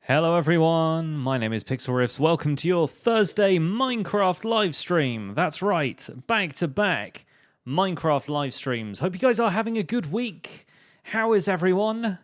Hello everyone, my name is Pixel Riffs. Welcome to your Thursday Minecraft live stream. That's right, back to back Minecraft live streams. Hope you guys are having a good week. How is everyone?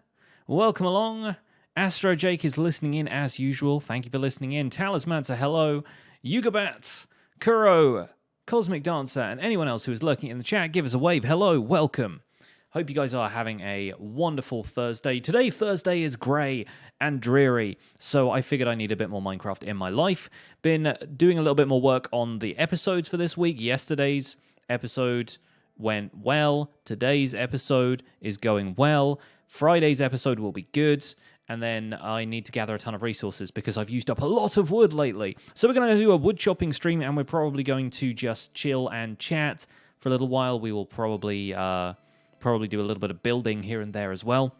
Welcome along. Astro Jake is listening in as usual. Thank you for listening in. Talismancer, hello. Yugabat, Kuro, Cosmic Dancer, and anyone else who is lurking in the chat, give us a wave. Hello, welcome. Hope you guys are having a wonderful Thursday. Today, Thursday is grey and dreary, so I figured I need a bit more Minecraft in my life. Been doing a little bit more work on the episodes for this week. Yesterday's episode went well. Today's episode is going well. Friday's episode will be good. And then I need to gather a ton of resources because I've used up a lot of wood lately. So we're going to do a wood chopping stream, and we're probably going to just chill and chat for a little while. We will probably do a little bit of building here and there as well.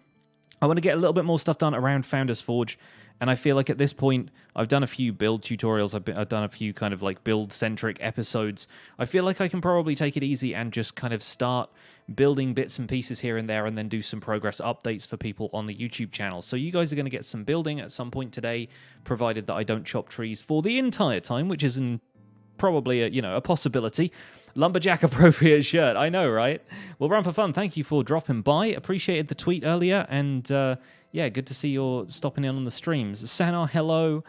I want to get a little bit more stuff done around Founders Forge And I feel like at this point, I've done a few build tutorials, I've done a few kind of like build-centric episodes. I feel like I can probably take it easy and just kind of start building bits and pieces here and there and then do some progress updates for people on the YouTube channel. So you guys are going to get some building at some point today, provided that I don't chop trees for the entire time, which is probably a possibility. Lumberjack appropriate shirt, I know, right? Well, Run for Fun, thank you for dropping by. Appreciated the tweet earlier, and yeah, good to see you're stopping in on the streams. Sanar, hello.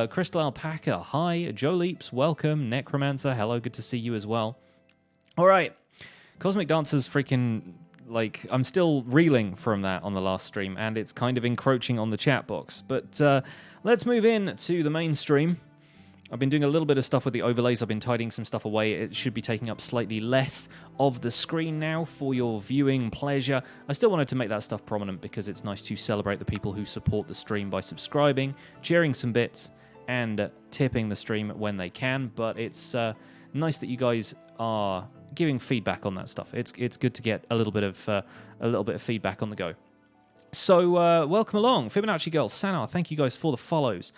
Crystal Alpaca, hi. Joe Leaps, welcome. Necromancer, hello, good to see you as well. All right, Cosmic Dancer's freaking, like, I'm still reeling from that on the last stream, and it's kind of encroaching on the chat box. But let's move in to the main stream. I've been doing a little bit of stuff with the overlays. I've been tidying some stuff away. It should be taking up slightly less of the screen now for your viewing pleasure. I still wanted to make that stuff prominent because it's nice to celebrate the people who support the stream by subscribing, sharing some bits, and tipping the stream when they can. But it's nice that you guys are giving feedback on that stuff. It's good to get a little bit of feedback on the go. So welcome along, Fibonacci Girls, Sanar. Thank you guys for the follows.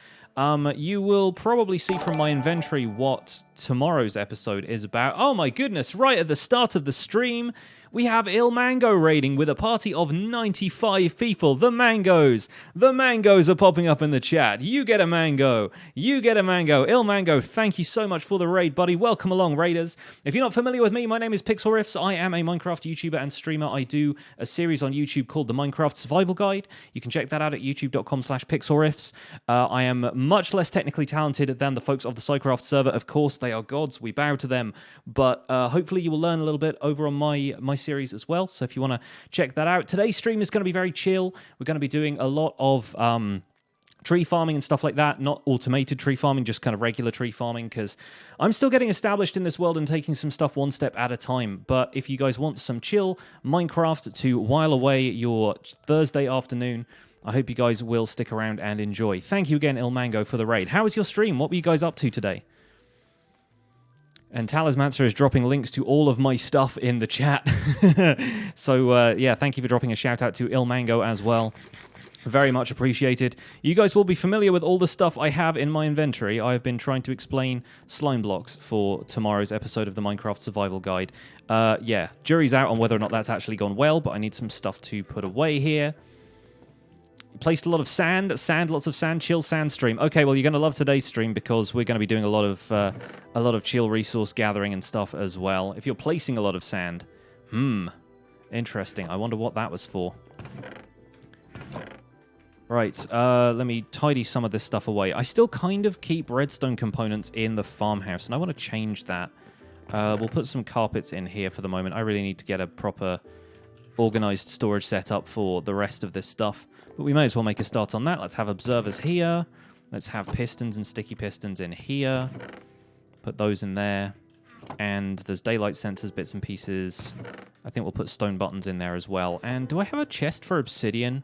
You will probably see from my inventory what tomorrow's episode is about. Oh my goodness, right at the start of the stream, we have Il Mango raiding with a party of 95 people. The mangoes are popping up in the chat. You get a mango. You get a mango. Il Mango, thank you so much for the raid, buddy. Welcome along, raiders. If you're not familiar with me, my name is Pixel Riffs. I am a Minecraft YouTuber and streamer. I do a series on YouTube called the Minecraft Survival Guide. You can check that out at youtube.com/pixelriffs. I am much less technically talented than the folks of the Psycraft server. Of course, they are gods. We bow to them. But hopefully you will learn a little bit over on my series as well. So if you want to check that out, today's stream is going to be very chill. We're going to be doing a lot of tree farming and stuff like that. Not automated tree farming, just kind of regular tree farming, because I'm still getting established in this world and taking some stuff one step at a time. But if you guys want some chill Minecraft to while away your Thursday afternoon, I hope you guys will stick around and enjoy. Thank you again, Il Mango, for the raid. How was your stream? What were you guys up to today? And Talismancer is dropping links to all of my stuff in the chat. So, yeah, thank you for dropping a shout-out to Il Mango as well. Very much appreciated. You guys will be familiar with all the stuff I have in my inventory. I've been trying to explain slime blocks for tomorrow's episode of the Minecraft Survival Guide. Yeah, jury's out on whether or not that's actually gone well, but I need some stuff to put away here. Placed a lot of sand, lots of sand, chill sand stream. Okay, well, you're going to love today's stream because we're going to be doing a lot of chill resource gathering and stuff as well. If you're placing a lot of sand, interesting. I wonder what that was for. Right, let me tidy some of this stuff away. I still kind of keep redstone components in the farmhouse, and I want to change that. We'll put some carpets in here for the moment. I really need to get a proper organized storage setup for the rest of this stuff. But we may as well make a start on that. Let's have observers here. Let's have pistons and sticky pistons in here. Put those in there. And there's daylight sensors, bits and pieces. I think we'll put stone buttons in there as well. And do I have a chest for obsidian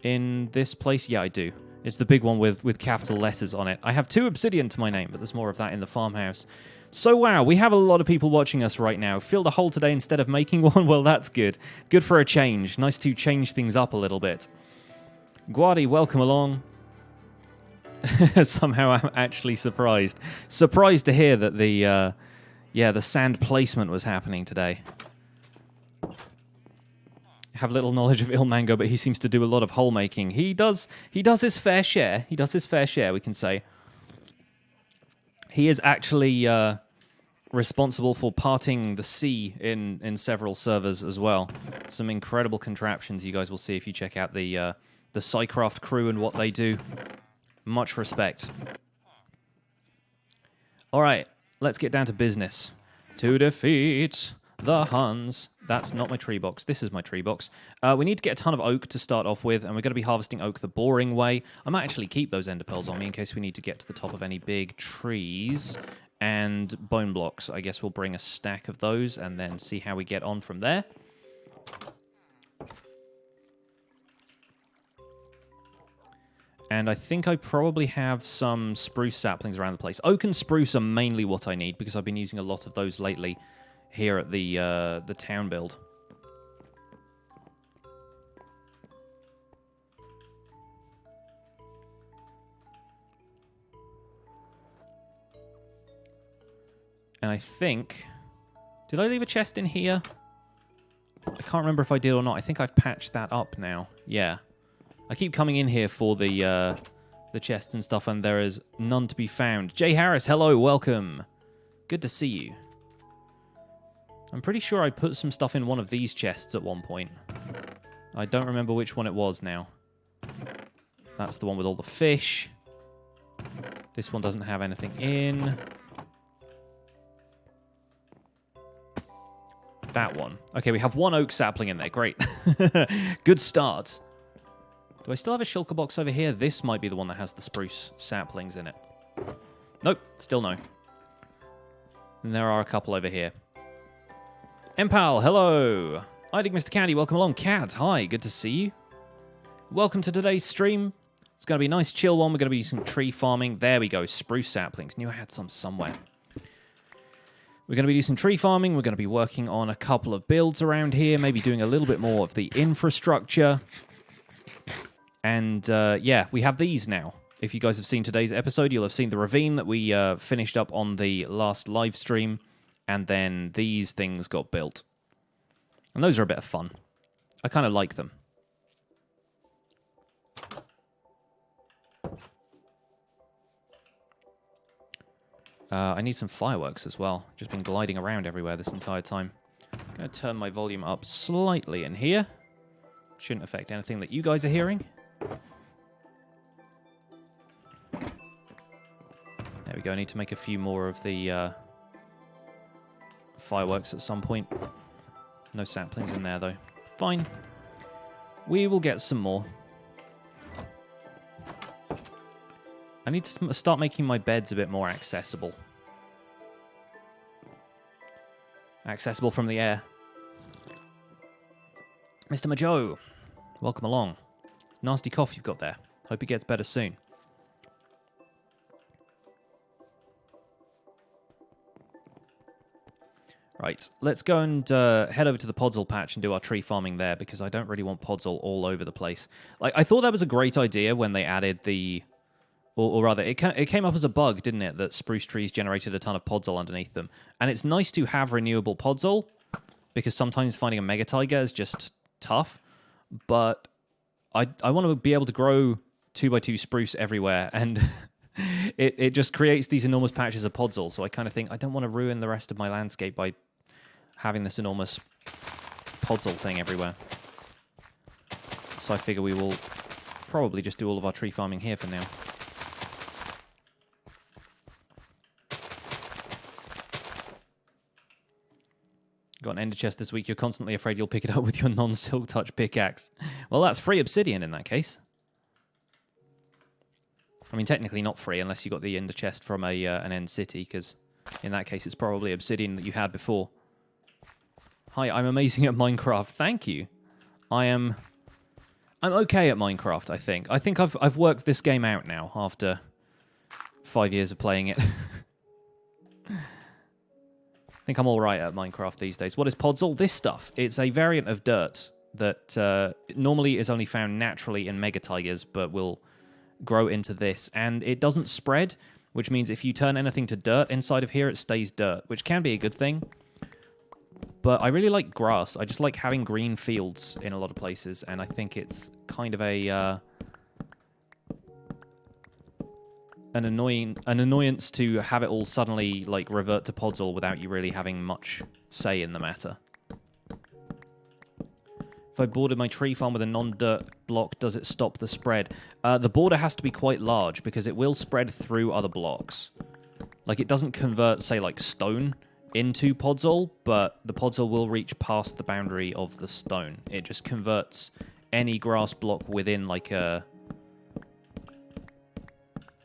in this place? Yeah, I do. It's the big one with capital letters on it. I have 2 obsidian to my name, but there's more of that in the farmhouse. So wow, we have a lot of people watching us right now. Filled a hole today instead of making one? Well, that's good. Good for a change. Nice to change things up a little bit. Guardi, welcome along. Somehow I'm actually surprised. Surprised to hear that the sand placement was happening today. Have little knowledge of Il Mango, but he seems to do a lot of hole making. He does his fair share. He does his fair share, we can say. He is actually responsible for parting the sea in several servers as well. Some incredible contraptions you guys will see if you check out the Psycraft crew and what they do. Much respect. All right, let's get down to business. To defeat the Huns. That's not my tree box. This is my tree box. We need to get a ton of oak to start off with, and we're going to be harvesting oak the boring way. I might actually keep those ender pearls on me in case we need to get to the top of any big trees. And bone blocks. I guess we'll bring a stack of those and then see how we get on from there. And I think I probably have some spruce saplings around the place. Oak and spruce are mainly what I need because I've been using a lot of those lately here at the town build. And I think... Did I leave a chest in here? I can't remember if I did or not. I think I've patched that up now. Yeah. I keep coming in here for the chests and stuff, and there is none to be found. Jay Harris, hello, welcome. Good to see you. I'm pretty sure I put some stuff in one of these chests at one point. I don't remember which one it was now. That's the one with all the fish. This one doesn't have anything in. That one. Okay, we have one oak sapling in there. Great. Good start. Do I still have a shulker box over here? This might be the one that has the spruce saplings in it. Nope, still no. And there are a couple over here. Empal, hello. I think Mr. Candy, welcome along. Cat, hi, good to see you. Welcome to today's stream. It's going to be a nice chill one. We're going to be using tree farming. There we go, spruce saplings. Knew I had some somewhere. We're going to be doing some tree farming. We're going to be working on a couple of builds around here, maybe doing a little bit more of the infrastructure. And yeah, we have these now. If you guys have seen today's episode, you'll have seen the ravine that we finished up on the last live stream. And then these things got built. And those are a bit of fun. I kind of like them. I need some fireworks as well. Just been gliding around everywhere this entire time. I'm going to turn my volume up slightly in here. Shouldn't affect anything that you guys are hearing. There we go. I need to make a few more of the fireworks at some point. No saplings in there, though. Fine. We will get some more. I need to start making my beds a bit more accessible. Accessible from the air. Mr. Majo, welcome along. Nasty cough you've got there. Hope it gets better soon. Right, let's go and head over to the Podzol patch and do our tree farming there, because I don't really want Podzol all over the place. Like, I thought that was a great idea when they added the... Or rather, it came up as a bug, didn't it, that spruce trees generated a ton of podzol underneath them. And it's nice to have renewable podzol, because sometimes finding a mega taiga is just tough. But I want to be able to grow 2x2 spruce everywhere, and it just creates these enormous patches of podzol. So I kind of think I don't want to ruin the rest of my landscape by having this enormous podzol thing everywhere. So I figure we will probably just do all of our tree farming here for now. Got an ender chest this week. You're constantly afraid you'll pick it up with your non-silk touch pickaxe. Well, that's free obsidian in that case. I mean, technically not free unless you got the ender chest from an end city, because in that case it's probably obsidian that you had before. Hi, I'm amazing at Minecraft. Thank you. I'm okay at Minecraft, I think. I think I've worked this game out now after 5 years of playing it. I think I'm all right at Minecraft these days. What is Podzol? This stuff. It's a variant of dirt that normally is only found naturally in mega taigas, but will grow into this. And it doesn't spread, which means if you turn anything to dirt inside of here, it stays dirt, which can be a good thing. But I really like grass. I just like having green fields in a lot of places, and I think it's kind of a... An annoyance to have it all suddenly like revert to podzol without you really having much say in the matter. If I border my tree farm with a non-dirt block, does it stop the spread? The border has to be quite large because it will spread through other blocks. Like, it doesn't convert, say, like stone into podzol, but the podzol will reach past the boundary of the stone. It just converts any grass block within like a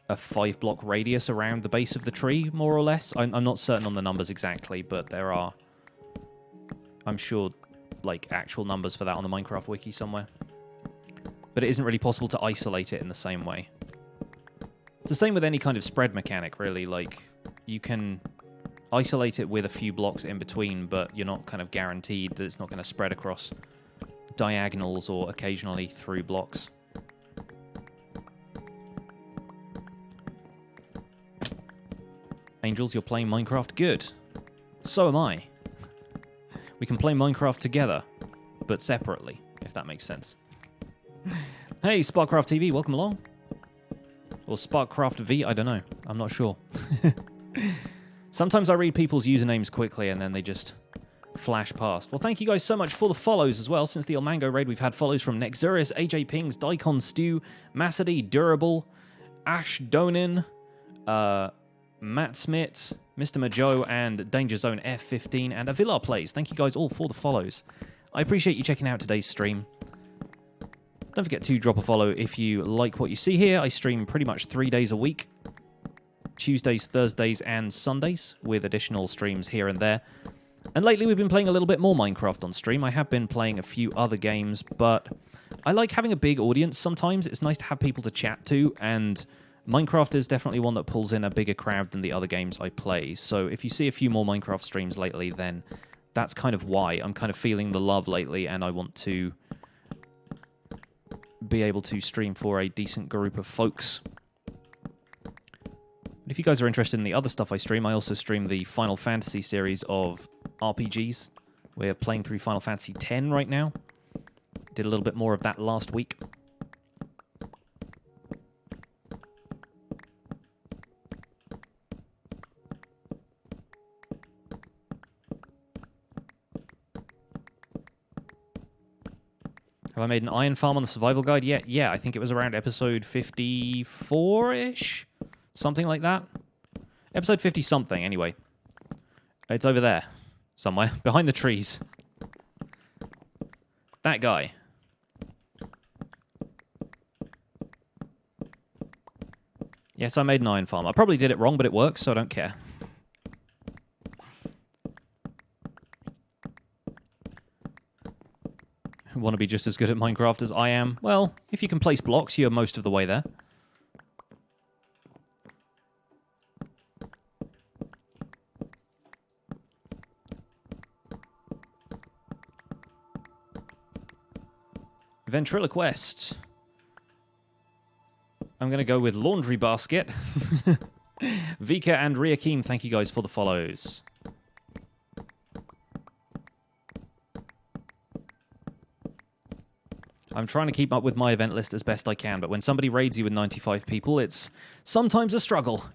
5-block radius around the base of the tree, more or less. I'm not certain on the numbers exactly, but there are, I'm sure, like, actual numbers for that on the Minecraft wiki somewhere. But it isn't really possible to isolate it in the same way. It's the same with any kind of spread mechanic, really. Like, you can isolate it with a few blocks in between, but you're not kind of guaranteed that it's not going to spread across diagonals or occasionally through blocks. Angels, you're playing Minecraft? Good. So am I. We can play Minecraft together, but separately, if that makes sense. Hey, Sparkcraft TV, welcome along. Or Sparkcraft V, I don't know. I'm not sure. Sometimes I read people's usernames quickly and then they just flash past. Well, thank you guys so much for the follows as well. Since the Elmango raid, we've had follows from Nexurius, AJ Pings, Daikon Stew, Massady, Durable, Ash Donin, Matt Smith, Mr. Majo, and Danger Zone F15, and Avilar Plays. Thank you guys all for the follows. I appreciate you checking out today's stream. Don't forget to drop a follow if you like what you see here. I stream pretty much 3 days a week. Tuesdays, Thursdays, and Sundays, with additional streams here and there. And lately we've been playing a little bit more Minecraft on stream. I have been playing a few other games, but I like having a big audience sometimes. It's nice to have people to chat to, and Minecraft is definitely one that pulls in a bigger crowd than the other games I play. So if you see a few more Minecraft streams lately, then that's kind of why. I'm kind of feeling the love lately, and I want to be able to stream for a decent group of folks. But if you guys are interested in the other stuff I stream, I also stream the Final Fantasy series of RPGs. We're playing through Final Fantasy X right now. Did a little bit more of that last week. Have I made an iron farm on the survival guide yet? Yeah, I think it was around episode 54-ish? Something like that. Episode 50-something, anyway. It's over there. Somewhere. Behind the trees. That guy. Yes, I made an iron farm. I probably did it wrong, but it works, so I don't care. Want to be just as good at Minecraft as I am? Well, if you can place blocks, you're most of the way there. Ventriloquist. I'm going to go with Laundry Basket. Vika and Riakim, thank you guys for the follows. I'm trying to keep up with my event list as best I can, but when somebody raids you with 95 people, it's sometimes a struggle.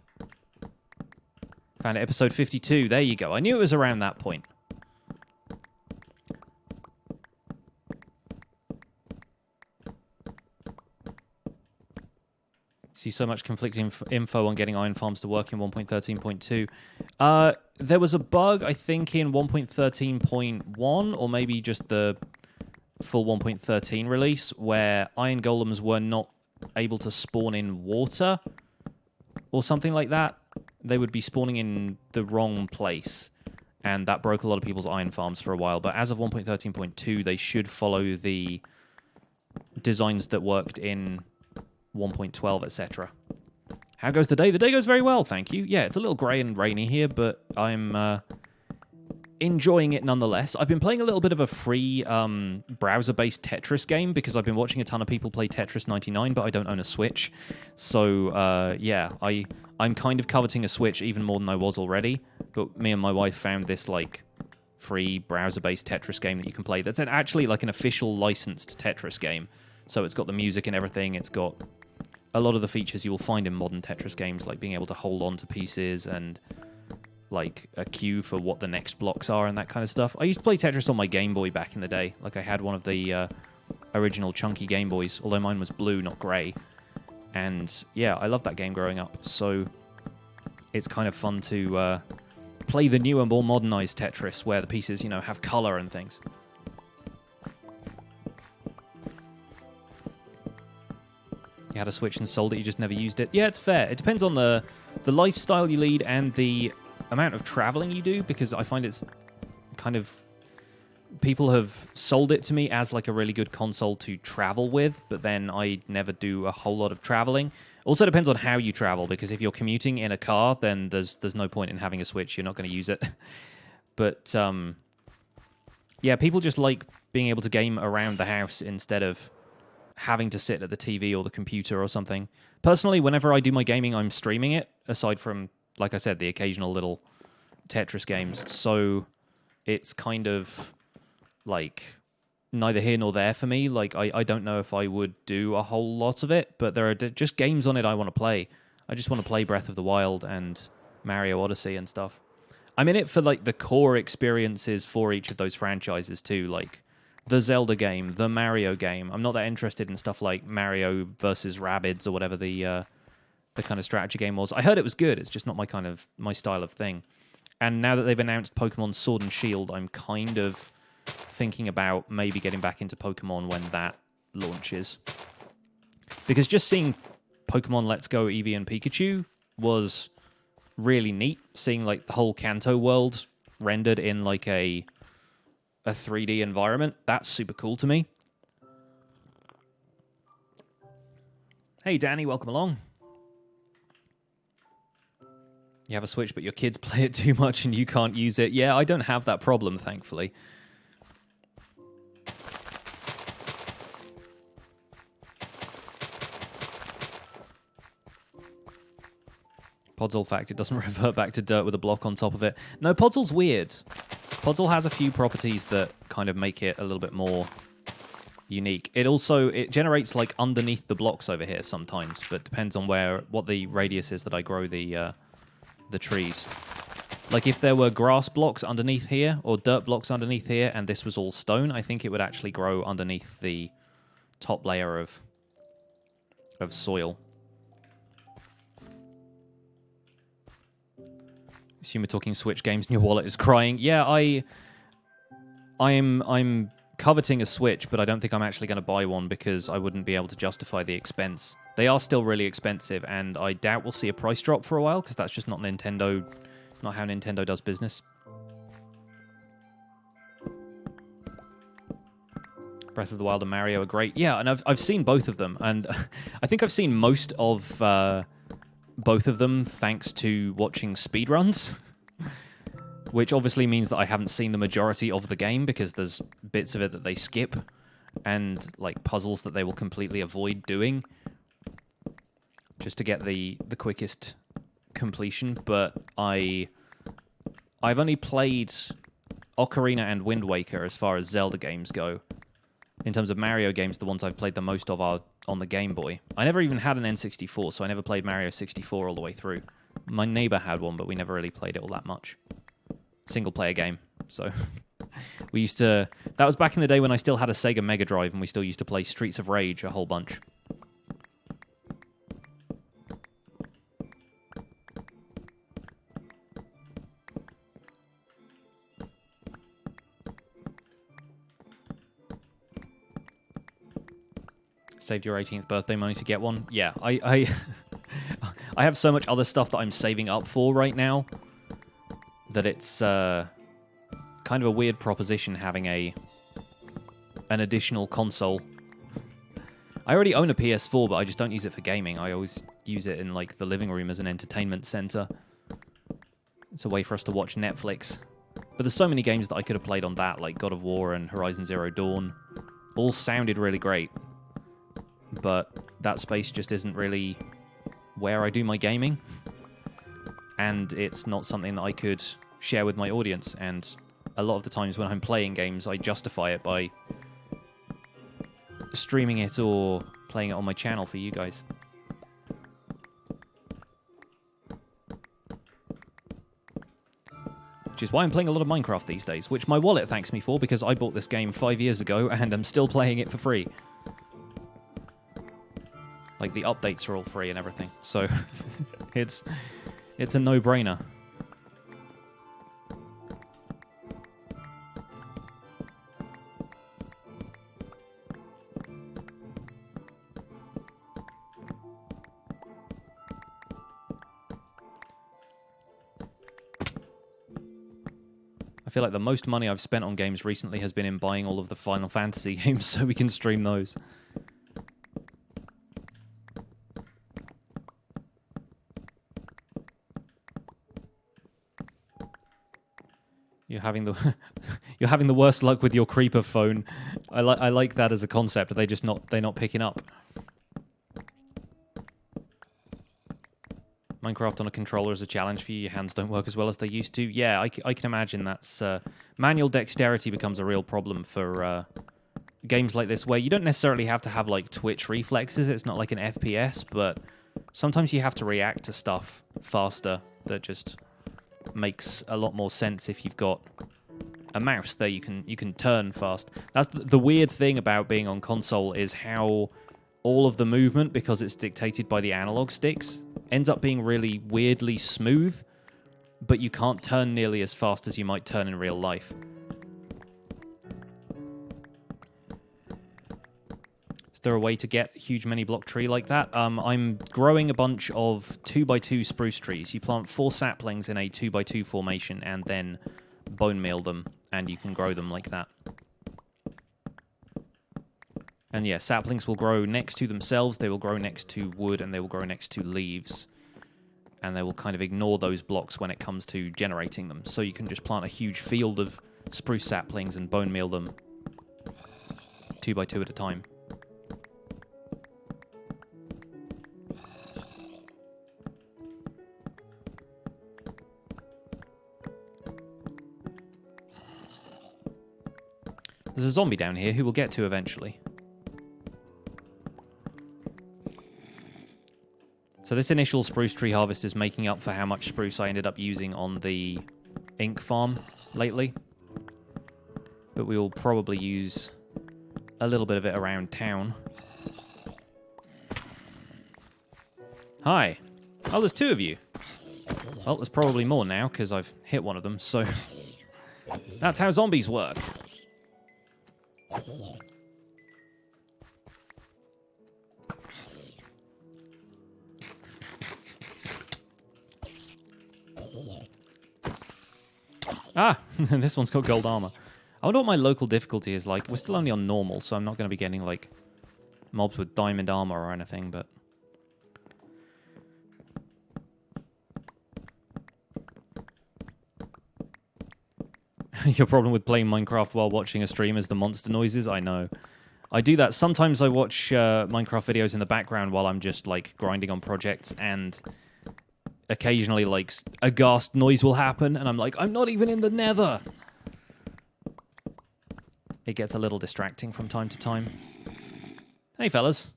Found it, episode 52. There you go. I knew it was around that point. See so much conflicting info on getting iron farms to work in 1.13.2. There was a bug, I think, in 1.13.1, or maybe just the full 1.13 release, where iron golems were not able to spawn in water, or something like that. They would be spawning in the wrong place, and that broke a lot of people's iron farms for a while. But as of 1.13.2, they should follow the designs that worked in 1.12, etc. How goes the day? The day goes very well, thank you. Yeah, it's a little grey and rainy here, but I'm enjoying it nonetheless. I've been playing a little bit of a free browser-based Tetris game because I've been watching a ton of people play Tetris 99, but I don't own a Switch. So, yeah, I'm kind of coveting a Switch even more than I was already, but me and my wife found this, like, free browser-based Tetris game that you can play that's actually, like, an official licensed Tetris game. So it's got the music and everything, it's got a lot of the features you will find in modern Tetris games, like being able to hold on to pieces and like a queue for what the next blocks are and that kind of stuff. I used to play Tetris on my Game Boy back in the day. Like I had one of the original chunky Game Boys, although mine was blue, not grey. And yeah, I loved that game growing up. So it's kind of fun to play the newer, more modernized Tetris where the pieces, you know, have color and things. You had a Switch and sold it, you just never used it. Yeah, it's fair. It depends on the lifestyle you lead and the amount of traveling you do, because I find it's kind of... People have sold it to me as like a really good console to travel with, but then I never do a whole lot of traveling. Also depends on how you travel, because if you're commuting in a car, then there's no point in having a Switch. You're not going to use it. But, yeah, people just like being able to game around the house instead of having to sit at the TV or the computer or something. Personally, whenever I do my gaming, I'm streaming it, aside from, like I said, the occasional little Tetris games, so it's kind of like neither here nor there for me. Like, I don't know if I would do a whole lot of it, but there are just games on it I want to play. I just want to play Breath of the Wild and Mario Odyssey and stuff. I'm in it for, like, the core experiences for each of those franchises, too. Like, the Zelda game, the Mario game. I'm not that interested in stuff like Mario versus Rabbids or whatever the kind of strategy game was. I heard it was good. It's just not my style of thing. And now that they've announced Pokemon Sword and Shield, I'm kind of thinking about maybe getting back into Pokemon when that launches. Because just seeing Pokemon Let's Go Eevee and Pikachu was really neat. Seeing like the whole Kanto world rendered in like a 3D environment. That's super cool to me. Hey Danny, welcome along. You have a Switch, but your kids play it too much and you can't use it. Yeah, I don't have that problem, thankfully. Podzol fact, it doesn't revert back to dirt with a block on top of it. No, Podzol's weird. Podzol has a few properties that kind of make it a little bit more unique. It generates like underneath the blocks over here sometimes, but depends on what the radius is that I grow the trees. Like if there were grass blocks underneath here or dirt blocks underneath here and this was all stone, I think it would actually grow underneath the top layer of soil. Assume we're talking Switch games and your wallet is crying. Yeah, I'm coveting a Switch, but I don't think I'm actually going to buy one because I wouldn't be able to justify the expense. They are still really expensive, and I doubt we'll see a price drop for a while because that's just not how Nintendo does business. Breath of the Wild and Mario are great. Yeah, and I've seen both of them, and I think I've seen most of both of them thanks to watching speedruns, which obviously means that I haven't seen the majority of the game because there's bits of it that they skip and like puzzles that they will completely avoid doing just to get the quickest completion. But I've only played Ocarina and Wind Waker as far as Zelda games go. In terms of Mario games, the ones I've played the most of are on the Game Boy. I never even had an N64, so I never played Mario 64 all the way through. My neighbor had one, but we never really played it all that much. Single-player game, so... we used to... That was back in the day when I still had a Sega Mega Drive, and we still used to play Streets of Rage a whole bunch. Saved your 18th birthday money to get one? Yeah, I have so much other stuff that I'm saving up for right now that it's kind of a weird proposition having an additional console. I already own a PS4, but I just don't use it for gaming. I always use it in like the living room as an entertainment center. It's a way for us to watch Netflix. But there's so many games that I could have played on that, like God of War and Horizon Zero Dawn. All sounded really great. But that space just isn't really where I do my gaming. And it's not something that I could share with my audience. And a lot of the times when I'm playing games, I justify it by streaming it or playing it on my channel for you guys. Which is why I'm playing a lot of Minecraft these days, which my wallet thanks me for because I bought this game 5 years ago and I'm still playing it for free. Like, the updates are all free and everything. So, it's a no-brainer. I feel like the most money I've spent on games recently has been in buying all of the Final Fantasy games so we can stream those. You're having the worst luck with your creeper phone. I like that as a concept. They're not picking up. Minecraft on a controller is a challenge for you. Your hands don't work as well as they used to. Yeah, I can imagine that's... manual dexterity becomes a real problem for games like this, where you don't necessarily have to have, like, twitch reflexes. It's not like an FPS, but sometimes you have to react to stuff faster. That just makes a lot more sense if you've got a mouse there. You can turn fast. That's the weird thing about being on console, is how all of the movement, because it's dictated by the analog sticks, ends up being really weirdly smooth, but you can't turn nearly as fast as you might turn in real life. Is there a way to get a huge many block tree like that? I'm growing a bunch of 2x2 spruce trees. You plant 4 saplings in a 2x2 formation and then bone meal them, and you can grow them like that. And yeah, saplings will grow next to themselves, they will grow next to wood, and they will grow next to leaves. And they will kind of ignore those blocks when it comes to generating them. So you can just plant a huge field of spruce saplings and bone meal them 2x2 at a time. There's a zombie down here who we'll get to eventually. So this initial spruce tree harvest is making up for how much spruce I ended up using on the ink farm lately. But we will probably use a little bit of it around town. Hi. Oh, there's 2 of you. Well, there's probably more now, because I've hit one of them, so... That's how zombies work. Ah, this one's got gold armor. I wonder what my local difficulty is like. We're still only on normal, so I'm not going to be getting, like, mobs with diamond armor or anything, but... Your problem with playing Minecraft while watching a stream is the monster noises? I know. I do that. Sometimes I watch Minecraft videos in the background while I'm just, like, grinding on projects, and... occasionally, like, a ghast noise will happen, and I'm like, I'm not even in the nether! It gets a little distracting from time to time. Hey, fellas.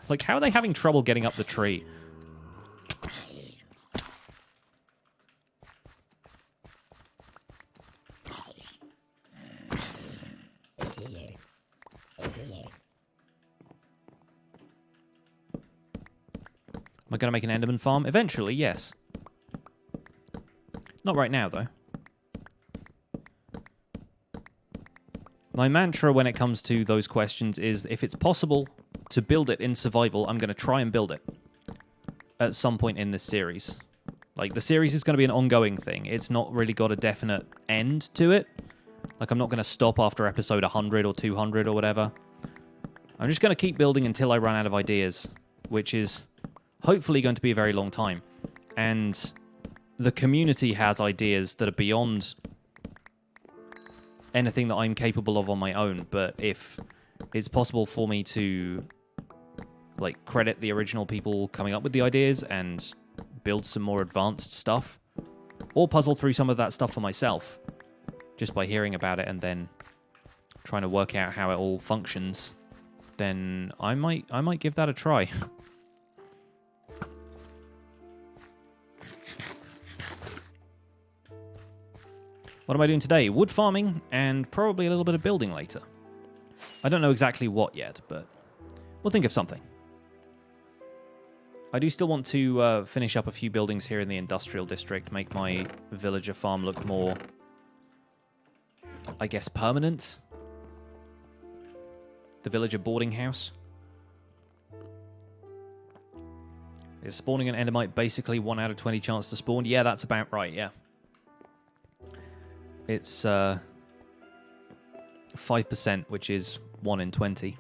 Like, how are they having trouble getting up the tree? Am I going to make an Enderman farm? Eventually, yes. Not right now, though. My mantra when it comes to those questions is, if it's possible to build it in survival, I'm going to try and build it at some point in this series. Like, the series is going to be an ongoing thing. It's not really got a definite end to it. Like, I'm not going to stop after episode 100 or 200 or whatever. I'm just going to keep building until I run out of ideas, which is... hopefully going to be a very long time. And the community has ideas that are beyond anything that I'm capable of on my own, but if it's possible for me to, like, credit the original people coming up with the ideas and build some more advanced stuff, or puzzle through some of that stuff for myself, just by hearing about it and then trying to work out how it all functions, then I might give that a try. What am I doing today? Wood farming, and probably a little bit of building later. I don't know exactly what yet, but we'll think of something. I do still want to finish up a few buildings here in the industrial district, make my villager farm look more, I guess, permanent. The villager boarding house. Is spawning an endermite basically 1 out of 20 chance to spawn? Yeah, that's about right, yeah. It's 5%, which is 1 in 20.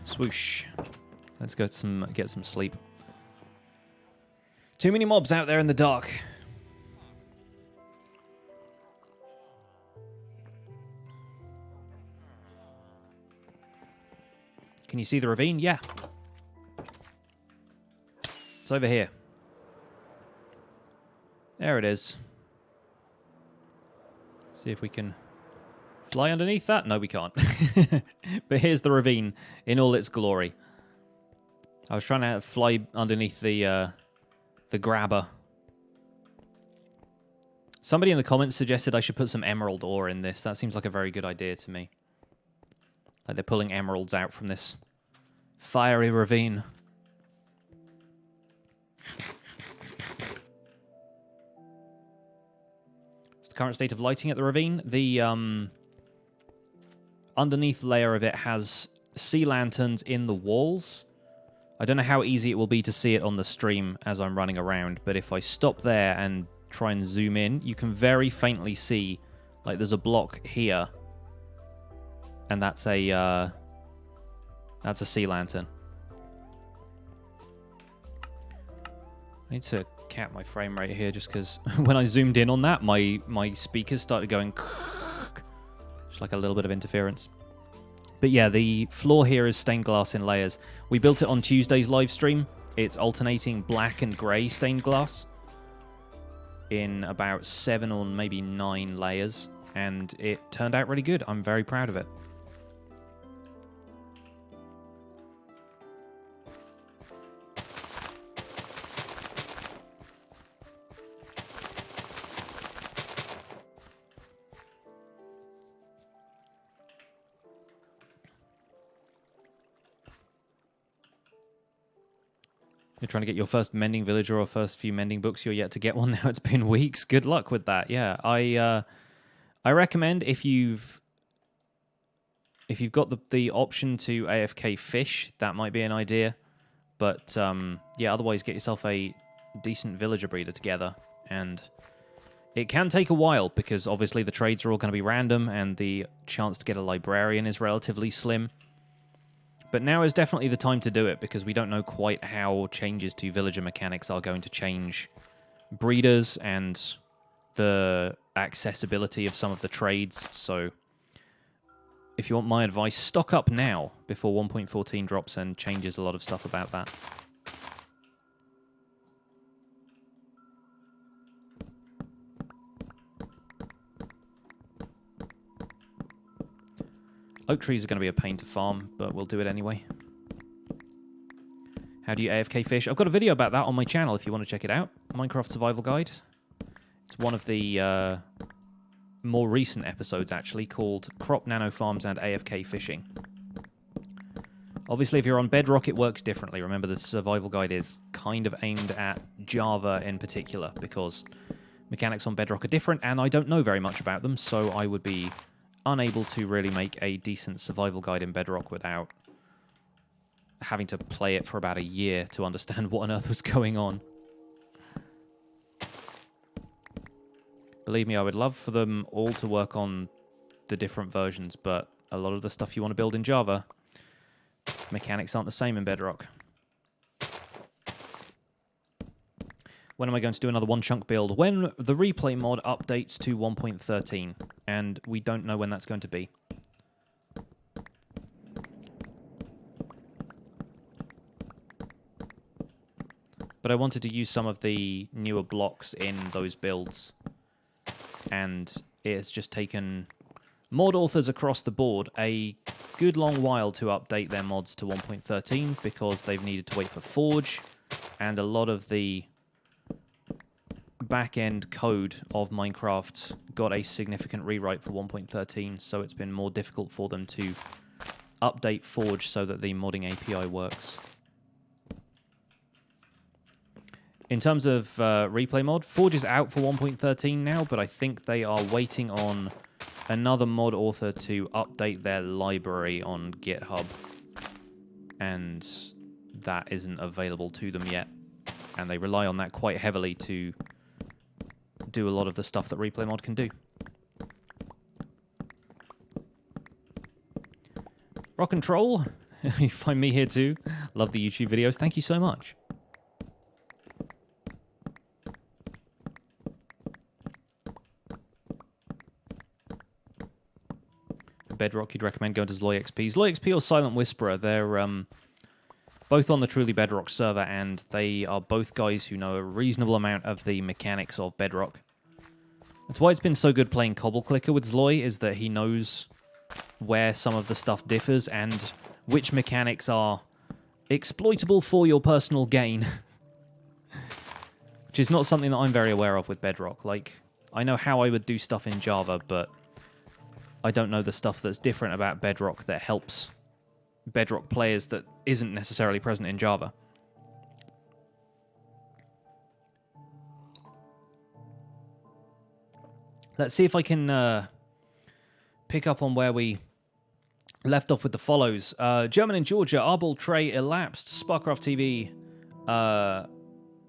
Swoosh. Let's get some sleep. Too many mobs out there in the dark. Can you see the ravine? Yeah. It's over here. There it is. See if we can fly underneath that. No, we can't. But here's the ravine in all its glory. I was trying to fly underneath the grabber. Somebody in the comments suggested I should put some emerald ore in this. That seems like a very good idea to me. Like they're pulling emeralds out from this fiery ravine. What's the current state of lighting at the ravine? The underneath layer of it has sea lanterns in the walls. I don't know how easy it will be to see it on the stream as I'm running around, but if I stop there and try and zoom in, you can very faintly see, like, there's a block here, and that's a sea lantern. I need to cap my frame rate here, just because when I zoomed in on that, my speakers started going just like a little bit of interference. But yeah, the floor here is stained glass in layers. We built it on Tuesday's live stream. It's alternating black and grey stained glass in about 7 or maybe 9 layers, and it turned out really good. I'm very proud of it. You're trying to get your first mending villager or first few mending books. You're yet to get one. Now it's been weeks. Good luck with that. Yeah, I recommend if you've got the option to AFK fish, that might be an idea. But yeah, otherwise get yourself a decent villager breeder together. And it can take a while because obviously the trades are all going to be random and the chance to get a librarian is relatively slim. But now is definitely the time to do it, because we don't know quite how changes to villager mechanics are going to change breeders and the accessibility of some of the trades. So if you want my advice, stock up now before 1.14 drops and changes a lot of stuff about that. Oak trees are going to be a pain to farm, but we'll do it anyway. How do you AFK fish? I've got a video about that on my channel if you want to check it out. Minecraft Survival Guide. It's one of the more recent episodes, actually, called Crop Nano Farms and AFK Fishing. Obviously, if you're on Bedrock, it works differently. Remember, the Survival Guide is kind of aimed at Java in particular, because mechanics on Bedrock are different, and I don't know very much about them, so I would be unable to really make a decent survival guide in Bedrock without having to play it for about a year to understand what on earth was going on. Believe me, I would love for them all to work on the different versions, but a lot of the stuff you want to build in Java, mechanics aren't the same in Bedrock. When am I going to do another one-chunk build? When the replay mod updates to 1.13, and we don't know when that's going to be. But I wanted to use some of the newer blocks in those builds, and it has just taken mod authors across the board a good long while to update their mods to 1.13, because they've needed to wait for Forge, and a lot of the back-end code of Minecraft got a significant rewrite for 1.13, so it's been more difficult for them to update Forge so that the modding API works. In terms of replay mod, Forge is out for 1.13 now, but I think they are waiting on another mod author to update their library on GitHub, and that isn't available to them yet, and they rely on that quite heavily to do a lot of the stuff that replay mod can do. Rock and Troll, you find me here too. Love the YouTube videos. Thank you so much. Bedrock, you'd recommend going to Zloy XP. Zloy XP or Silent Whisperer, they're both on the Truly Bedrock server, and they are both guys who know a reasonable amount of the mechanics of Bedrock. That's why it's been so good playing Cobble Clicker with Zloy, is that he knows where some of the stuff differs and which mechanics are exploitable for your personal gain. Which is not something that I'm very aware of with Bedrock. Like, I know how I would do stuff in Java, but I don't know the stuff that's different about Bedrock that helps Bedrock players that isn't necessarily present in Java. Let's see if I can pick up on where we left off with the follows. German in Georgia, Arbol Trey Elapsed, Sparcraft TV,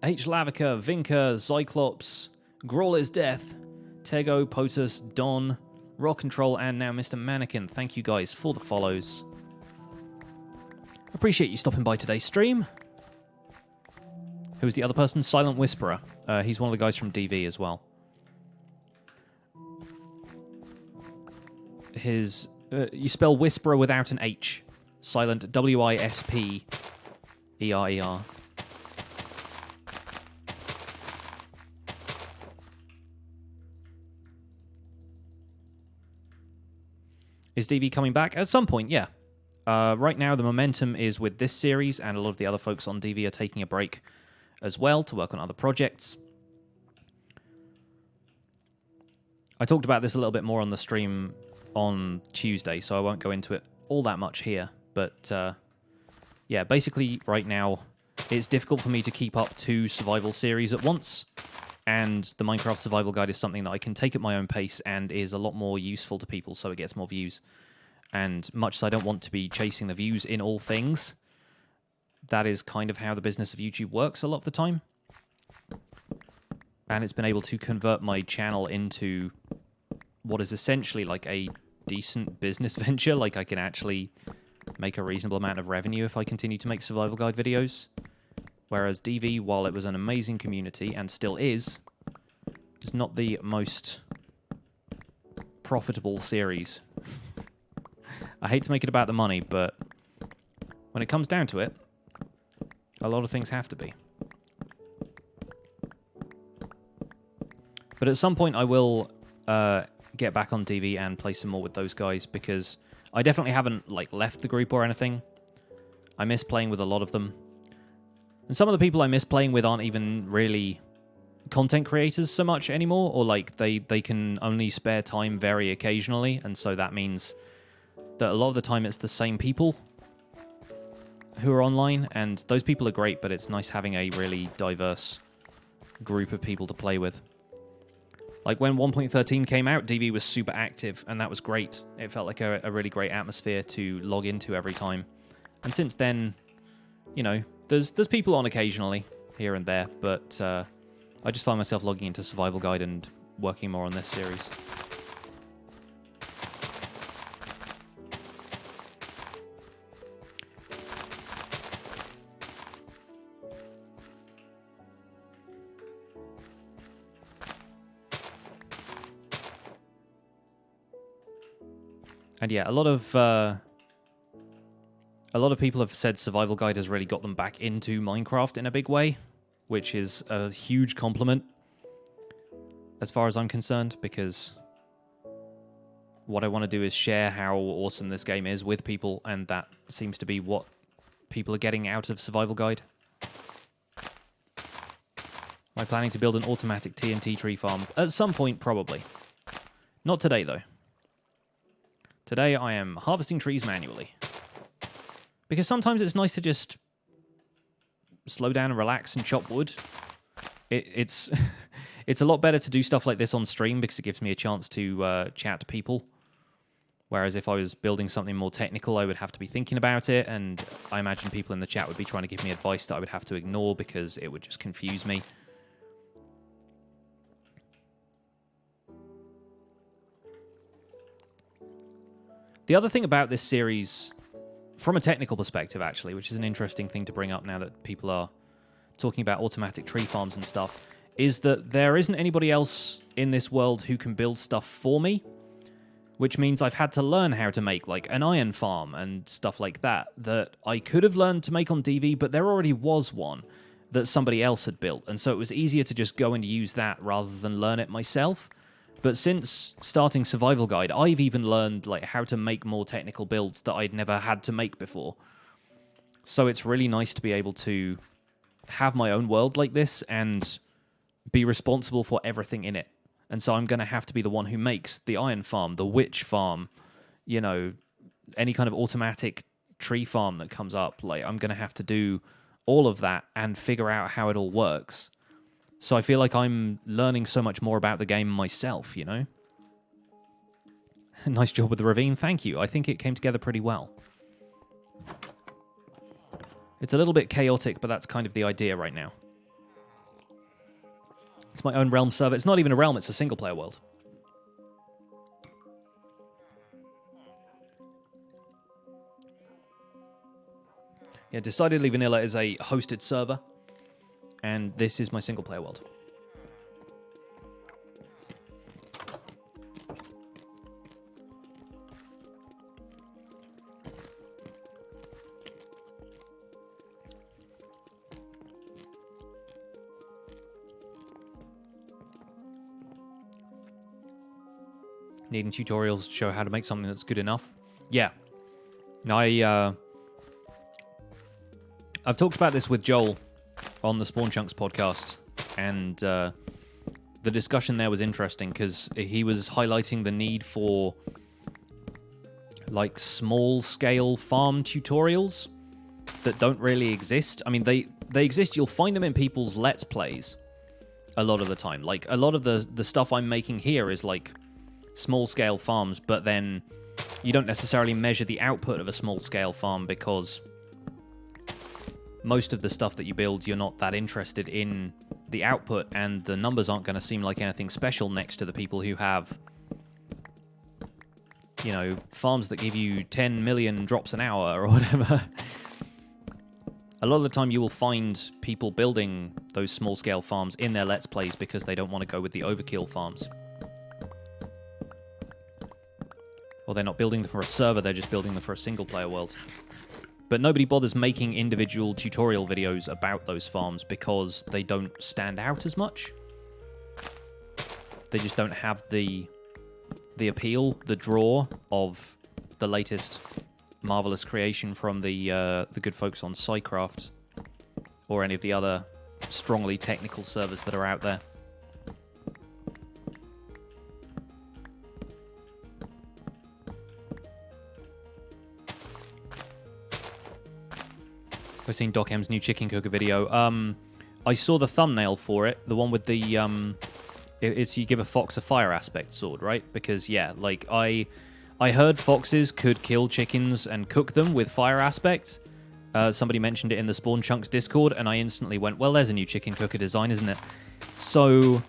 H. Lavica, Vinca, Cyclops, Grawl is Death, Tego, POTUS, Don, Rock Control, and now Mr. Mannequin. Thank you guys for the follows. Appreciate you stopping by today's stream. Who's the other person? Silent Whisperer. He's one of the guys from DV as well. His... you spell Whisperer without an H. Silent, W-I-S-P-E-R-E-R. Is DV coming back? At some point, yeah. Right now, the momentum is with this series, and a lot of the other folks on DV are taking a break as well to work on other projects. I talked about this a little bit more on the stream on Tuesday, so I won't go into it all that much here. But, yeah, basically, right now, it's difficult for me to keep up 2 survival series at once, and the Minecraft Survival Guide is something that I can take at my own pace and is a lot more useful to people, so it gets more views. And much as I don't want to be chasing the views in all things, that is kind of how the business of YouTube works a lot of the time. And it's been able to convert my channel into what is essentially like a decent business venture. Like, I can actually make a reasonable amount of revenue if I continue to make Survival Guide videos. Whereas DV, while it was an amazing community, and still is not the most profitable series. I hate to make it about the money, but when it comes down to it, a lot of things have to be. But at some point I will get back on DV and play some more with those guys, because I definitely haven't like left the group or anything. I miss playing with a lot of them. And some of the people I miss playing with aren't even really content creators so much anymore, or like they can only spare time very occasionally, and so that means that a lot of the time it's the same people who are online, and those people are great, but it's nice having a really diverse group of people to play with. Like when 1.13 came out, DV was super active, and that was great. It felt like a really great atmosphere to log into every time. And since then, you know, there's people on occasionally, here and there, but I just find myself logging into Survival Guide and working more on this series. And yeah, a lot of people have said Survival Guide has really got them back into Minecraft in a big way, which is a huge compliment as far as I'm concerned, because what I want to do is share how awesome this game is with people, and that seems to be what people are getting out of Survival Guide. Am I planning to build an automatic TNT tree farm? At some point, probably. Not today, though. Today I am harvesting trees manually. Because sometimes it's nice to just slow down and relax and chop wood. It's it's a lot better to do stuff like this on stream, because it gives me a chance to chat to people. Whereas if I was building something more technical, I would have to be thinking about it, and I imagine people in the chat would be trying to give me advice that I would have to ignore because it would just confuse me. The other thing about this series, from a technical perspective actually, which is an interesting thing to bring up now that people are talking about automatic tree farms and stuff, is that there isn't anybody else in this world who can build stuff for me. which means I've had to learn how to make like an iron farm and stuff like that I could have learned to make on DV, but there already was one that somebody else had built, and so it was easier to just go and use that rather than learn it myself. But since starting Survival Guide, I've even learned like how to make more technical builds that I'd never had to make before. So it's really nice to be able to have my own world like this and be responsible for everything in it. And so I'm going to have to be the one who makes the iron farm, the witch farm, you know, any kind of automatic tree farm that comes up. Like, I'm going to have to do all of that and figure out how it all works. So I feel like I'm learning so much more about the game myself, you know? Nice job with the ravine. Thank you. I think it came together pretty well. It's a little bit chaotic, but that's kind of the idea right now. It's my own realm server. It's not even a realm, it's a single-player world. Yeah, decidedly vanilla is a hosted server, and this is my single-player world. Needing tutorials to show how to make something that's good enough. Yeah. I've talked about this with Joel on the Spawn Chunks podcast, and the discussion there was interesting because he was highlighting the need for like small-scale farm tutorials that don't really exist. I mean, they exist. You'll find them in people's Let's Plays a lot of the time. Like, a lot of the stuff I'm making here is like small-scale farms, but then you don't necessarily measure the output of a small-scale farm because most of the stuff that you build, you're not that interested in the output, and the numbers aren't going to seem like anything special next to the people who have, you know, farms that give you 10 million drops an hour or whatever. A lot of the time you will find people building those small-scale farms in their Let's Plays because they don't want to go with the overkill farms. Or they're not building them for a server, they're just building them for a single-player world. But nobody bothers making individual tutorial videos about those farms because they don't stand out as much. They just don't have the appeal, the draw of the latest marvelous creation from the good folks on SciCraft or any of the other strongly technical servers that are out there. I've seen Doc M's new chicken cooker video. I saw the thumbnail for it, the one with the it's you give a fox a fire aspect sword, right? Because yeah, like I heard foxes could kill chickens and cook them with fire aspect. Somebody mentioned it in the Spawn Chunks Discord, and I instantly went, well, there's a new chicken cooker design, isn't it? So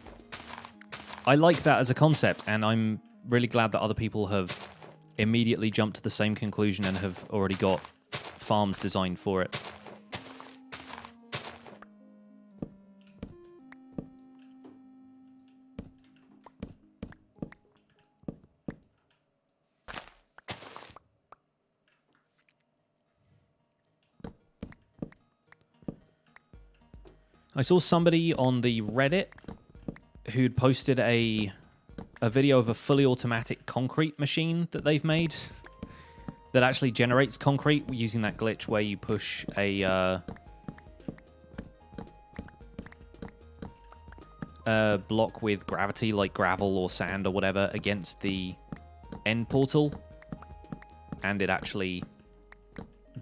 I like that as a concept, and I'm really glad that other people have immediately jumped to the same conclusion and have already got farms designed for it. I saw somebody on the Reddit who'd posted a video of a fully automatic concrete machine that they've made that actually generates concrete using that glitch where you push a block with gravity, like gravel or sand or whatever, against the end portal, and it actually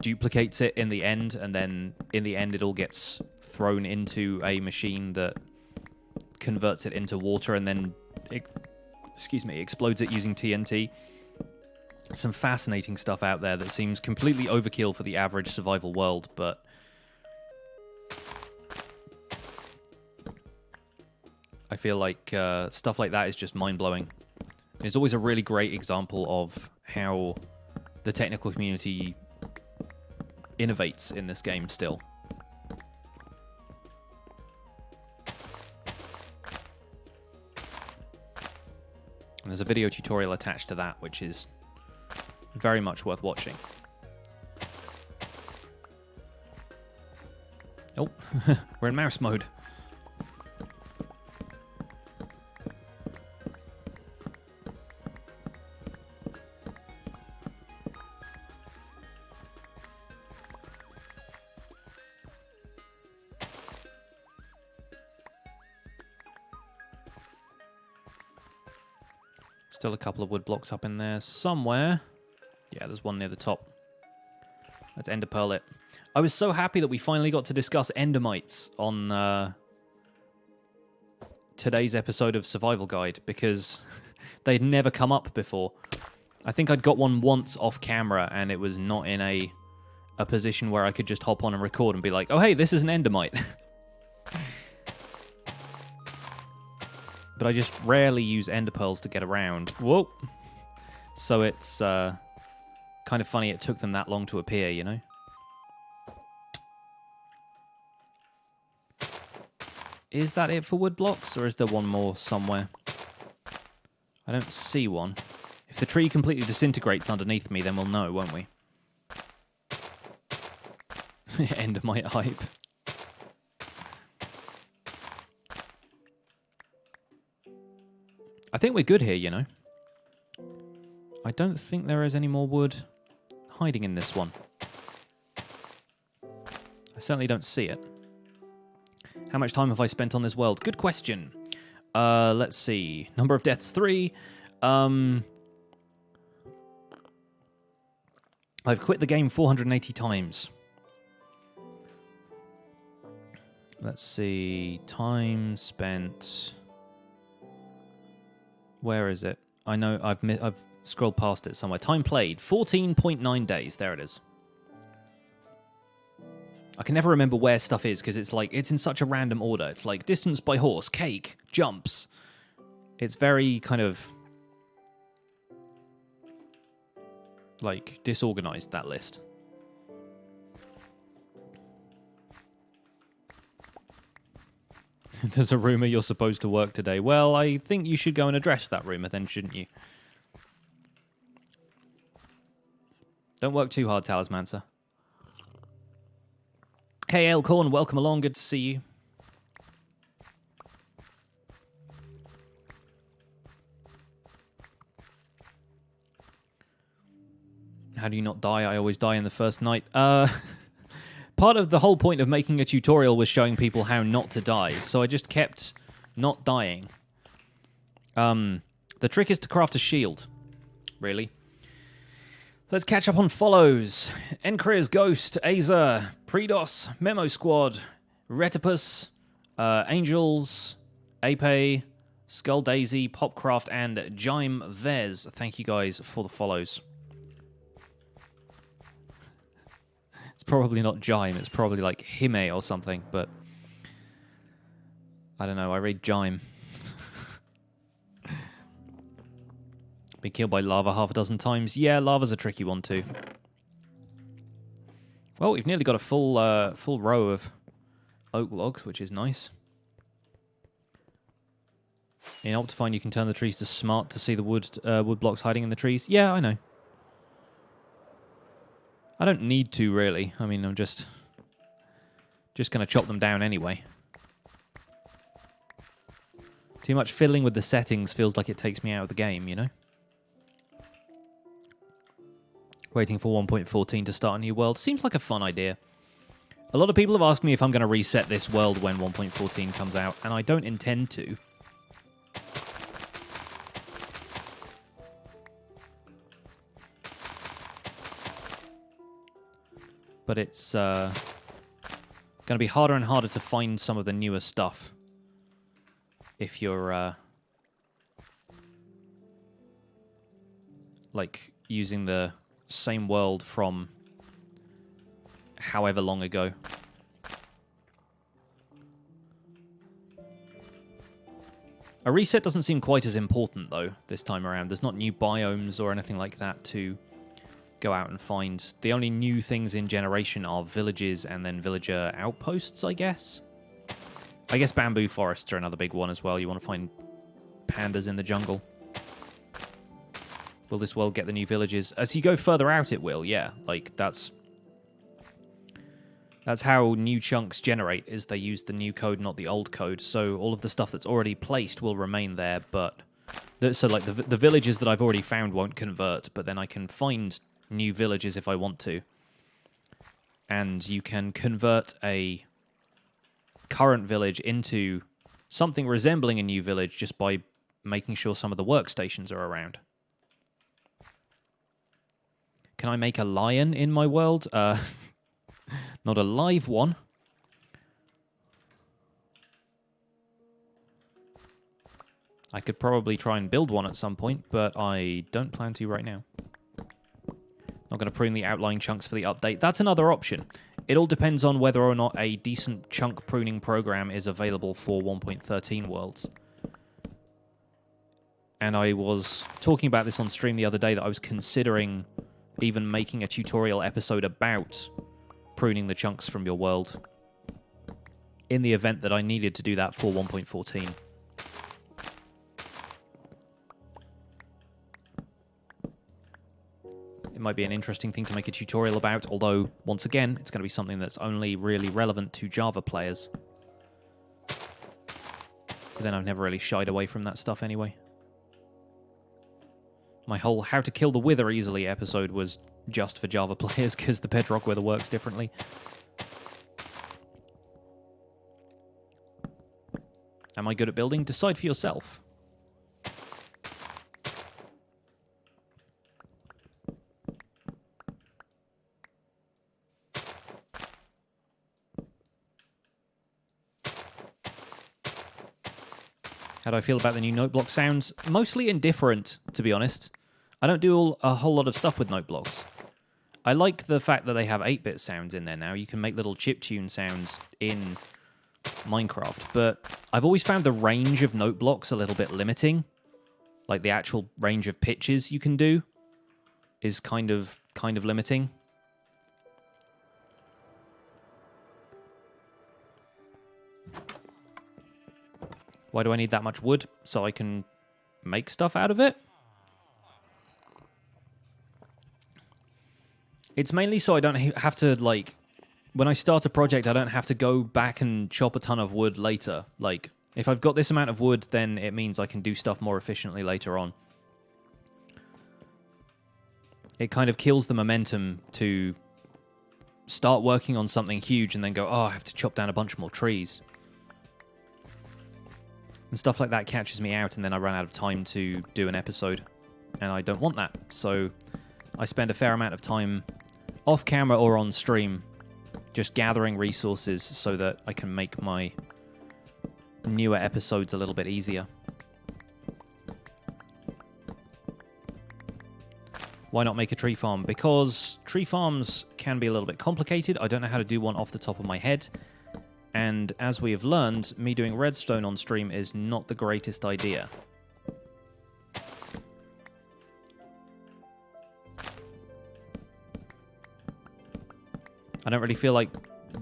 duplicates it in the end, and then in the end it all gets thrown into a machine that converts it into water and then explodes it using TNT. Some fascinating stuff out there that seems completely overkill for the average survival world, but I feel like stuff like that is just mind-blowing. It's always a really great example of how the technical community innovates in this game still. And there's a video tutorial attached to that, which is very much worth watching. Oh, we're in mouse mode. Still a couple of wood blocks up in there somewhere. Yeah, there's one near the top. Let's ender pearl it. I was so happy that we finally got to discuss endermites on today's episode of Survival Guide, because they'd never come up before. I think I'd got one once off camera, and it was not in a position where I could just hop on and record and be like, oh, hey, this is an endermite. But I just rarely use ender pearls to get around. Whoa! So it's kind of funny it took them that long to appear, you know? Is that it for wood blocks, or is there one more somewhere? I don't see one. If the tree completely disintegrates underneath me, then we'll know, won't we? Endermite hype. I think we're good here, you know. I don't think there is any more wood hiding in this one. I certainly don't see it. How much time have I spent on this world? Good question. Let's see. Number of deaths, 3. I've quit the game 480 times. Let's see. Time spent... Where is it? I know I've scrolled past it somewhere. Time played, 14.9 days. There it is. I can never remember where stuff is because it's like it's in such a random order. It's like distance by horse, cake, jumps. It's very kind of like disorganized, that list. There's a rumor you're supposed to work today. Well, I think you should go and address that rumor then, shouldn't you? Don't work too hard, Talismancer. Hey, Elcorn, welcome along. Good to see you. How do you not die? I always die in the first night. Part of the whole point of making a tutorial was showing people how not to die, so I just kept not dying. The trick is to craft a shield, really. Let's catch up on follows. Encrea's Ghost, Aza, Predos, Memo Squad, Retipus, Angels, Ape, Skull Daisy, Popcraft, and Jime Vez. Thank you guys for the follows. It's probably not Jime, it's probably like Hime or something, but I don't know, I read Jime. Been killed by lava half a dozen times. Yeah, lava's a tricky one too. Well, we've nearly got a full row of oak logs, which is nice. In Optifine, you can turn the trees to smart to see the wood blocks hiding in the trees. Yeah, I know. I don't need to, really. I mean, I'm just going to chop them down anyway. Too much fiddling with the settings feels like it takes me out of the game, you know? Waiting for 1.14 to start a new world. Seems like a fun idea. A lot of people have asked me if I'm going to reset this world when 1.14 comes out, and I don't intend to. But it's going to be harder and harder to find some of the newer stuff if you're like using the same world from however long ago. A reset doesn't seem quite as important though this time around. There's not new biomes or anything like that to go out and find. The only new things in Generation are villages and then villager outposts, I guess. I guess bamboo forests are another big one as well. You want to find pandas in the jungle. Will this world get the new villages? As you go further out, it will, yeah. Like, that's how new chunks generate, is they use the new code, not the old code. So all of the stuff that's already placed will remain there, but... So, like, the villages that I've already found won't convert, but then I can find new villages if I want to. And you can convert a current village into something resembling a new village just by making sure some of the workstations are around. Can I make a lion in my world? Not a live one. I could probably try and build one at some point, but I don't plan to right now. Not going to prune the outlying chunks for the update. That's another option. It all depends on whether or not a decent chunk pruning program is available for 1.13 worlds. And I was talking about this on stream the other day, that I was considering even making a tutorial episode about pruning the chunks from your world in the event that I needed to do that for 1.14. It might be an interesting thing to make a tutorial about, although, once again, it's going to be something that's only really relevant to Java players. But then I've never really shied away from that stuff anyway. My whole How to Kill the Wither Easily episode was just for Java players, because the Bedrock Wither works differently. Am I good at building? Decide for yourself. How do I feel about the new note block sounds? Mostly indifferent, to be honest. I don't do a whole lot of stuff with note blocks. I like the fact that they have 8-bit sounds in there now. You can make little chiptune sounds in Minecraft, but I've always found the range of note blocks a little bit limiting. Like, the actual range of pitches you can do is kind of limiting. Why do I need that much wood? So I can make stuff out of it? It's mainly so I don't have to, like... When I start a project, I don't have to go back and chop a ton of wood later. Like, if I've got this amount of wood, then it means I can do stuff more efficiently later on. It kind of kills the momentum to start working on something huge and then go, oh, I have to chop down a bunch more trees. And stuff like that catches me out, and then I run out of time to do an episode. And I don't want that. So I spend a fair amount of time off camera or on stream just gathering resources so that I can make my newer episodes a little bit easier. Why not make a tree farm? Because tree farms can be a little bit complicated. I don't know how to do one off the top of my head. And as we have learned, me doing redstone on stream is not the greatest idea. I don't really feel like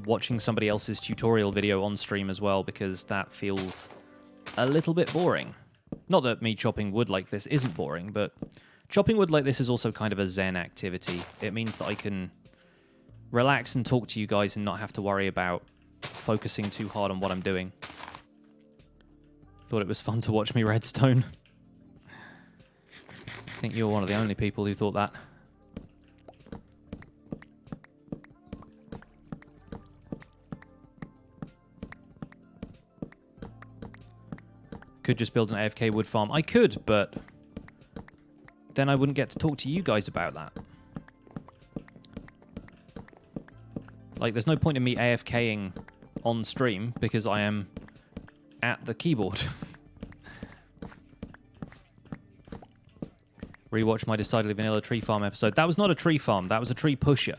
watching somebody else's tutorial video on stream as well, because that feels a little bit boring. Not that me chopping wood like this isn't boring, but chopping wood like this is also kind of a zen activity. It means that I can relax and talk to you guys and not have to worry about focusing too hard on what I'm doing. Thought it was fun to watch me redstone. I think you're one of the only people who thought that. Could just build an AFK wood farm. I could, but then I wouldn't get to talk to you guys about that. Like, there's no point in me AFKing on stream because I am at the keyboard. Rewatch my Decidedly Vanilla Tree Farm episode. That was not a tree farm, that was a tree pusher.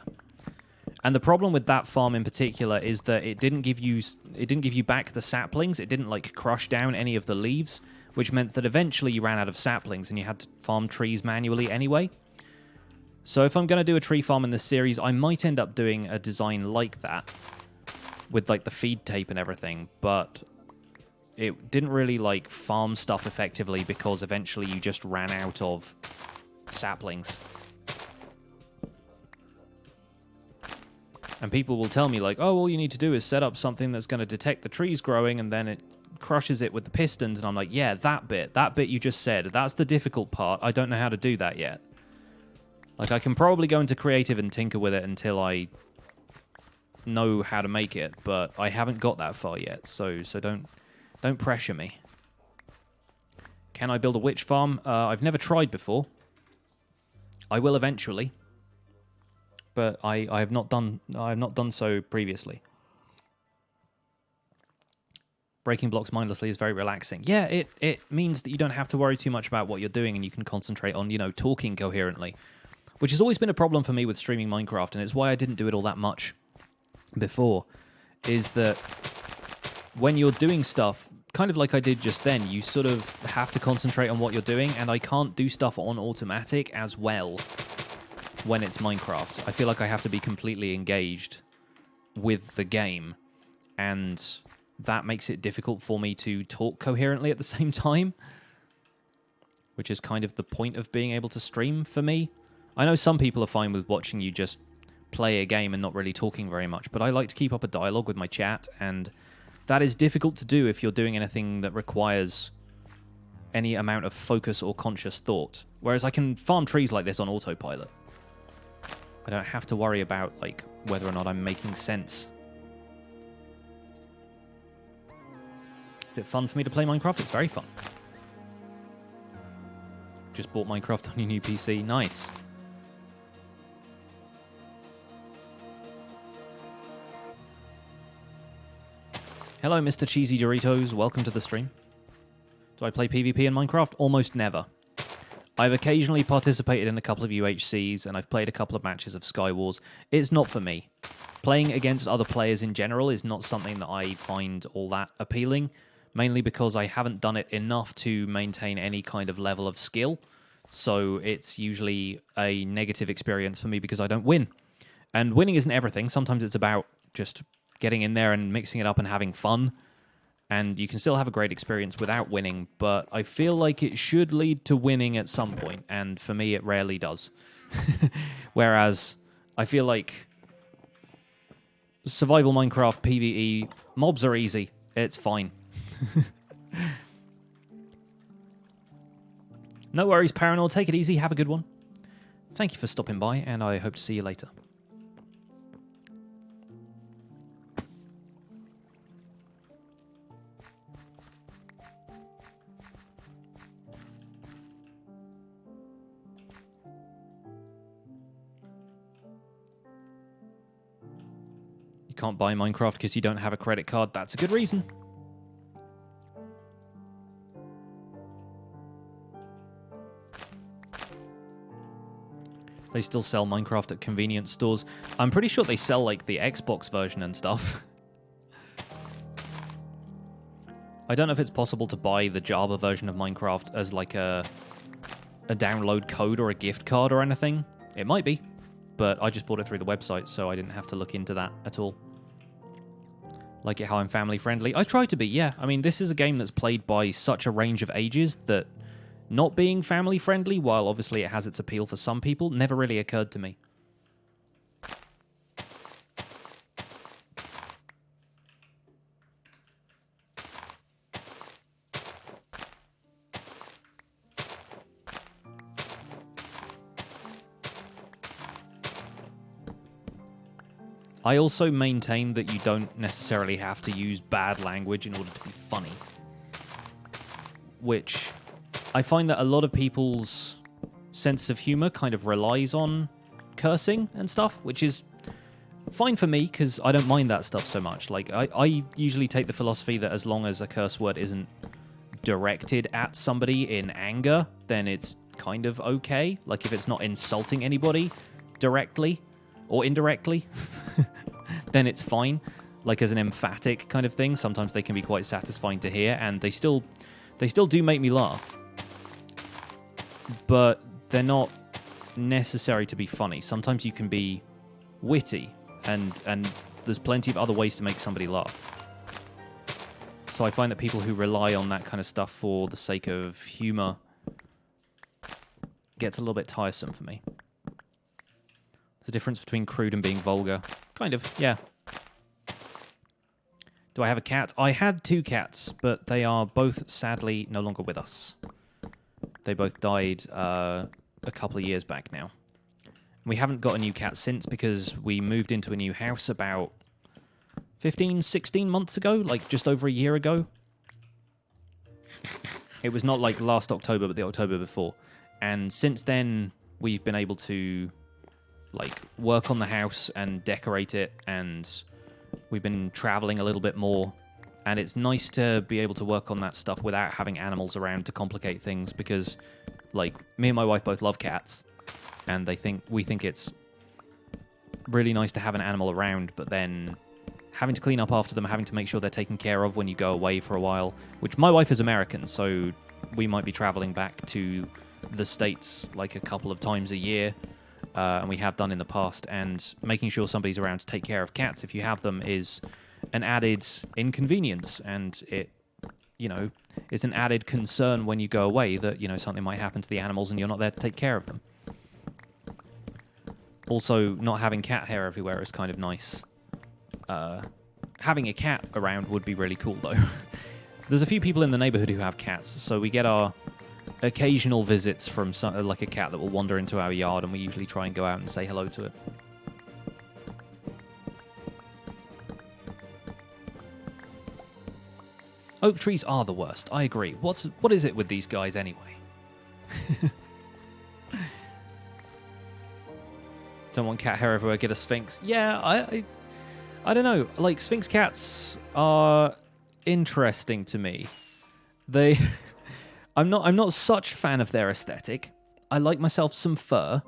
And the problem with that farm in particular is that it didn't give you back the saplings. It didn't, like, crush down any of the leaves, which meant that eventually you ran out of saplings and you had to farm trees manually anyway. So if I'm going to do a tree farm in this series, I might end up doing a design like that with, like, the feed tape and everything, but it didn't really, like, farm stuff effectively because eventually you just ran out of saplings. And people will tell me, like, oh, all you need to do is set up something that's going to detect the trees growing, and then it crushes it with the pistons. And I'm like, yeah, that bit you just said, that's the difficult part. I don't know how to do that yet. Like, I can probably go into creative and tinker with it until I know how to make it, but I haven't got that far yet, so don't pressure me. Can I build a witch farm? I've never tried before. I will eventually, but I have not done so previously. Breaking blocks mindlessly is very relaxing. Yeah, it means that you don't have to worry too much about what you're doing, and you can concentrate on, you know, talking coherently, which has always been a problem for me with streaming Minecraft, and it's why I didn't do it all that much before, is that when you're doing stuff, kind of like I did just then, you sort of have to concentrate on what you're doing, and I can't do stuff on automatic as well when it's Minecraft. I feel like I have to be completely engaged with the game, and that makes it difficult for me to talk coherently at the same time, which is kind of the point of being able to stream for me. I know some people are fine with watching you just play a game and not really talking very much, but I like to keep up a dialogue with my chat, and that is difficult to do if you're doing anything that requires any amount of focus or conscious thought. Whereas I can farm trees like this on autopilot. I don't have to worry about, like, whether or not I'm making sense. Is it fun for me to play Minecraft? It's very fun. Just bought Minecraft on your new PC. Nice. Hello, Mr. Cheesy Doritos. Welcome to the stream. Do I play PvP in Minecraft? Almost never. I've occasionally participated in a couple of UHCs, and I've played a couple of matches of Skywars. It's not for me. Playing against other players in general is not something that I find all that appealing, mainly because I haven't done it enough to maintain any kind of level of skill, so it's usually a negative experience for me because I don't win. And winning isn't everything. Sometimes it's about just getting in there and mixing it up and having fun. And you can still have a great experience without winning, but I feel like it should lead to winning at some point, and for me it rarely does. Whereas I feel like survival Minecraft PvE, mobs are easy. It's fine. No worries, Paranor. Take it easy. Have a good one. Thank you for stopping by, and I hope to see you later. You can't buy Minecraft because you don't have a credit card. That's a good reason. They still sell Minecraft at convenience stores. I'm pretty sure they sell, like, the Xbox version and stuff. I don't know if it's possible to buy the Java version of Minecraft as, like, a download code or a gift card or anything. It might be, but I just bought it through the website, so I didn't have to look into that at all. Like it how I'm family friendly. I try to be, yeah. I mean, this is a game that's played by such a range of ages that not being family friendly, while obviously it has its appeal for some people, never really occurred to me. I also maintain that you don't necessarily have to use bad language in order to be funny. Which I find that a lot of people's sense of humor kind of relies on cursing and stuff, which is fine for me because I don't mind that stuff so much. Like, I usually take the philosophy that as long as a curse word isn't directed at somebody in anger, then it's kind of okay. Like, if it's not insulting anybody directly or indirectly, then it's fine. Like, as an emphatic kind of thing, sometimes they can be quite satisfying to hear, and they still do make me laugh. But they're not necessary to be funny. Sometimes you can be witty, and there's plenty of other ways to make somebody laugh. So I find that people who rely on that kind of stuff for the sake of humor gets a little bit tiresome for me. The difference between crude and being vulgar. Kind of, yeah. Do I have a cat? I had 2 cats, but they are both sadly no longer with us. They both died a couple of years back now. We haven't got a new cat since because we moved into a new house about 15, 16 months ago, like just over a year ago. It was not like last October, but the October before. And since then, we've been able to like work on the house and decorate it, and we've been traveling a little bit more. And it's nice to be able to work on that stuff without having animals around to complicate things, because like me and my wife both love cats, and we think it's really nice to have an animal around, but then having to clean up after them, having to make sure they're taken care of when you go away for a while, which my wife is American, so we might be traveling back to the States like a couple of times a year, and we have done in the past, and making sure somebody's around to take care of cats if you have them is an added inconvenience, and it's an added concern when you go away that, something might happen to the animals and you're not there to take care of them. Also, not having cat hair everywhere is kind of nice. Having a cat around would be really cool, though. There's a few people in the neighborhood who have cats, so we get our occasional visits from like a cat that will wander into our yard, and we usually try and go out and say hello to it. Oak trees are the worst, I agree. What is it with these guys anyway? Don't want cat hair everywhere, get a sphinx. Yeah, I don't know. Like, sphinx cats are interesting to me. I'm not such a fan of their aesthetic. I like myself some fur.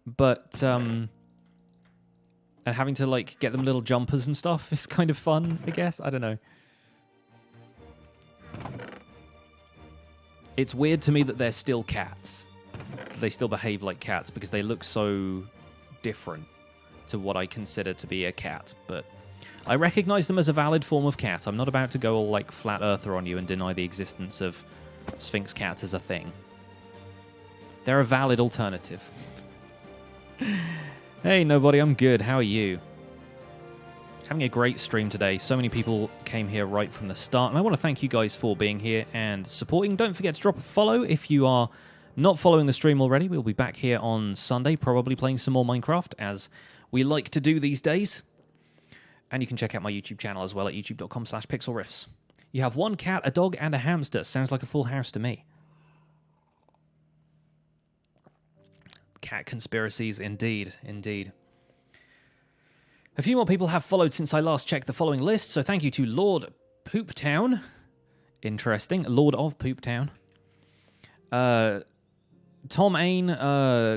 But and having to like get them little jumpers and stuff is kind of fun, I guess. I don't know. It's weird to me that they're still cats. They still behave like cats because they look so different to what I consider to be a cat, but I recognize them as a valid form of cat. I'm not about to go all like flat earther on you and deny the existence of sphinx cats as a thing. They're a valid alternative. Hey, nobody, I'm good. How are you? Having a great stream today. So many people came here right from the start, and I want to thank you guys for being here and supporting. Don't forget to drop a follow if you are not following the stream already. We'll be back here on Sunday, probably playing some more Minecraft, as we like to do these days. And you can check out my YouTube channel as well at youtube.com/pixelriffs. You have 1 cat, a dog, and a hamster. Sounds like a full house to me. Cat conspiracies, indeed, indeed. A few more people have followed since I last checked the following list, so thank you to Lord Pooptown. Interesting. Lord of Pooptown. Tom Ain,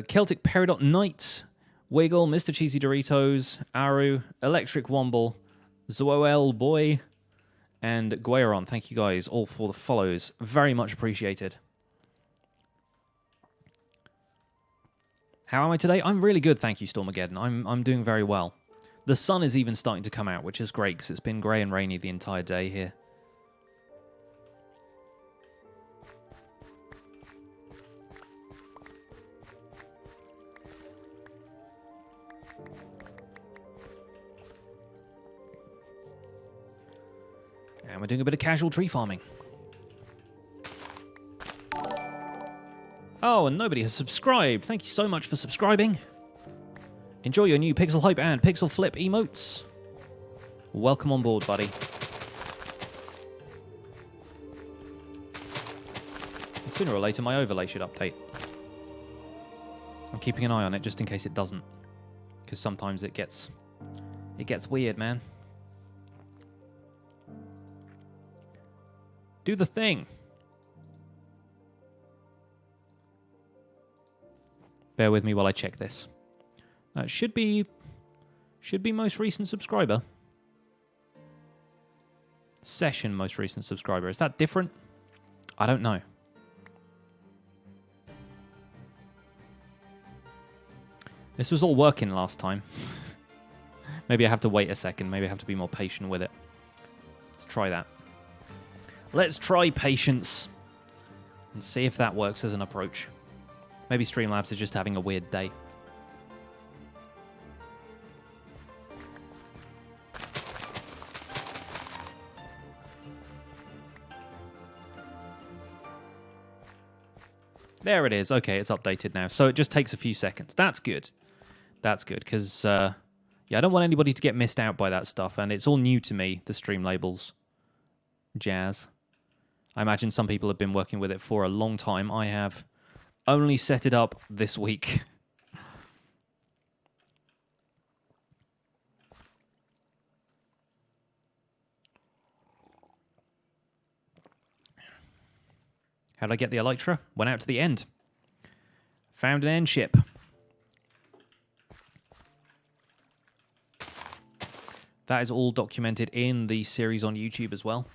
Celtic Peridot Knight, Wiggle, Mr. Cheesy Doritos, Aru, Electric Womble, Zoel Boy, and Gueron. Thank you guys all for the follows. Very much appreciated. How am I today? I'm really good, thank you, Stormageddon. I'm doing very well. The sun is even starting to come out, which is great, because it's been grey and rainy the entire day here. And we're doing a bit of casual tree farming. Oh, and nobody has subscribed. Thank you so much for subscribing. Enjoy your new Pixel Hype and Pixel Flip emotes. Welcome on board, buddy. Sooner or later, my overlay should update. I'm keeping an eye on it just in case it doesn't, because sometimes it gets weird, man. Do the thing. Bear with me while I check this. Should be most recent subscriber. Session most recent subscriber. Is that different? I don't know. This was all working last time. Maybe I have to wait a second. Maybe I have to be more patient with it. Let's try that. Let's try patience. and see if that works as an approach. Maybe Streamlabs is just having a weird day. There it is. Okay, it's updated now. So it just takes a few seconds. That's good. That's good, because, yeah, I don't want anybody to get missed out by that stuff, and it's all new to me, the stream labels jazz. I imagine some people have been working with it for a long time. I have only set it up this week. How'd I get the Elytra? Went out to the end. Found an end ship. That is all documented in the series on YouTube as well.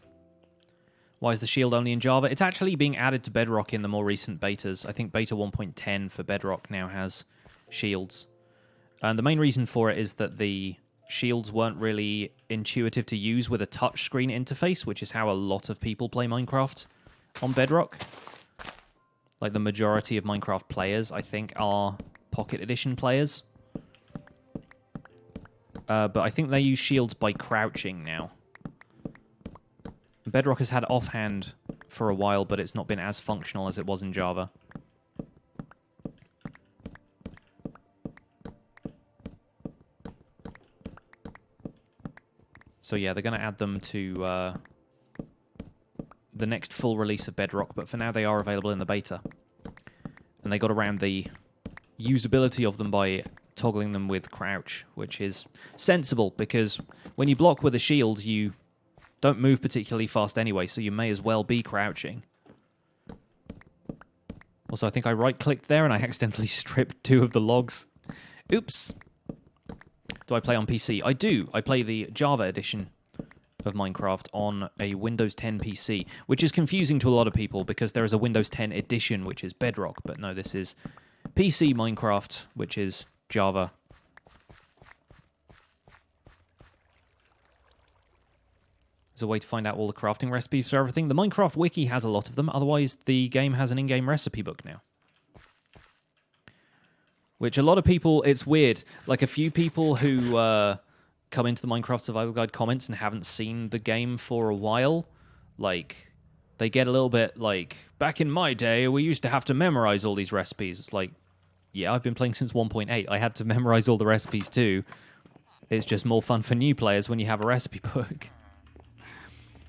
Why is the shield only in Java? It's actually being added to Bedrock in the more recent betas. I think beta 1.10 for Bedrock now has shields. And the main reason for it is that the shields weren't really intuitive to use with a touchscreen interface, which is how a lot of people play Minecraft on Bedrock. Like the majority of Minecraft players, I think, are Pocket Edition players. But I think they use shields by crouching now. Bedrock has had offhand for a while, but it's not been as functional as it was in Java. So yeah, they're going to add them to the next full release of Bedrock, but for now they are available in the beta. And they got around the usability of them by toggling them with crouch, which is sensible, because when you block with a shield, you don't move particularly fast anyway, so you may as well be crouching. Also, I think I right-clicked there and I accidentally stripped 2 of the logs. Oops. Do I play on PC? I do. I play the Java edition of Minecraft on a Windows 10 PC, which is confusing to a lot of people because there is a Windows 10 edition, which is Bedrock, but no, this is PC Minecraft, which is Java. There's a way to find out all the crafting recipes for everything. The Minecraft wiki has a lot of them, otherwise the game has an in-game recipe book now. Which a lot of people, it's weird, like a few people who come into the Minecraft Survival Guide comments and haven't seen the game for a while, like, they get a little bit like, back in my day, we used to have to memorize all these recipes. It's like, yeah, I've been playing since 1.8. I had to memorize all the recipes too. It's just more fun for new players when you have a recipe book.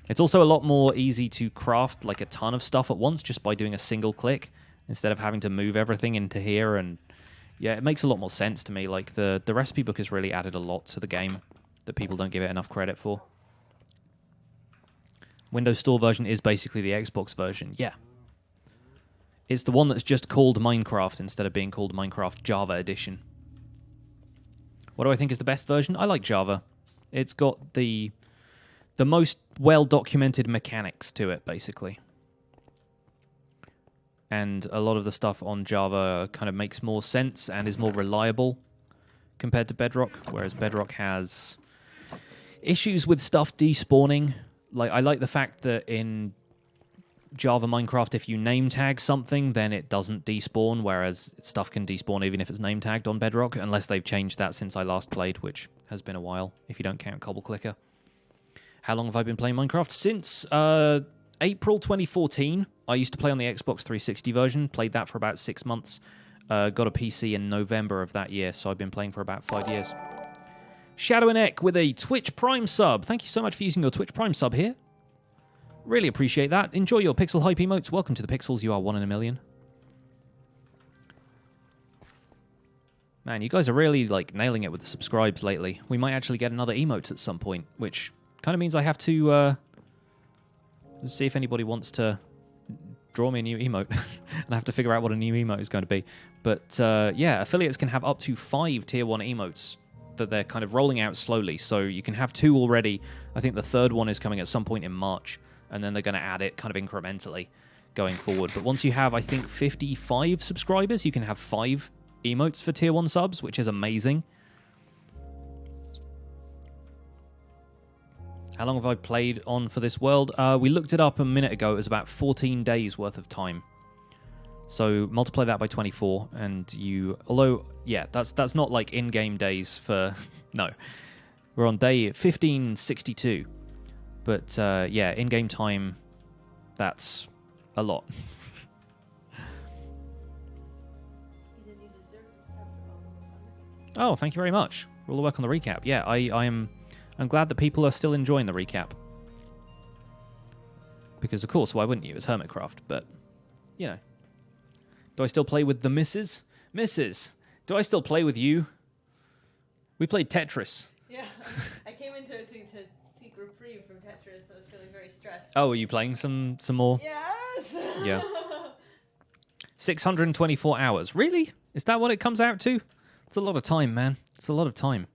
It's also a lot more easy to craft like a ton of stuff at once just by doing a single click instead of having to move everything into here. And yeah, it makes a lot more sense to me. Like the recipe book has really added a lot to the game that people don't give it enough credit for. Windows Store version is basically the Xbox version. Yeah. It's the one that's just called Minecraft instead of being called Minecraft Java Edition. What do I think is the best version? I like Java. It's got the most well-documented mechanics to it, basically. And a lot of the stuff on Java kind of makes more sense and is more reliable compared to Bedrock, whereas Bedrock has issues with stuff despawning. Like, I like the fact that in Java Minecraft, if you name tag something, then it doesn't despawn, whereas stuff can despawn even if it's name tagged on Bedrock, unless they've changed that since I last played, which has been a while, if you don't count Cobble Clicker. How long have I been playing Minecraft? Since April 2014. I used to play on the Xbox 360 version, played that for about 6 months, got a PC in November of that year, so I've been playing for about 5 years. Shadow and Ek with a Twitch Prime sub. Thank you so much for using your Twitch Prime sub here. Really appreciate that. Enjoy your Pixel Hype emotes. Welcome to the Pixels. You are 1 in a million. Man, you guys are really like nailing it with the subscribes lately. We might actually get another emote at some point, which kind of means I have to see if anybody wants to draw me a new emote. And I have to figure out what a new emote is going to be. But yeah, affiliates can have up to 5 tier 1 emotes that they're kind of rolling out slowly. So you can have 2 already. I think the 3rd one is coming at some point in March. And then they're going to add it kind of incrementally going forward. But once you have, I think, 55 subscribers, you can have 5 emotes for tier 1 subs, which is amazing. How long have I played on for this world? We looked it up a minute ago. It was about 14 days worth of time So multiply that by 24, and you... Although, yeah, that's not like in-game days for... No. We're on day 1562. But, yeah, in-game time, that's a lot. Oh, thank you very much for all the work on the recap. Yeah, I'm glad that people are still enjoying the recap. Because, of course, why wouldn't you? It's Hermitcraft, but, you know. Do I still play with the missus? Missus, do I still play with you? We played Tetris. Yeah, I came into it to seek reprieve from Tetris. I was feeling very stressed. Oh, are you playing some more? Yes! Yeah. 624 hours. Really? Is that what it comes out to? It's a lot of time, man. It's a lot of time.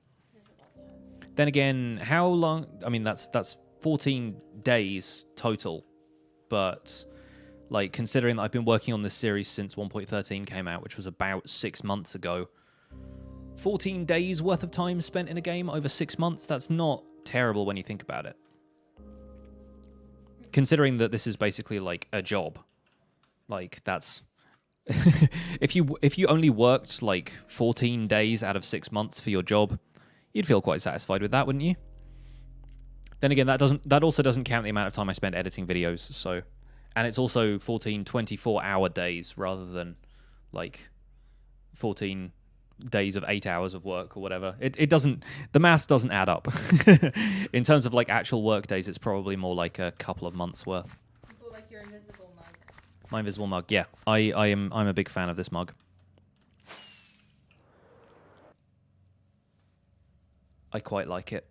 Then again, how long... I mean, that's 14 days total. But, like, considering that I've been working on this series since 1.13 came out, which was about 6 months ago, 14 days worth of time spent in a game over 6 months, that's not terrible when you think about it. Considering that this is basically, like, a job. Like, that's... if you only worked like 14 days out of 6 months for your job, you'd feel quite satisfied with that, wouldn't you? Then again, that also doesn't count the amount of time I spent editing videos. So, and it's also 14 24-hour days rather than like 14 days of 8 hours of work or whatever. It doesn't, the maths doesn't add up. In terms of like actual work days, it's probably more like a couple of months worth. People like your invisible mug. My invisible mug, yeah. I'm a big fan of this mug. I quite like it.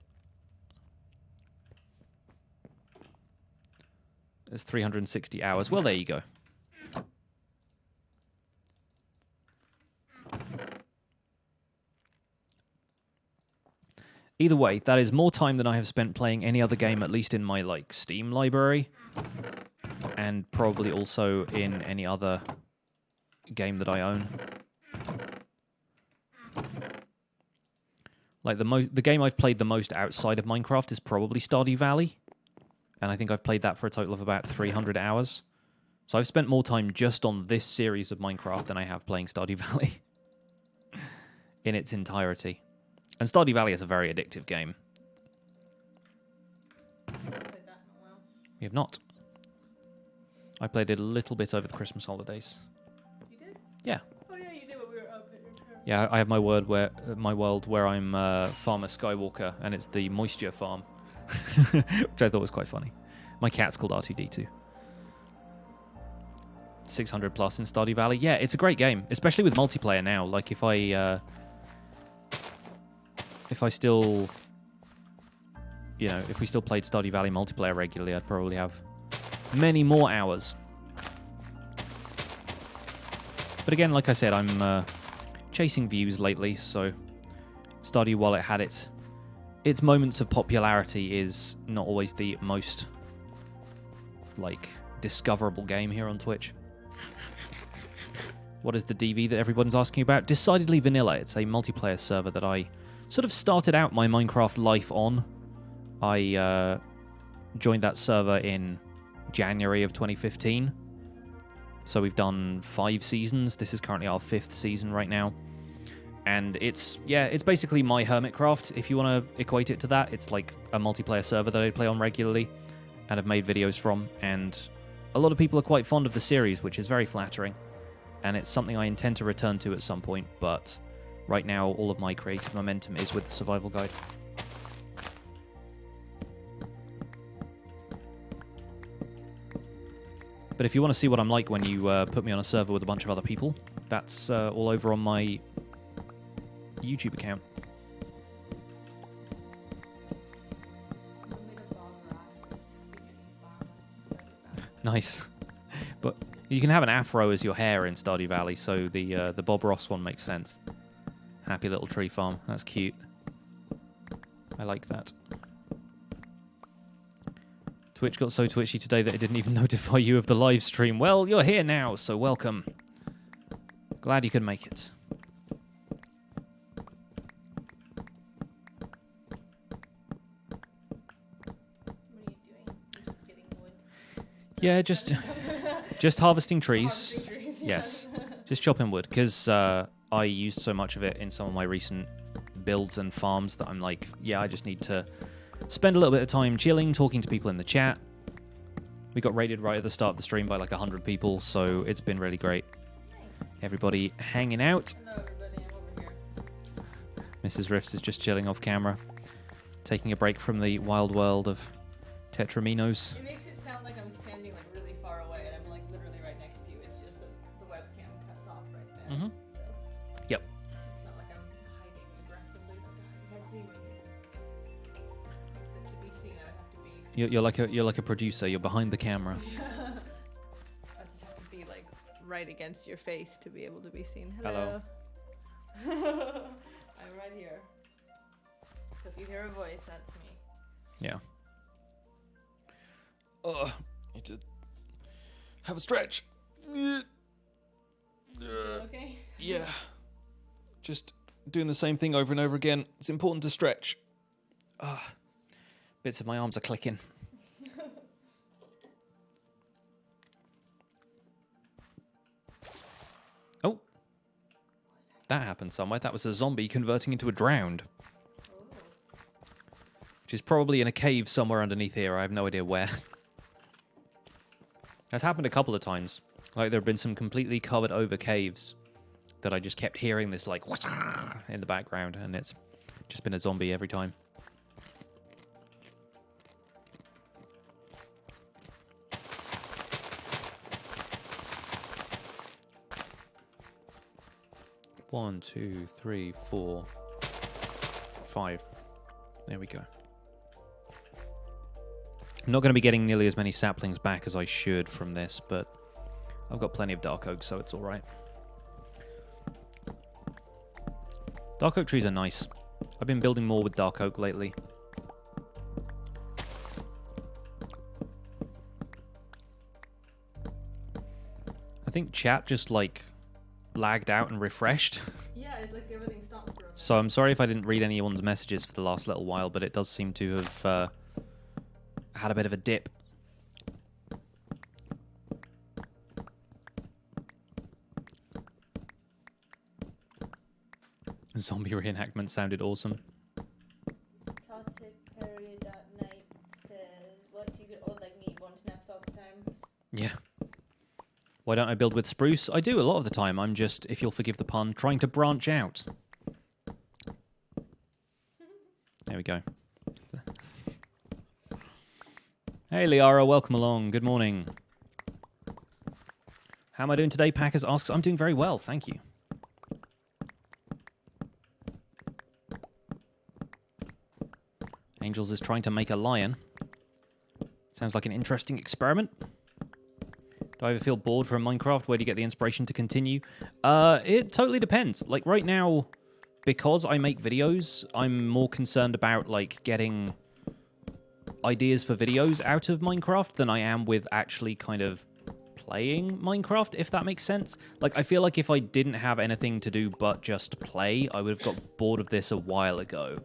There's 360 hours. Well, there you go. Either way, that is more time than I have spent playing any other game, at least in my like Steam library. And probably also in any other game that I own. Like the game I've played the most outside of Minecraft is probably Stardew Valley. And I think I've played that for a total of about 300 hours. So I've spent more time just on this series of Minecraft than I have playing Stardew Valley. In its entirety. And Stardew Valley is a very addictive game. I haven't played that in a while. You have not. I played it a little bit over the Christmas holidays. You did? Yeah. Oh yeah, you did when we were up at your parents'. Yeah, I have my world where I'm Farmer Skywalker, and it's the moisture farm, which I thought was quite funny. My cat's called R2D2. 600 plus in Stardew Valley. Yeah, it's a great game, especially with multiplayer now. Like if I still, you know, if we still played Stardew Valley multiplayer regularly, I'd probably have many more hours. But again, like I said, I'm chasing views lately, so Stardew, while it had its moments of popularity, is not always the most like discoverable game here on Twitch. What is the DV that everyone's asking about? Decidedly vanilla. It's a multiplayer server that I sort of started out my Minecraft life on. I joined that server in January of 2015. So we've done 5 seasons. This is currently our 5th season right now. And it's basically my Hermitcraft, if you want to equate it to that. It's like a multiplayer server that I play on regularly and have made videos from. And a lot of people are quite fond of the series, which is very flattering. And it's something I intend to return to at some point, but right now all of my creative momentum is with the survival guide. But if you want to see what I'm like when you put me on a server with a bunch of other people, that's all over on my YouTube account. Nice. But you can have an afro as your hair in Stardew Valley, so the Bob Ross one makes sense. Happy little tree farm. That's cute. I like that. Twitch got so twitchy today that it didn't even notify you of the live stream. Well, you're here now, so welcome. Glad you could make it. What are you doing? You're just getting wood. Yeah, just harvesting trees. Harvesting trees. Yes. Just chopping wood, because I used so much of it in some of my recent builds and farms that I'm like, yeah, I just need to spend a little bit of time chilling, talking to people in the chat. We got rated right at the start of the stream by like 100 people, so it's been really great. Everybody hanging out. Hello, everybody. I'm over here. Mrs. Riffs is just chilling off camera, taking a break from the wild world of Tetraminos. It makes it sound like I'm standing like really far away, and I'm like literally right next to you. It's just the webcam cuts off right there. Mm-hmm. So Yep. it's not like I'm hiding aggressively. Like, you can't see me. To be seen, I would have to be. You're like a producer. You're behind the camera. I just have to be like right against your face to be able to be seen. Hello. I'm right here. So if you hear a voice, that's me. Yeah. Need to have a stretch. Okay. Yeah. Just doing the same thing over and over again. It's important to stretch. Bits of my arms are clicking. Oh. That happened somewhere. That was a zombie converting into a drowned. Which is probably in a cave somewhere underneath here. I have no idea where. That's happened a couple of times. Like, there have been some completely covered over caves that I just kept hearing this, like, in the background, and it's just been a zombie every time. One, two, three, 4, 5. There we go. I'm not going to be getting nearly as many saplings back as I should from this, but I've got plenty of dark oak, so it's all right. Dark oak trees are nice. I've been building more with dark oak lately. I think chat just, like, lagged out and refreshed. Yeah, it's like everything stopped for a minute. So I'm sorry if I didn't read anyone's messages for the last little while, but it does seem to have had a bit of a dip. Zombie reenactment sounded awesome. Toxic Perry.night says, what, you get old like me, one snaps all the time? Yeah. Why don't I build with spruce? I do a lot of the time. I'm just, if you'll forgive the pun, trying to branch out. There we go. Hey, Liara, welcome along. Good morning. How am I doing today? Packers asks. I'm doing very well, thank you. Angels is trying to make a lion. Sounds like an interesting experiment. Do I ever feel bored from Minecraft? Where do you get the inspiration to continue? It totally depends. Like, right now, because I make videos, I'm more concerned about, like, getting ideas for videos out of Minecraft than I am with actually kind of playing Minecraft, if that makes sense. Like, I feel like if I didn't have anything to do but just play, I would have got bored of this a while ago.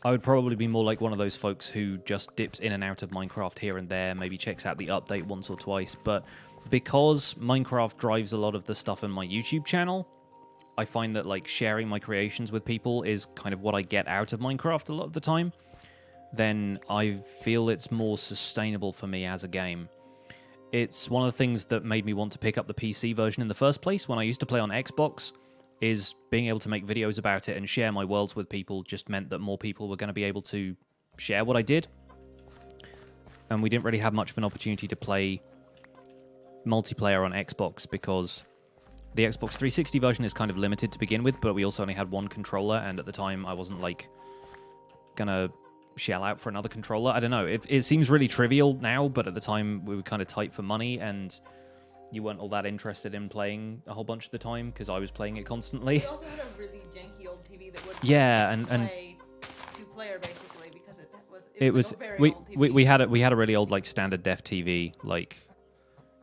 I would probably be more like one of those folks who just dips in and out of Minecraft here and there, maybe checks out the update once or twice, but because Minecraft drives a lot of the stuff on my YouTube channel, I find that, like, sharing my creations with people is kind of what I get out of Minecraft a lot of the time. Then I feel it's more sustainable for me as a game. It's one of the things that made me want to pick up the PC version in the first place. When I used to play on Xbox, is being able to make videos about it and share my worlds with people just meant that more people were going to be able to share what I did. And we didn't really have much of an opportunity to play multiplayer on Xbox because the Xbox 360 version is kind of limited to begin with, but we also only had one controller, and at the time I wasn't, like, gonna shell out for another controller. I don't know. It seems really trivial now, but at the time we were kind of tight for money, and you weren't all that interested in playing a whole bunch of the time because I was playing it constantly. We also had a really janky old TV that would play two-player basically because it was like a very old TV. we had a really old, like, standard def TV, like,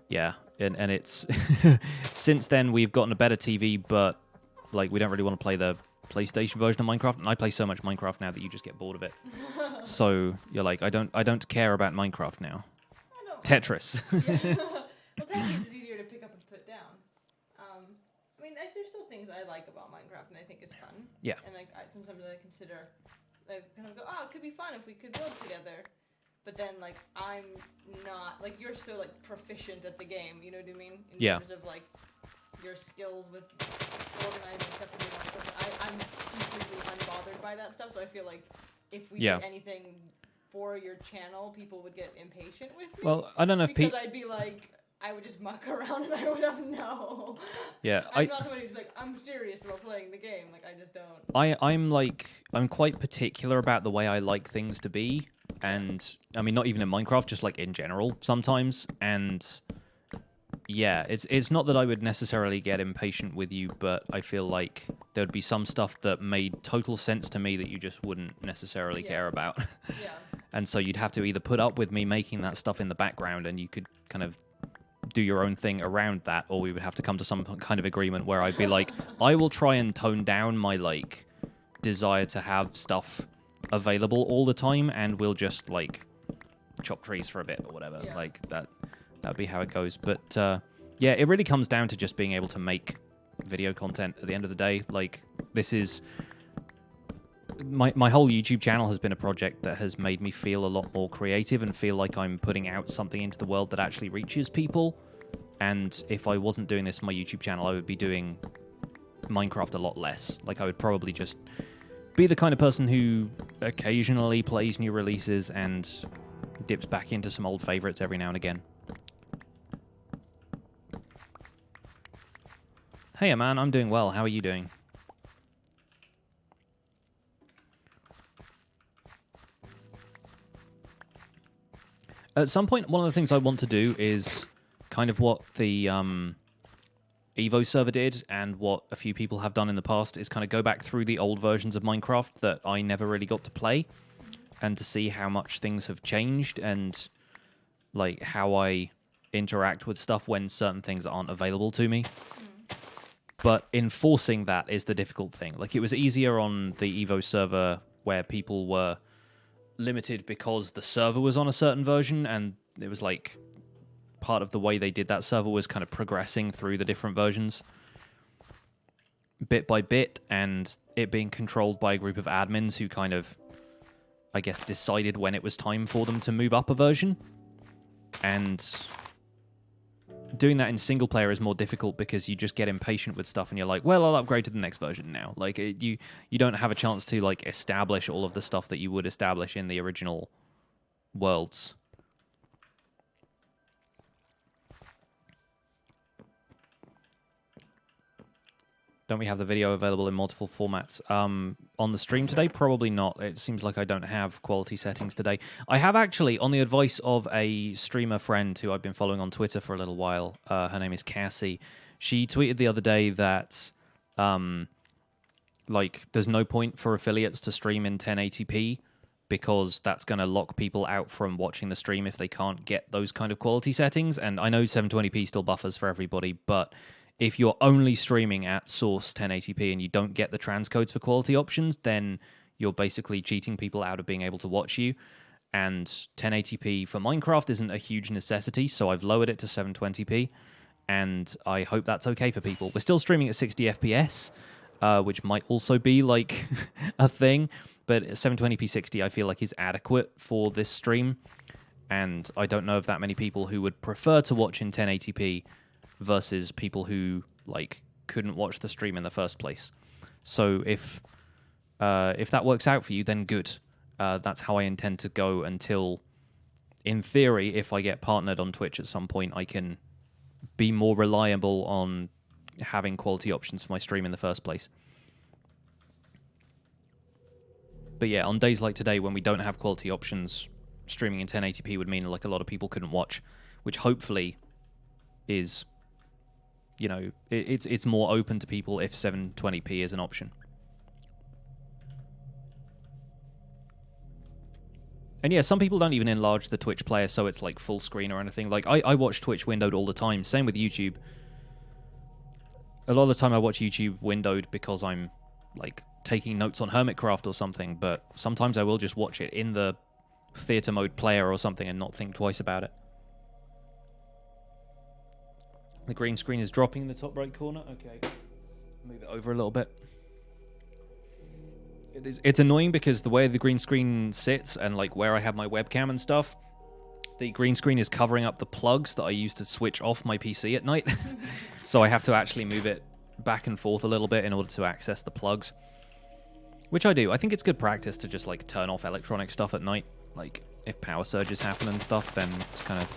yeah, and it's since then we've gotten a better TV, but, like, we don't really want to play the PlayStation version of Minecraft, and I play so much Minecraft now that you just get bored of it. So you're like, I don't care about Minecraft now. Tetris. Yeah. Well, tattoos is easier to pick up and put down. I mean, there's still things I like about Minecraft, and I think it's fun. Yeah. And like, sometimes I consider, like, kind of go, oh, it could be fun if we could build together. But then, like, I'm not, like, you're so, like, proficient at the game, you know what I mean? In terms of, like, your skills with organizing stuff and being I'm completely unbothered by that stuff, so I feel like if we did anything for your channel, people would get impatient with me. Well, I don't know if because I'd be like, I would just muck around and I would have no. Yeah, I'm not somebody who's like, I'm serious about playing the game. Like, I just don't. I'm quite particular about the way I like things to be, and I mean, not even in Minecraft, just like in general sometimes. And yeah, it's not that I would necessarily get impatient with you, but I feel like there would be some stuff that made total sense to me that you just wouldn't necessarily care about. Yeah. And so you'd have to either put up with me making that stuff in the background, and you could kind of do your own thing around that, or we would have to come to some kind of agreement where I'd be like, I will try and tone down my like desire to have stuff available all the time, and we'll just like chop trees for a bit or whatever. Yeah. Like that'd be how it goes. But yeah, it really comes down to just being able to make video content at the end of the day. Like, this is my whole YouTube channel has been a project that has made me feel a lot more creative and feel like I'm putting out something into the world that actually reaches people. And if I wasn't doing this on my YouTube channel, I would be doing Minecraft a lot less. Like, I would probably just be the kind of person who occasionally plays new releases and dips back into some old favorites every now and again. Hey, man, I'm doing well. How are you doing? At some point, one of the things I want to do is kind of what the Evo server did and what a few people have done in the past is kind of go back through the old versions of Minecraft that I never really got to play and to see how much things have changed and like how I interact with stuff when certain things aren't available to me. But enforcing that is the difficult thing. Like, it was easier on the Evo server where people were limited because the server was on a certain version, and it was like part of the way they did that server was kind of progressing through the different versions bit by bit, and it being controlled by a group of admins who kind of, I guess, decided when it was time for them to move up a version. And doing that in single player is more difficult because you just get impatient with stuff and you're like, well, I'll upgrade to the next version now. Like, you don't have a chance to like establish all of the stuff that you would establish in the original worlds. Don't we have the video available in multiple formats? On the stream today? Probably not. It seems like I don't have quality settings today. I have actually, on the advice of a streamer friend who I've been following on Twitter for a little while, her name is Cassie, she tweeted the other day that like, there's no point for affiliates to stream in 1080p because that's going to lock people out from watching the stream if they can't get those kind of quality settings. And I know 720p still buffers for everybody, but if you're only streaming at source 1080p and you don't get the transcodes for quality options, then you're basically cheating people out of being able to watch you. And 1080p for Minecraft isn't a huge necessity, so I've lowered it to 720p, and I hope that's okay for people. We're still streaming at 60 FPS, which might also be like a thing, but 720p 60 I feel like is adequate for this stream, and I don't know of that many people who would prefer to watch in 1080p versus people who like couldn't watch the stream in the first place. So if that works out for you, then good. That's how I intend to go until, in theory, if I get partnered on Twitch at some point, I can be more reliable on having quality options for my stream in the first place. But yeah, on days like today when we don't have quality options, streaming in 1080p would mean like a lot of people couldn't watch, which hopefully is, you know, it's more open to people if 720p is an option. And yeah, some people don't even enlarge the Twitch player so it's like full screen or anything. Like, I watch Twitch windowed all the time. Same with YouTube. A lot of the time I watch YouTube windowed because I'm like taking notes on Hermitcraft or something, but sometimes I will just watch it in the theater mode player or something and not think twice about it. The green screen is dropping in the top right corner. Okay. Move it over a little bit. It's annoying because the way the green screen sits and like where I have my webcam and stuff, the green screen is covering up the plugs that I use to switch off my PC at night. So I have to actually move it back and forth a little bit in order to access the plugs. Which I do. I think it's good practice to just like turn off electronic stuff at night. Like if power surges happen and stuff, then to kind of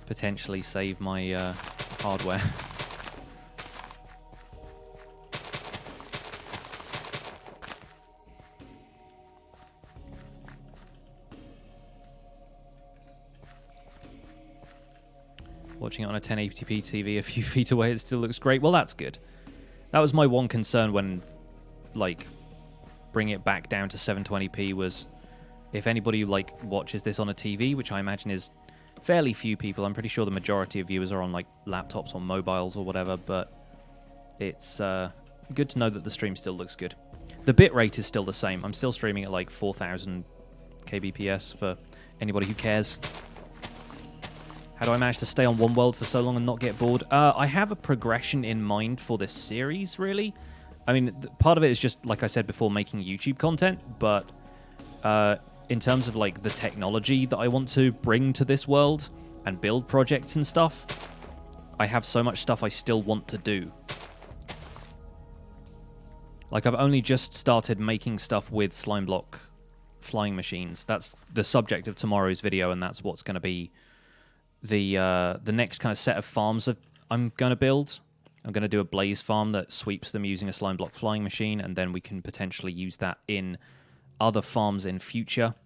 potentially save my hardware. Watching it on a 1080p TV a few feet away, it still looks great. Well, that's good. That was my one concern when, like, bringing it back down to 720p was if anybody, like, watches this on a TV, which I imagine is fairly few people. I'm pretty sure the majority of viewers are on, like, laptops or mobiles or whatever, but it's good to know that the stream still looks good. The bitrate is still the same. I'm still streaming at, like, 4,000 kbps for anybody who cares. How do I manage to stay on one world for so long and not get bored? I have a progression in mind for this series, really. I mean, part of it is just, like I said before, making YouTube content, but in terms of, like, the technology that I want to bring to this world and build projects and stuff, I have so much stuff I still want to do. Like, I've only just started making stuff with slime block flying machines. That's the subject of tomorrow's video, and that's what's going to be the next kind of set of farms that I'm going to build. I'm going to do a blaze farm that sweeps them using a slime block flying machine, and then we can potentially use that in other farms in future.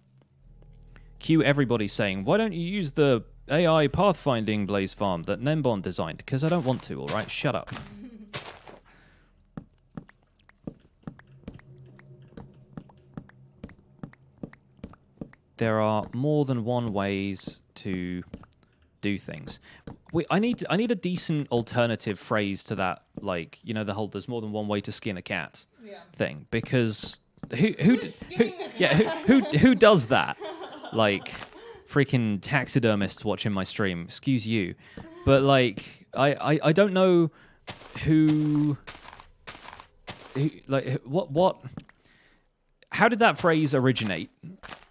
Cue everybody saying, why don't you use the AI pathfinding blaze farm that Nembon designed? Because I don't want to, alright? Shut up. There are more than one ways to do things. I need a decent alternative phrase to that, like, you know, the whole "there's more than one way to skin a cat" thing, because who does that? Like, freaking taxidermists watching my stream, excuse you, but like I don't know who like what how did that phrase originate,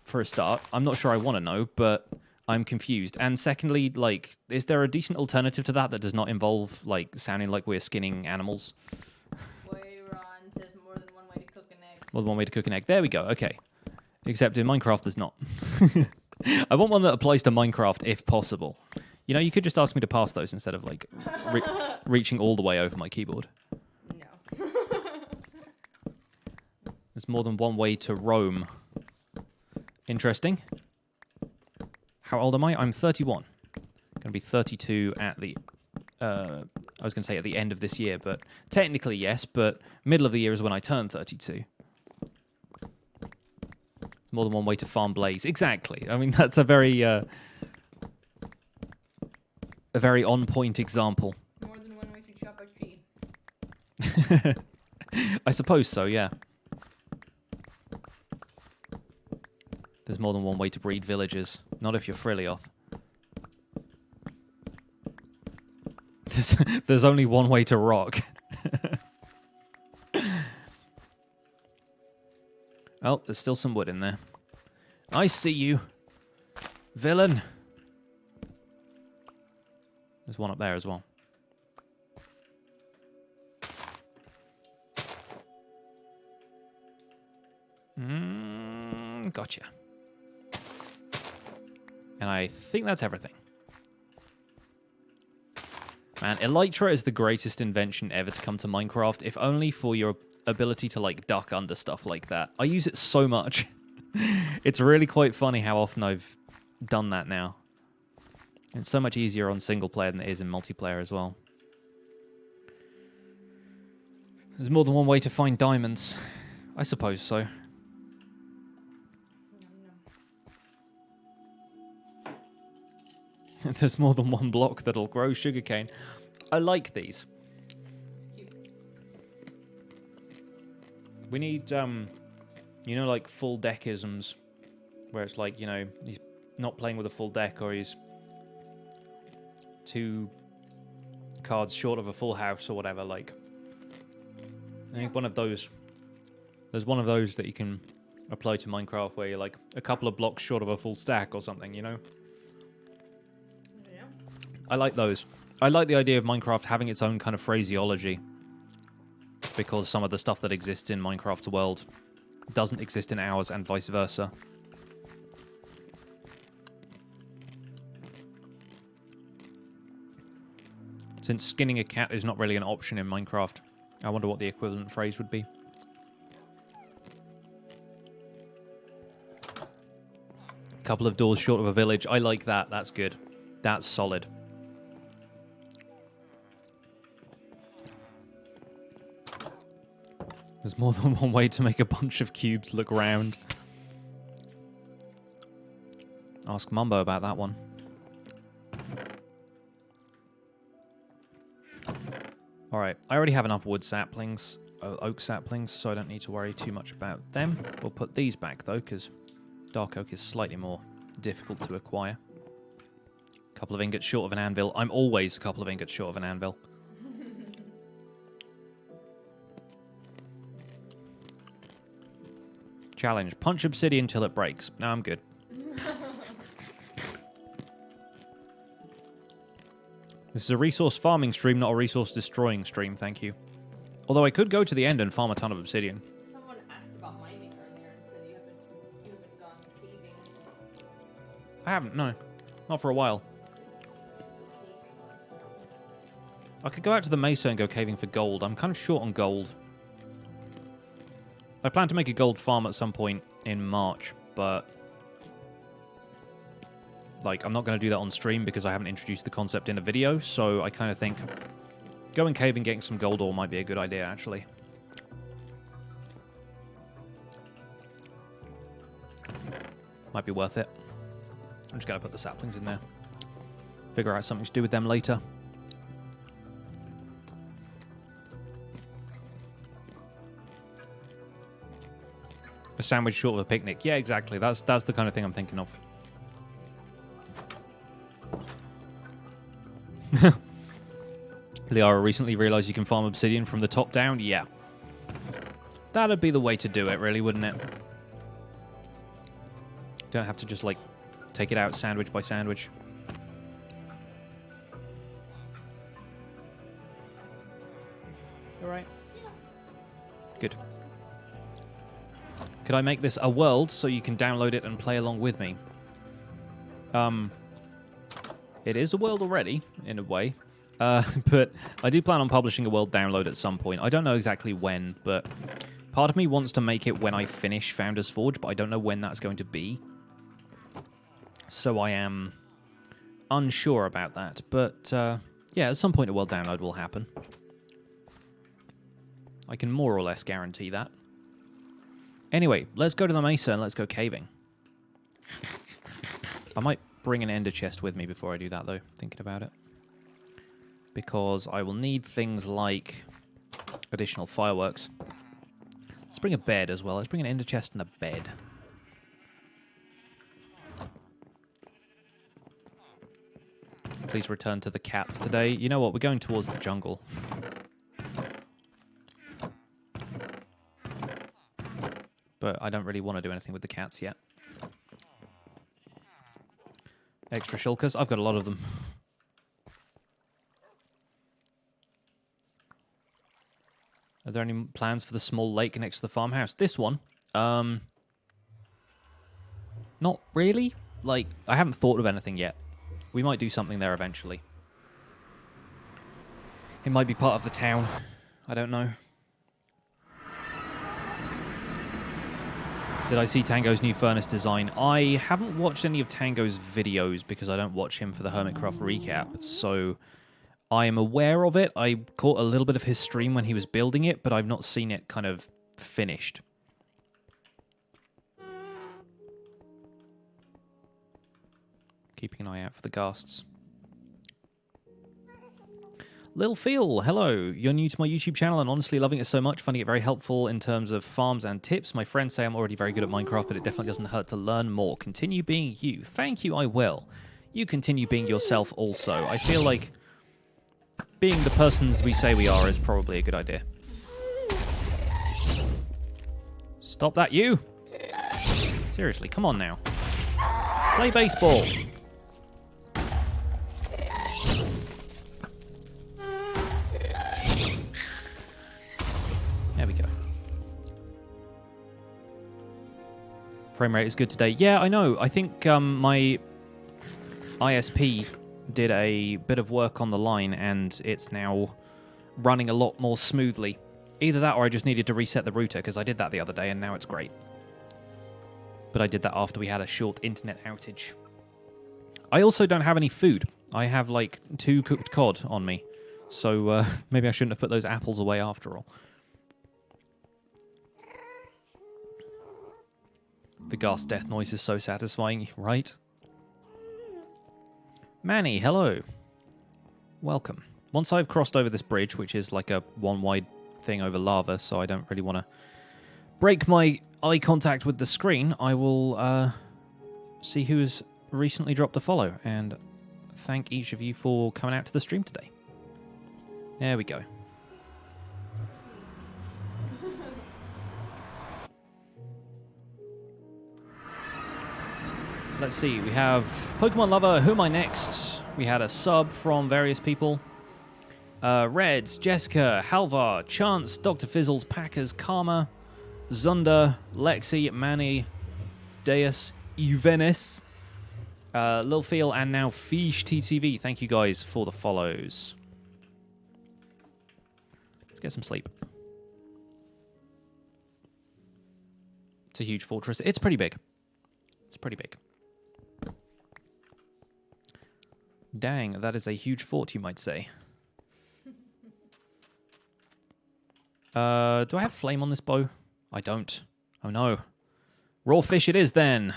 for a start? I'm not sure I want to know, but I'm confused. And secondly, like, is there a decent alternative to that that does not involve, like, sounding like we're skinning animals? Ron says more than one way to cook an egg. More than one way to cook an egg. There we go, okay. Except in Minecraft, there's not. I want one that applies to Minecraft, if possible. You know, you could just ask me to pass those instead of, like, reaching all the way over my keyboard. No. There's more than one way to roam. Interesting. How old am I? I'm 31. I'm going to be 32 at the... I was going to say at the end of this year, but technically yes, but middle of the year is when I turn 32. More than one way to farm blaze. Exactly. I mean, that's a very on-point example. More than one way to chop a tree. I suppose so, yeah. There's more than one way to breed villagers. Not if you're frilly off. There's only one way to rock. Oh, there's still some wood in there. I see you, villain. There's one up there as well. Gotcha. And I think that's everything. Man, Elytra is the greatest invention ever to come to Minecraft, if only for your ability to, like, duck under stuff like that. I use it so much. It's really quite funny how often I've done that now. It's so much easier on single player than it is in multiplayer as well. There's more than one way to find diamonds. I suppose so. There's more than one block that'll grow sugarcane. I like these. We need, you know, like full deckisms, where it's like, you know, he's not playing with a full deck, or he's too cards short of a full house or whatever. Like, I think one of those. There's one of those that you can apply to Minecraft where you're like a couple of blocks short of a full stack or something, you know? Yeah. I like those. I like the idea of Minecraft having its own kind of phraseology, because some of the stuff that exists in Minecraft's world doesn't exist in ours and vice versa. Since skinning a cat is not really an option in Minecraft, I wonder what the equivalent phrase would be. Couple of doors short of a village. I like that. That's good. That's solid. There's more than one way to make a bunch of cubes look round. Ask Mumbo about that one. Alright, I already have enough wood saplings, oak saplings, so I don't need to worry too much about them. We'll put these back though, because dark oak is slightly more difficult to acquire. A couple of ingots short of an anvil. I'm always a couple of ingots short of an anvil. Challenge. Punch obsidian till it breaks. No, I'm good. This is a resource farming stream, not a resource destroying stream, thank you. Although I could go to the end and farm a ton of obsidian. Someone asked about mining earlier and said you haven't gone caving. I haven't, no. Not for a while. I could go out to the Mesa and go caving for gold. I'm kind of short on gold. I plan to make a gold farm at some point in March, but like, I'm not going to do that on stream because I haven't introduced the concept in a video, so I kind of think going caving, getting some gold ore might be a good idea, actually. Might be worth it. I'm just going to put the saplings in there. Figure out something to do with them later. A sandwich short of a picnic. Yeah, exactly. That's the kind of thing I'm thinking of. Liara recently realized you can farm obsidian from the top down. Yeah. That'd be the way to do it, really, wouldn't it? Don't have to just, like, take it out sandwich by sandwich. All right. Good. Could I make this a world so you can download it and play along with me? It is a world already, in a way. But I do plan on publishing a world download at some point. I don't know exactly when, but part of me wants to make it when I finish Founders Forge, but I don't know when that's going to be. So I am unsure about that. But, yeah, at some point a world download will happen. I can more or less guarantee that. Anyway, let's go to the Mesa and let's go caving. I might bring an ender chest with me before I do that, though, thinking about it. Because I will need things like additional fireworks. Let's bring a bed as well. Let's bring an ender chest and a bed. Please return to the cats today. You know what? We're going towards the jungle. But I don't really want to do anything with the cats yet. Extra shulkers. I've got a lot of them. Are there any plans for the small lake next to the farmhouse? This one? Not really. Like, I haven't thought of anything yet. We might do something there eventually. It might be part of the town. I don't know. Did I see Tango's new furnace design? I haven't watched any of Tango's videos because I don't watch him for the Hermitcraft recap, so I am aware of it. I caught a little bit of his stream when he was building it, but I've not seen it kind of finished. Keeping an eye out for the ghasts. Lil Phil, hello. You're new to my YouTube channel and honestly loving it so much, finding it very helpful in terms of farms and tips. My friends say I'm already very good at Minecraft, but it definitely doesn't hurt to learn more. Continue being you. Thank you, I will. You continue being yourself also. I feel like being the persons we say we are is probably a good idea. Stop that, you! Seriously, come on now. Play baseball. There we go. Frame rate is good today. Yeah, I know. I think my ISP did a bit of work on the line and it's now running a lot more smoothly. Either that or I just needed to reset the router because I did that the other day and now it's great. But I did that after we had a short internet outage. I also don't have any food. I have like 2 cooked cod on me. So maybe I shouldn't have put those apples away after all. The ghast death noise is so satisfying, right? Manny, hello. Welcome. Once I've crossed over this bridge, which is like a one-wide thing over lava, so I don't really want to break my eye contact with the screen, I will see who has recently dropped a follow, and thank each of you for coming out to the stream today. There we go. Let's see, we have Pokemon Lover, Who Am I Next? We had a sub from various people. Reds, Jessica, Halvar, Chance, Dr. Fizzles, Packers, Karma, Zunda, Lexi, Manny, Deus, Uvenis, Lil Feel, and now Fish TTV. Thank you guys for the follows. Let's get some sleep. It's a huge fortress. It's pretty big. It's pretty big. Dang, that is a huge fort, you might say. Do I have flame on this bow? I don't. Oh no. Raw fish it is then.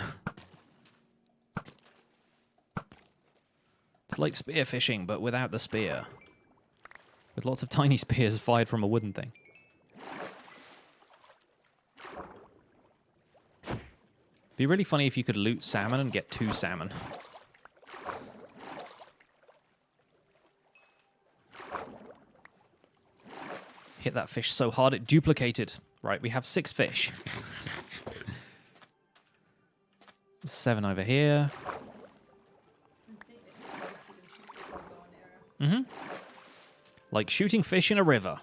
It's like spear fishing, but without the spear. With lots of tiny spears fired from a wooden thing. Be really funny if you could loot salmon and get 2 salmon. Hit that fish so hard it duplicated. Right, we have 6 fish. 7 over here. Mm-hmm. Like shooting fish in a river.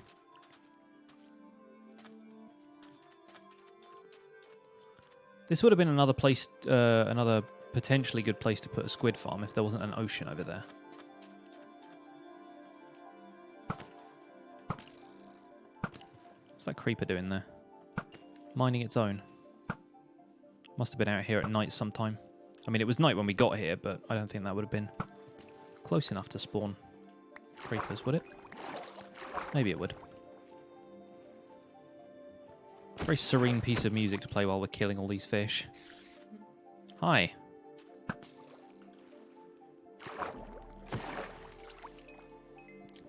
This would have been another place, another potentially good place to put a squid farm if there wasn't an ocean over there. What's that creeper doing there? Minding its own. Must have been out here at night sometime. I mean, it was night when we got here, but I don't think that would have been close enough to spawn creepers, would it? Maybe it would. Very serene piece of music to play while we're killing all these fish. Hi.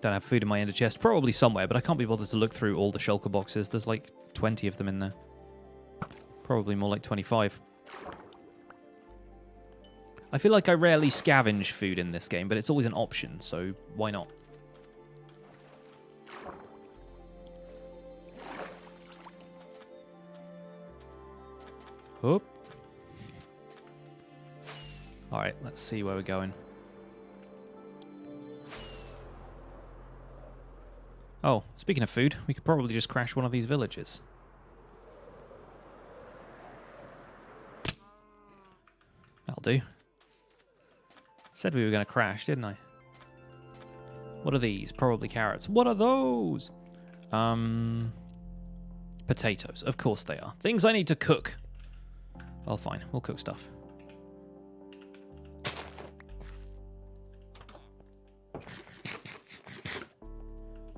Don't have food in my ender chest. Probably somewhere, but I can't be bothered to look through all the shulker boxes. There's like 20 of them in there. Probably more like 25. I feel like I rarely scavenge food in this game, but it's always an option, so why not? Oop. Alright, let's see where we're going. Oh, speaking of food, we could probably just crash one of these villages. That'll do. Said we were going to crash, didn't I? What are these? Probably carrots. What are those? Potatoes. Of course they are. Things I need to cook. Well, fine. We'll cook stuff.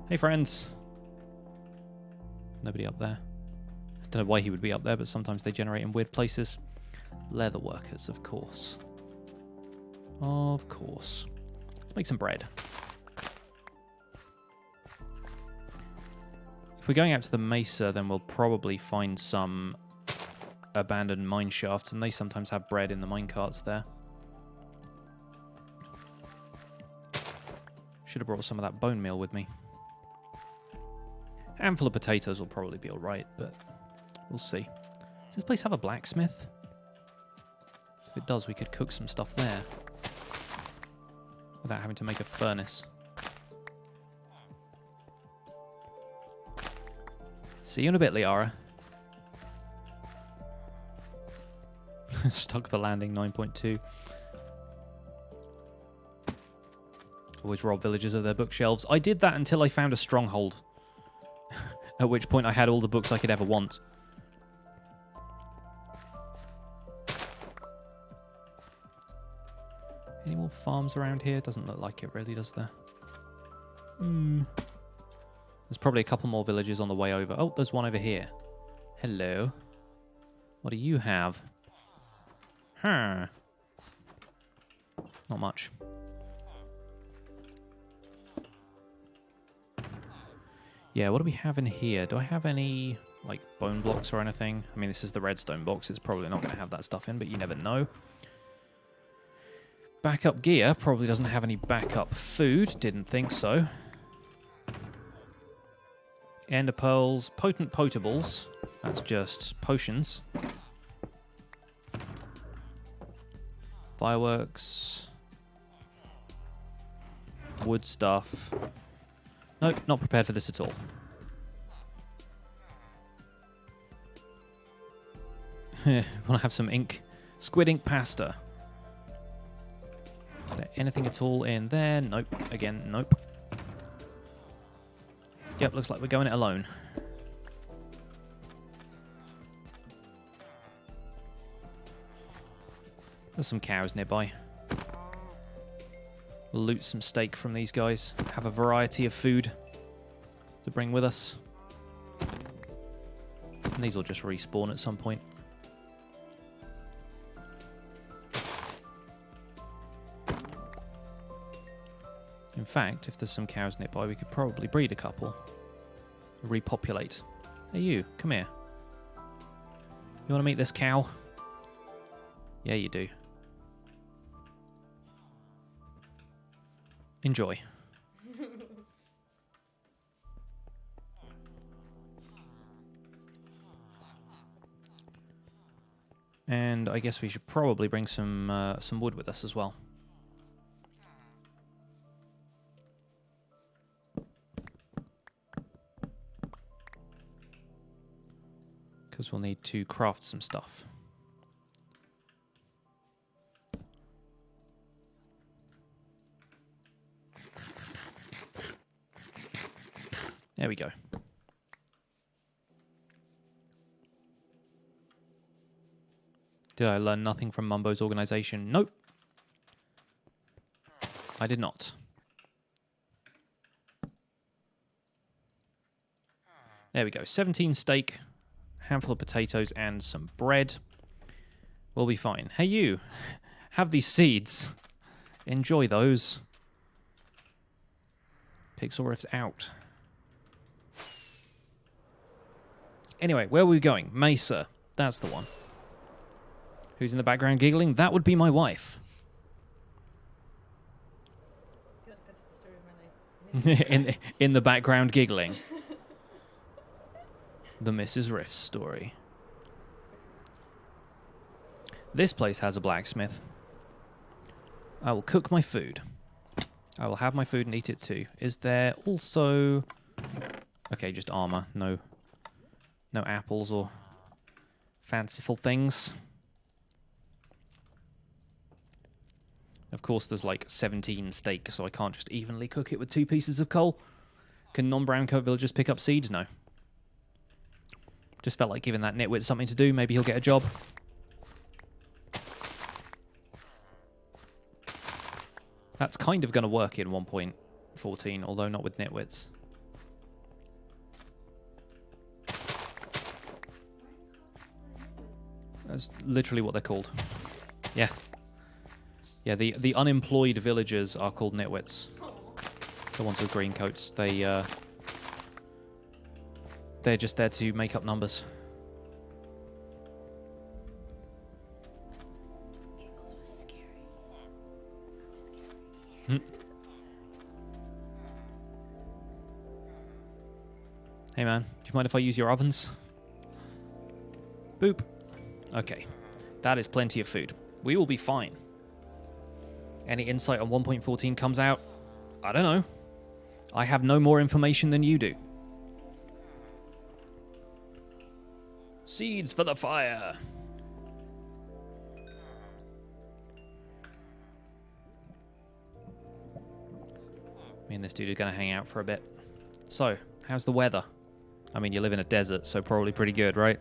Hey, friends. Nobody up there. I don't know why he would be up there, but sometimes they generate in weird places. Leather workers, of course. Of course. Let's make some bread. If we're going out to the Mesa, then we'll probably find some abandoned mine shafts, and they sometimes have bread in the mine carts there. Should have brought some of that bone meal with me. Handful of potatoes will probably be alright, but we'll see. Does this place have a blacksmith? If it does, we could cook some stuff there. Without having to make a furnace. See you in a bit, Liara. Stuck the landing, 9.2. Always rob villagers of their bookshelves. I did that until I found a stronghold. At which point I had all the books I could ever want. Any more farms around here? Doesn't look like it really, does there? There's probably a couple more villages on the way over. Oh, there's one over here. Hello. What do you have? Huh. Not much. Yeah, what do we have in here? Do I have any, like, bone blocks or anything? I mean, this is the redstone box. It's probably not going to have that stuff in, but you never know. Backup gear probably doesn't have any backup food. Didn't think so. Ender pearls. Potent potables. That's just potions. Fireworks. Wood stuff. Nope, not prepared for this at all. Want to have some ink? Squid ink pasta. Is there anything at all in there? Nope. Again, nope. Yep, looks like we're going it alone. There's some cows nearby. We'll loot some steak from these guys. Have a variety of food to bring with us. And these will just respawn at some point. In fact, if there's some cows nearby, we could probably breed a couple. Repopulate. Hey you, come here. You want to meet this cow? Yeah, you do. Enjoy. And I guess we should probably bring some wood with us as well. Because we'll need to craft some stuff. There we go. Did I learn nothing from Mumbo's organization? Nope. I did not. There we go. 17 steak, handful of potatoes, and some bread. We'll be fine. Hey, you. Have these seeds. Enjoy those. Pixelriff's out. Anyway, where were we going? Mesa. That's the one. Who's in the background giggling? That would be my wife. That's the story of my life. in the background giggling. The Mrs. Riff story. This place has a blacksmith. I will cook my food. I will have my food and eat it too. Is there also... Okay, just armor. No apples or fanciful things. Of course, there's like 17 steak, so I can't just evenly cook it with 2 pieces of coal. Can non-brown coat villagers pick up seeds? No. Just felt like giving that nitwit something to do. Maybe he'll get a job. That's kind of going to work in 1.14, although not with nitwits. That's literally what they're called. Yeah. Yeah, the unemployed villagers are called nitwits. The ones with green coats. They're just there to make up numbers. Hey man, do you mind if I use your ovens? Boop. Okay. That is plenty of food. We will be fine. Any insight on 1.14 comes out? I don't know. I have no more information than you do. Seeds for the fire. Me and this dude are going to hang out for a bit. So, how's the weather? I mean, you live in a desert, so probably pretty good, right?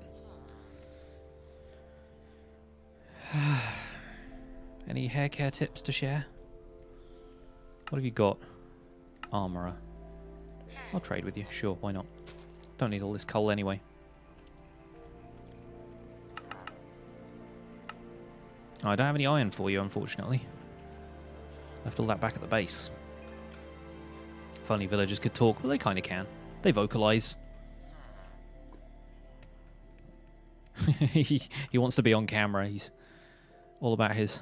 Any hair care tips to share? What have you got? Armorer. I'll trade with you. Sure, why not? Don't need all this coal anyway. I don't have any iron for you, unfortunately. Left all that back at the base. If only villagers could talk. Well, they kind of can. They vocalize. he wants to be on camera. He's all about his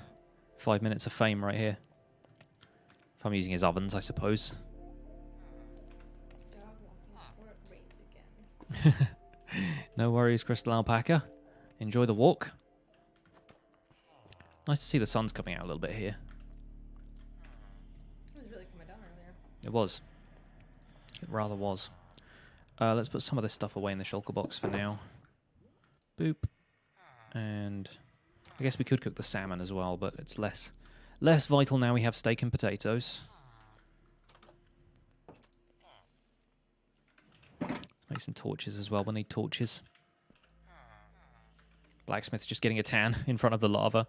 5 minutes of fame right here. If I'm using his ovens, I suppose. No worries, Crystal Alpaca. Enjoy the walk. Nice to see the sun's coming out a little bit here. It was really coming down earlier. It was. It rather was. Let's put some of this stuff away in the shulker box for now. Boop. And I guess we could cook the salmon as well, but it's less vital now we have steak and potatoes. Let's make some torches as well. We'll need torches. Blacksmith's just getting a tan in front of the lava.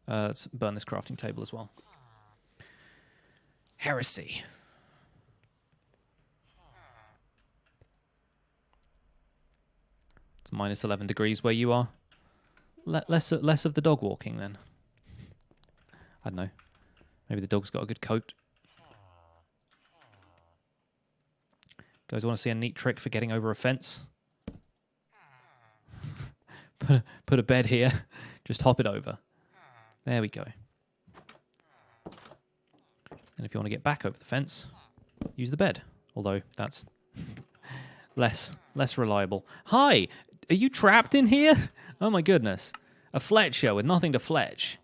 Let's burn this crafting table as well. Heresy. It's minus 11 degrees where you are. Less of the dog walking then. I don't know. Maybe the dog's got a good coat. Guys, want to see a neat trick for getting over a fence? Put a bed here. Just hop it over. There we go. And if you want to get back over the fence, use the bed. Although that's less reliable. Hi! Are you trapped in here? Oh my goodness. A Fletcher with nothing to fletch.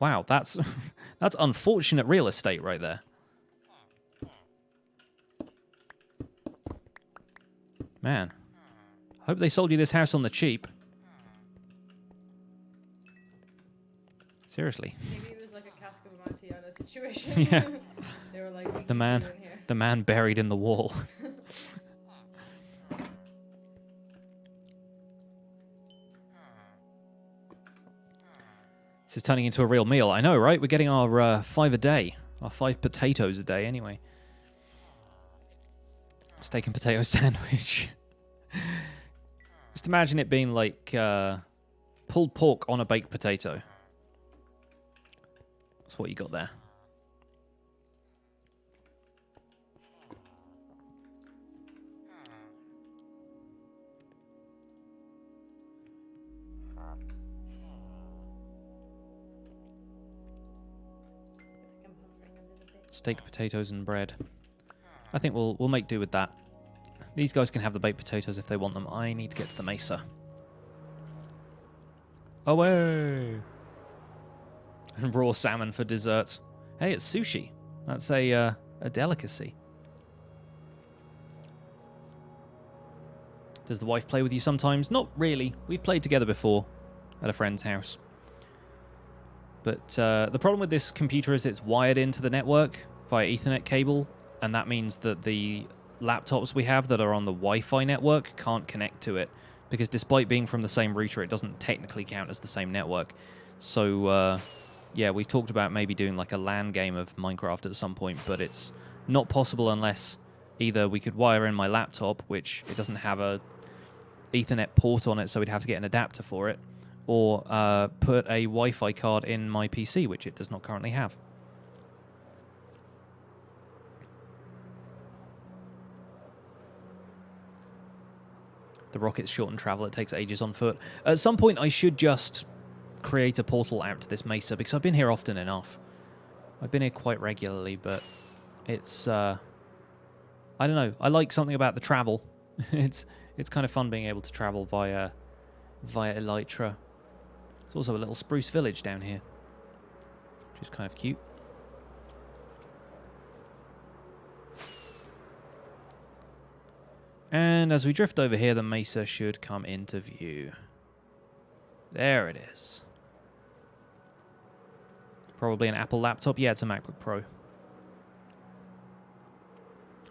Wow, that's unfortunate real estate right there. Man. Hope they sold you this house on the cheap. Seriously. Maybe it was like a cask of Amontillado situation. Yeah. They were like, the man buried in the wall. This is turning into a real meal. I know, right? We're getting our 5 a day. Our 5 potatoes a day, anyway. Steak and potato sandwich. Just imagine it being like pulled pork on a baked potato. That's what you got there. Steak, potatoes, and bread. I think we'll make do with that. These guys can have the baked potatoes if they want them. I need to get to the Mesa. Away! And raw salmon for dessert. Hey, it's sushi. That's a delicacy. Does the wife play with you sometimes? Not really. We've played together before at a friend's house. But the problem with this computer is it's wired into the network via Ethernet cable, and that means that the laptops we have that are on the Wi-Fi network can't connect to it, because despite being from the same router, it doesn't technically count as the same network. So, yeah, we've talked about maybe doing like a LAN game of Minecraft at some point, but it's not possible unless either we could wire in my laptop, which it doesn't have a Ethernet port on it, so we'd have to get an adapter for it, or put a Wi-Fi card in my PC, which it does not currently have. The rocket's short and travel. It takes ages on foot. At some point, I should just create a portal out to this Mesa, because I've been here often enough. I've been here quite regularly, but it's I don't know. I like something about the travel. it's kind of fun being able to travel via Elytra. There's also a little spruce village down here, which is kind of cute. And as we drift over here, the Mesa should come into view. There it is. Probably an Apple laptop. Yeah, it's a MacBook Pro.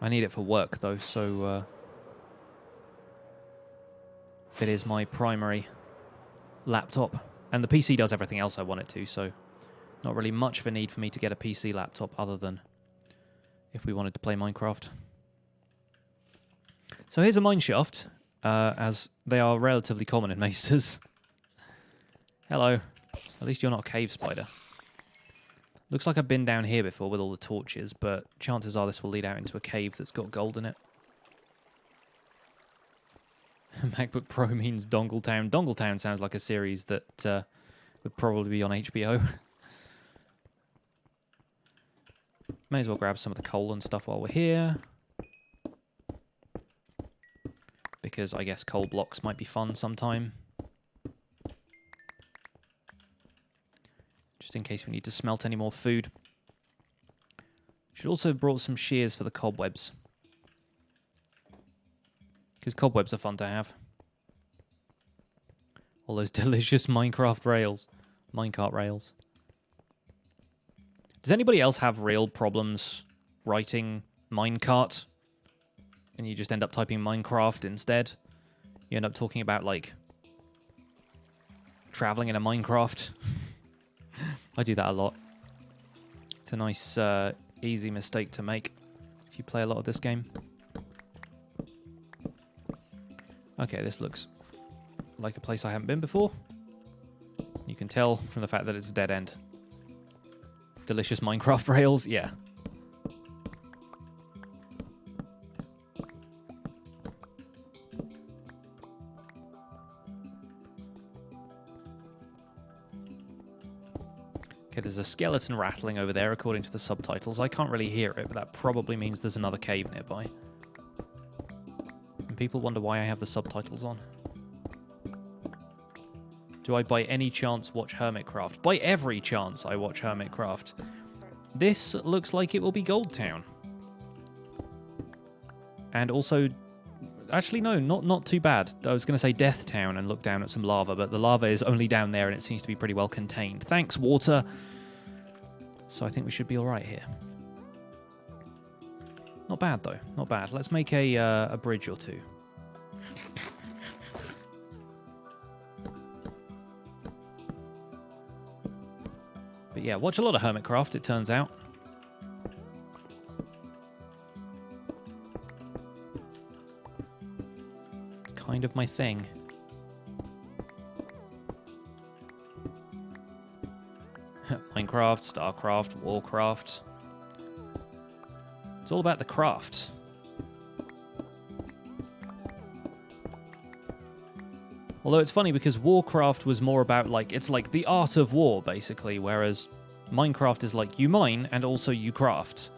I need it for work, though, so it is my primary laptop. And the PC does everything else I want it to, so not really much of a need for me to get a PC laptop other than if we wanted to play Minecraft. So here's a mine shaft, as they are relatively common in mesas. Hello. At least you're not a cave spider. Looks like I've been down here before with all the torches, but chances are this will lead out into a cave that's got gold in it. MacBook Pro means Dongletown. Dongletown sounds like a series that would probably be on HBO. May as well grab some of the coal and stuff while we're here. Because I guess coal blocks might be fun sometime. Just in case we need to smelt any more food. Should also have brought some shears for the cobwebs. Because cobwebs are fun to have. All those delicious Minecraft rails. Minecart rails. Does anybody else have real problems writing minecart? And you just end up typing Minecraft instead? You end up talking about, like, traveling in a Minecraft. I do that a lot. It's a nice, easy mistake to make if you play a lot of this game. Okay, this looks like a place I haven't been before. You can tell from the fact that it's a dead end. Delicious Minecraft rails, yeah. Okay, there's a skeleton rattling over there according to the subtitles. I can't really hear it, but that probably means there's another cave nearby. And people wonder why I have the subtitles on. Do I by any chance watch Hermitcraft? By every chance I watch Hermitcraft. This looks like it will be Gold Town. And also... Actually, no, not too bad. I was going to say Death Town and look down at some lava, but the lava is only down there and it seems to be pretty well contained. Thanks, water. So I think we should be all right here. Not bad, though. Not bad. Let's make a bridge or two. But yeah, watch a lot of Hermitcraft, it turns out. Kind of my thing. Minecraft, Starcraft, Warcraft. It's all about the craft. Although it's funny because Warcraft was more about it's like the art of war basically, whereas Minecraft is like you mine and also you craft.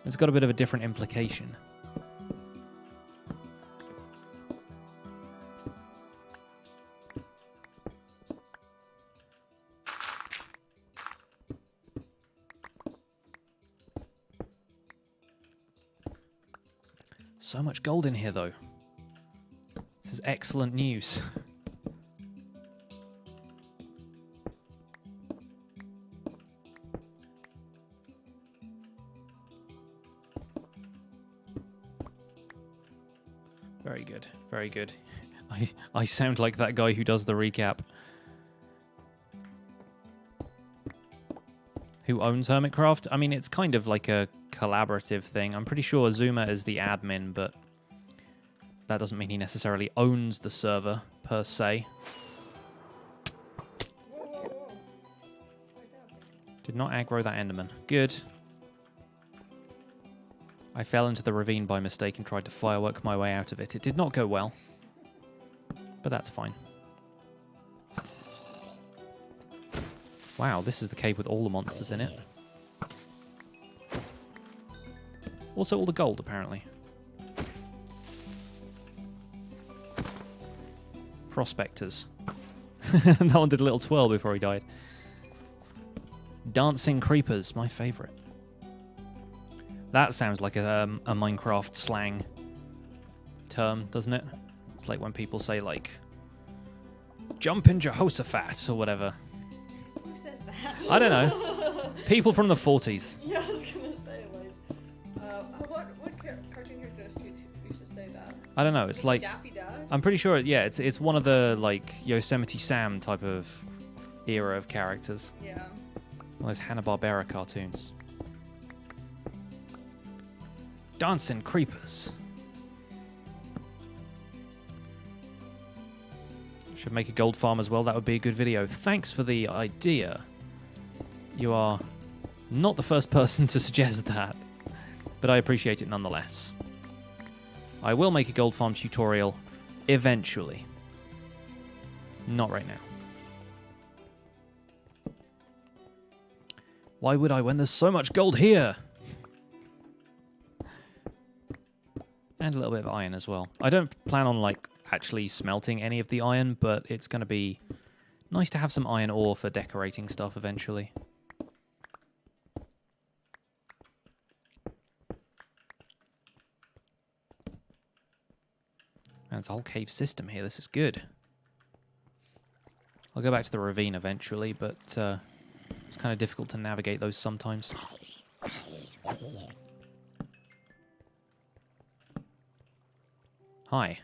It's got a bit of a different implication. So much gold in here, though. This is excellent news. Very good, very good. I sound like that guy who does the recap. Who owns Hermitcraft? I mean, it's kind of like a collaborative thing. I'm pretty sure Azuma is the admin, but that doesn't mean he necessarily owns the server, per se. Did not aggro that Enderman. Good. I fell into the ravine by mistake and tried to firework my way out of it. It did not go well, but that's fine. Wow, this is the cave with all the monsters in it. Also all the gold, apparently. Prospectors. That one did a little twirl before he died. Dancing creepers, my favourite. That sounds like a Minecraft slang term, doesn't it? It's like when people say, like, jump in Jehoshaphat or whatever. Who says that? I don't know. People from the 40s. Yeah, I was gonna say, like, what cartoon characters used to say that? I don't know. It's like, Daffy Duck? I'm pretty sure, yeah, it's one of the, like, Yosemite Sam type of era of characters. Yeah. One of those Hanna-Barbera cartoons. Dancing creepers. Should make a gold farm as well. That would be a good video. Thanks for the idea. You are not the first person to suggest that, but I appreciate it nonetheless. I will make a gold farm tutorial eventually. Not right now. Why would I when there's so much gold here? And a little bit of iron as well. I don't plan on, like, actually smelting any of the iron, but it's going to be nice to have some iron ore for decorating stuff eventually. And it's a whole cave system here. This is good. I'll go back to the ravine eventually, but it's kind of difficult to navigate those sometimes. Hi.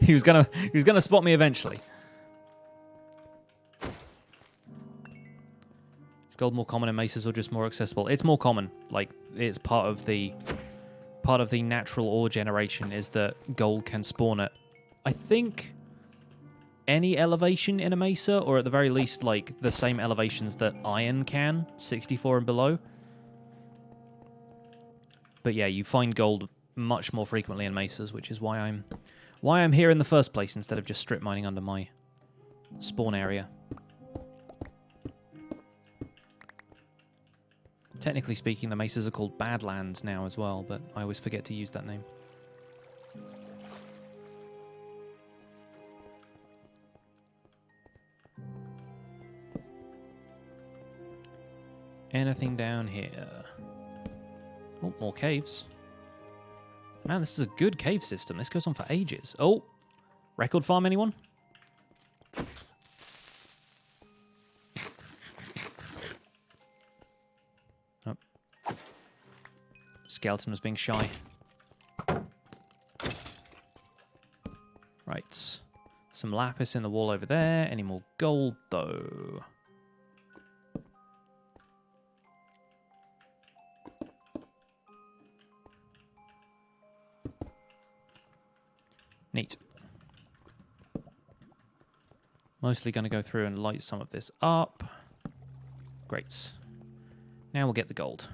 he was gonna spot me eventually. Is gold more common in mesas or just more accessible? It's more common. Like, it's part of the natural ore generation is that gold can spawn at, I think, any elevation in a mesa, or at the very least, like, the same elevations that iron can, 64 and below. But yeah, you find gold much more frequently in mesas, which is why I'm here in the first place instead of just strip mining under my spawn area. Technically speaking, the mesas are called badlands now as well, but I always forget to use that name. Anything down here? Oh, more caves. Man, this is a good cave system. This goes on for ages. Oh, record farm, anyone? Oh. Skeleton was being shy. Right. Some lapis in the wall over there. Any more gold, though? Neat. Mostly going to go through and light some of this up. Great. Now we'll get the gold.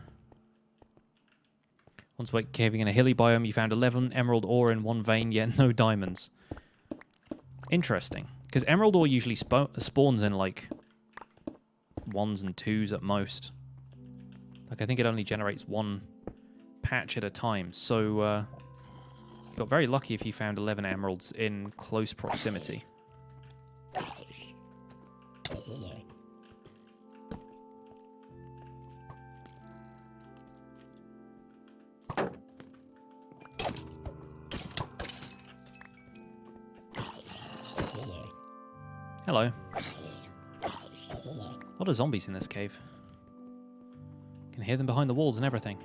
Once we're caving in a hilly biome, you found 11 emerald ore in one vein, yet no diamonds. Interesting. Because emerald ore usually spawns in, like, 1s and 2s at most. Like, I think it only generates one patch at a time. So, you got very lucky if you found 11 emeralds in close proximity. Hello. A lot of zombies in this cave. Can hear them behind the walls and everything.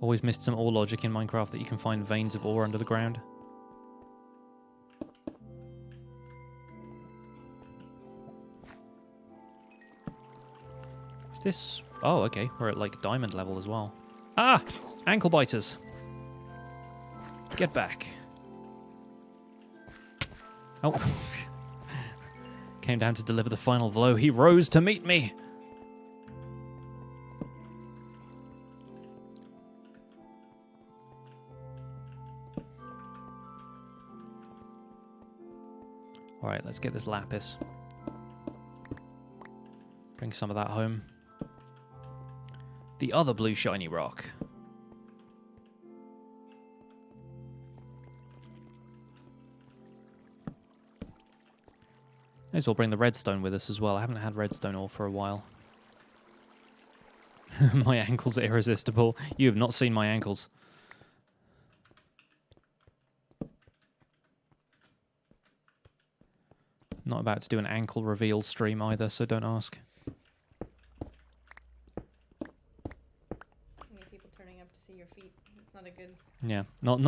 Always missed some ore logic in Minecraft that you can find veins of ore under the ground. Is this... Oh, okay. We're at, like, diamond level as well. Ah! Ankle biters. Get back. Oh. Came down to deliver the final blow. He rose to meet me. Alright, let's get this lapis. Bring some of that home. The other blue shiny rock. May as well bring the redstone with us as well. I haven't had redstone ore for a while. My ankles are irresistible. You have not seen my ankles. Not about to do an ankle reveal stream either, so don't ask. People turning up to see your feet. It's not a good. Yeah, not a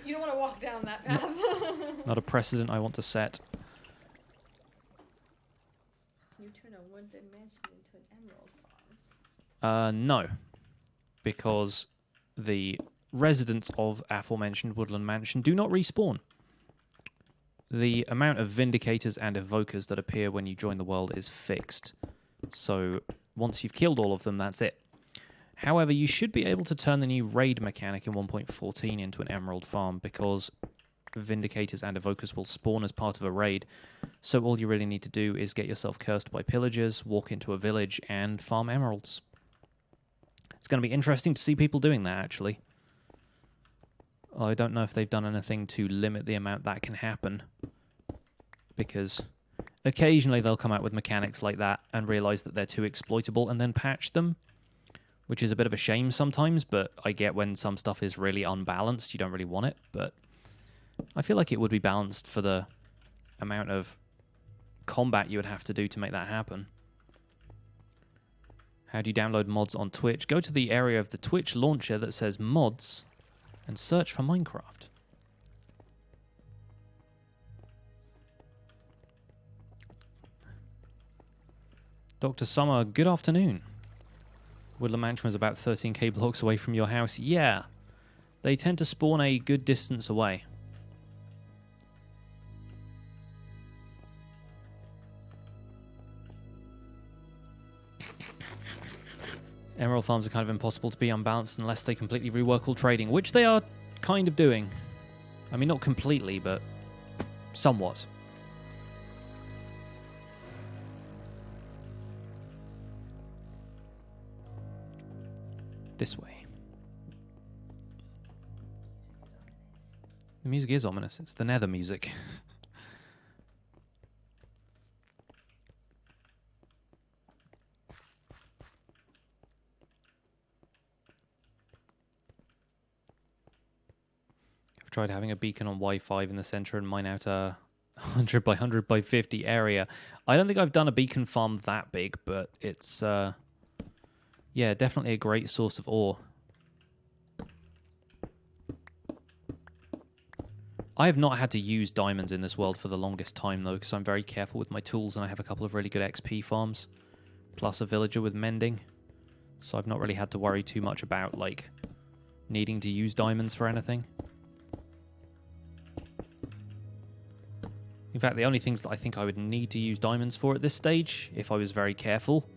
You don't want to walk down that path. not a precedent I want to set. You turn a wooded mansion into an emerald farm. No, because the residents of aforementioned Woodland Mansion do not respawn. The amount of Vindicators and Evokers that appear when you join the world is fixed. So once you've killed all of them, that's it. However, you should be able to turn the new raid mechanic in 1.14 into an emerald farm because Vindicators and Evokers will spawn as part of a raid. So all you really need to do is get yourself cursed by pillagers, walk into a village, and farm emeralds. It's going to be interesting to see people doing that, actually. I don't know if they've done anything to limit the amount that can happen, because occasionally they'll come out with mechanics like that and realise that they're too exploitable and then patch them, which is a bit of a shame sometimes, but I get when some stuff is really unbalanced, you don't really want it, but I feel like it would be balanced for the amount of combat you would have to do to make that happen. How do you download mods on Twitch? Go to the area of the Twitch launcher that says mods and search for Minecraft. Dr. Summer, good afternoon. Woodland Mansion was about 13k blocks away from your house. Yeah, they tend to spawn a good distance away. Emerald farms are kind of impossible to be unbalanced unless they completely rework all trading, which they are kind of doing. I mean, not completely, but somewhat. This way. The music is ominous. It's the nether music. Tried having a beacon on Wi-Fi in the center and mine out a 100 by 100 by 50 area. I don't think I've done a beacon farm that big, but it's yeah, definitely a great source of ore. I have not had to use diamonds in this world for the longest time though, because I'm very careful with my tools and I have a couple of really good XP farms, plus a villager with mending. So I've not really had to worry too much about like needing to use diamonds for anything. In fact, the only things that I think I would need to use diamonds for at this stage, if I was very careful,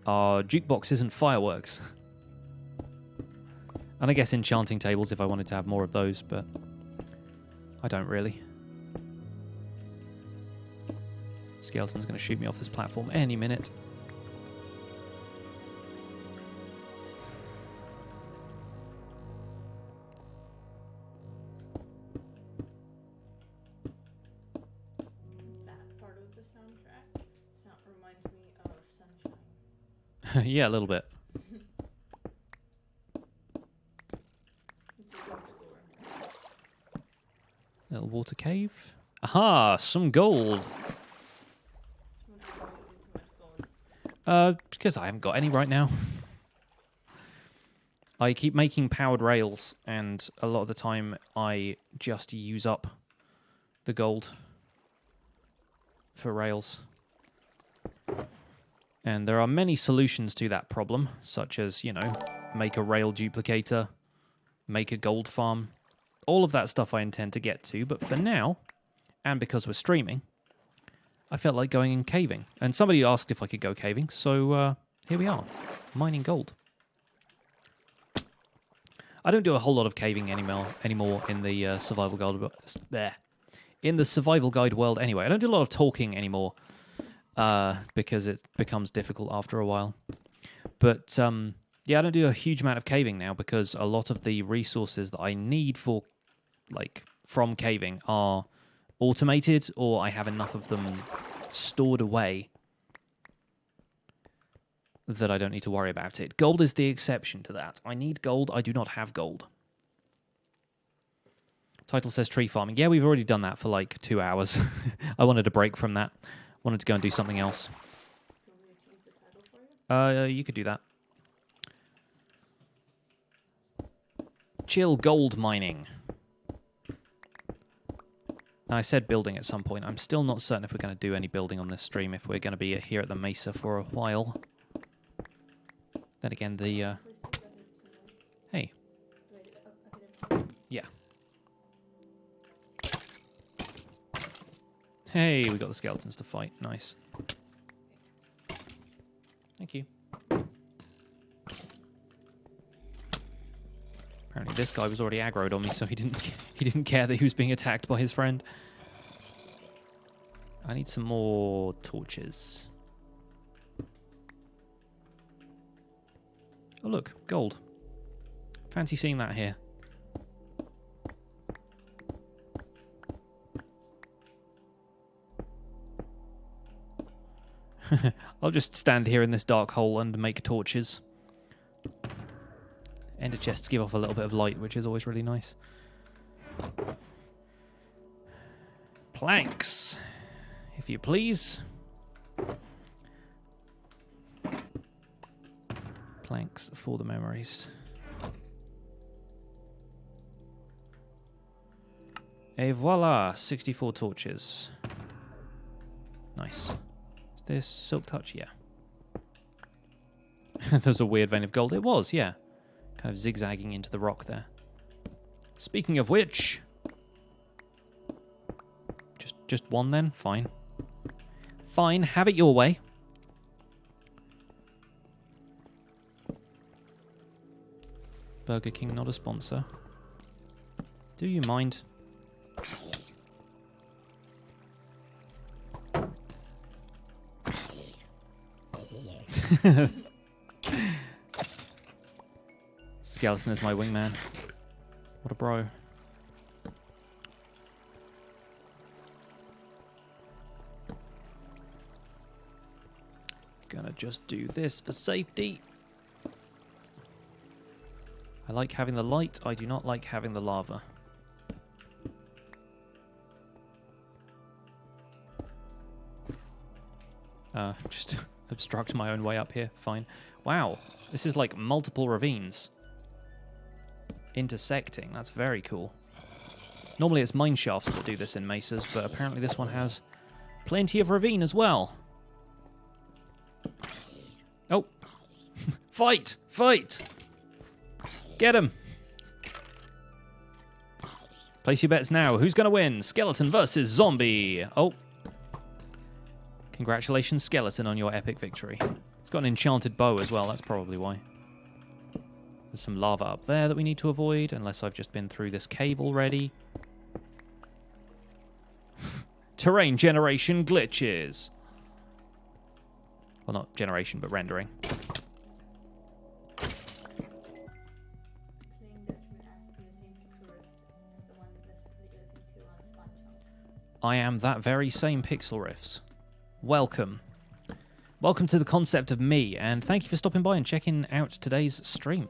are jukeboxes and fireworks. And I guess enchanting tables if I wanted to have more of those, but I don't really. Skeleton's going to shoot me off this platform any minute. Yeah, a little bit. Little water cave. Aha, some gold. Because I haven't got any right now. I keep making powered rails, and a lot of the time I just use up the gold for rails. And there are many solutions to that problem, such as, you know, make a rail duplicator, make a gold farm. All of that stuff I intend to get to, but for now, and because we're streaming, I felt like going in caving. And somebody asked if I could go caving, so here we are, mining gold. I don't do a whole lot of caving anymore in the survival guide, in the survival guide world anyway. I don't do a lot of talking anymore because it becomes difficult after a while. But yeah, I don't do a huge amount of caving now because a lot of the resources that I need for from caving are automated, or I have enough of them stored away that I don't need to worry about it. Gold is the exception to that. I need gold. I do not have gold. Title says tree farming. Yeah, we've already done that for like 2 hours. I wanted a break from that. Wanted to go and do something else. Do you want me to change the title for you? You could do that. Chill gold mining. Now, I said building at some point. I'm still not certain if we're going to do any building on this stream, if we're going to be here at the Mesa for a while. Then again, the... Hey. Yeah. Hey, we got the skeletons to fight. Nice. Thank you. Apparently this guy was already aggroed on me, so he didn't care that he was being attacked by his friend. I need some more torches. Oh look, gold. Fancy seeing that here. I'll just stand here in this dark hole and make torches. Ender chests give off a little bit of light, which is always really nice. Planks, if you please. Planks for the memories. Et voila, 64 torches. Nice. Is this silk touch? Yeah. There's a weird vein of gold. It was, yeah. Kind of zigzagging into the rock there. Speaking of which... Just one then? Fine. Fine, have it your way. Burger King, not a sponsor. Do you mind? Skeleton is my wingman. What a bro. Gonna just do this for safety. I like having the light. I do not like having the lava. Just obstruct my own way up here. Fine. Wow. This is like multiple ravines intersecting. That's very cool. Normally it's mine shafts that do this in mesas, but apparently this one has plenty of ravine as well. Oh. Fight! Fight! Get him! Place your bets now. Who's going to win? Skeleton versus zombie. Oh. Congratulations, Skeleton, on your epic victory. It's got an enchanted bow as well. That's probably why. There's some lava up there that we need to avoid, unless I've just been through this cave already. Terrain generation glitches. Well, not generation, but rendering. I am that very same Pixel Riffs. Welcome. Welcome to the concept of me, and thank you for stopping by and checking out today's stream.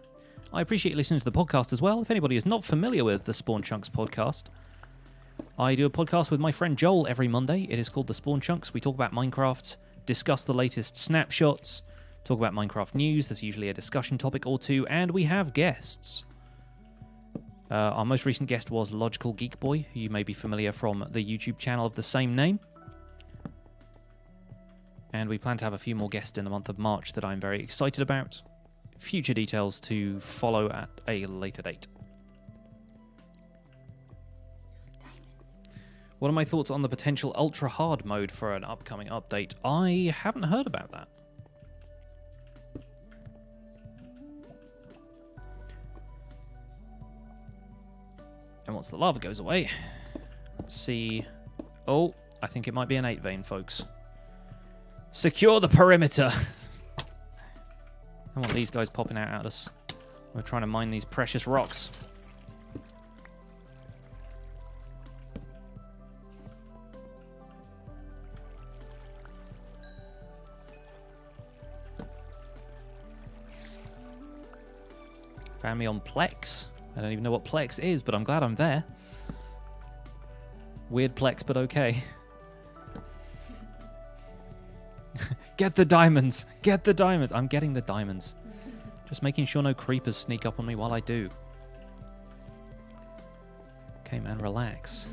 I appreciate you listening to the podcast as well. If anybody is not familiar with the Spawn Chunks podcast, I do a podcast with my friend Joel every Monday. It is called the Spawn Chunks. We talk about Minecraft, discuss the latest snapshots, talk about Minecraft news. There's usually a discussion topic or two, and we have guests. Our most recent guest was Logical Geek Boy, who you may be familiar from the YouTube channel of the same name. And we plan to have a few more guests in the month of March that I'm very excited about. Future details to follow at a later date. What are my thoughts on the potential ultra-hard mode for an upcoming update? I haven't heard about that. And once the lava goes away, let's see Oh, I think it might be an 8 vein, folks. Secure the perimeter. I want these guys popping out at us. We're trying to mine these precious rocks. Found me on Plex. I don't even know what Plex is, but I'm glad I'm there. Weird Plex, but okay. Get the diamonds! Get the diamonds! I'm getting the diamonds. Just making sure no creepers sneak up on me while I do. Okay, man, relax.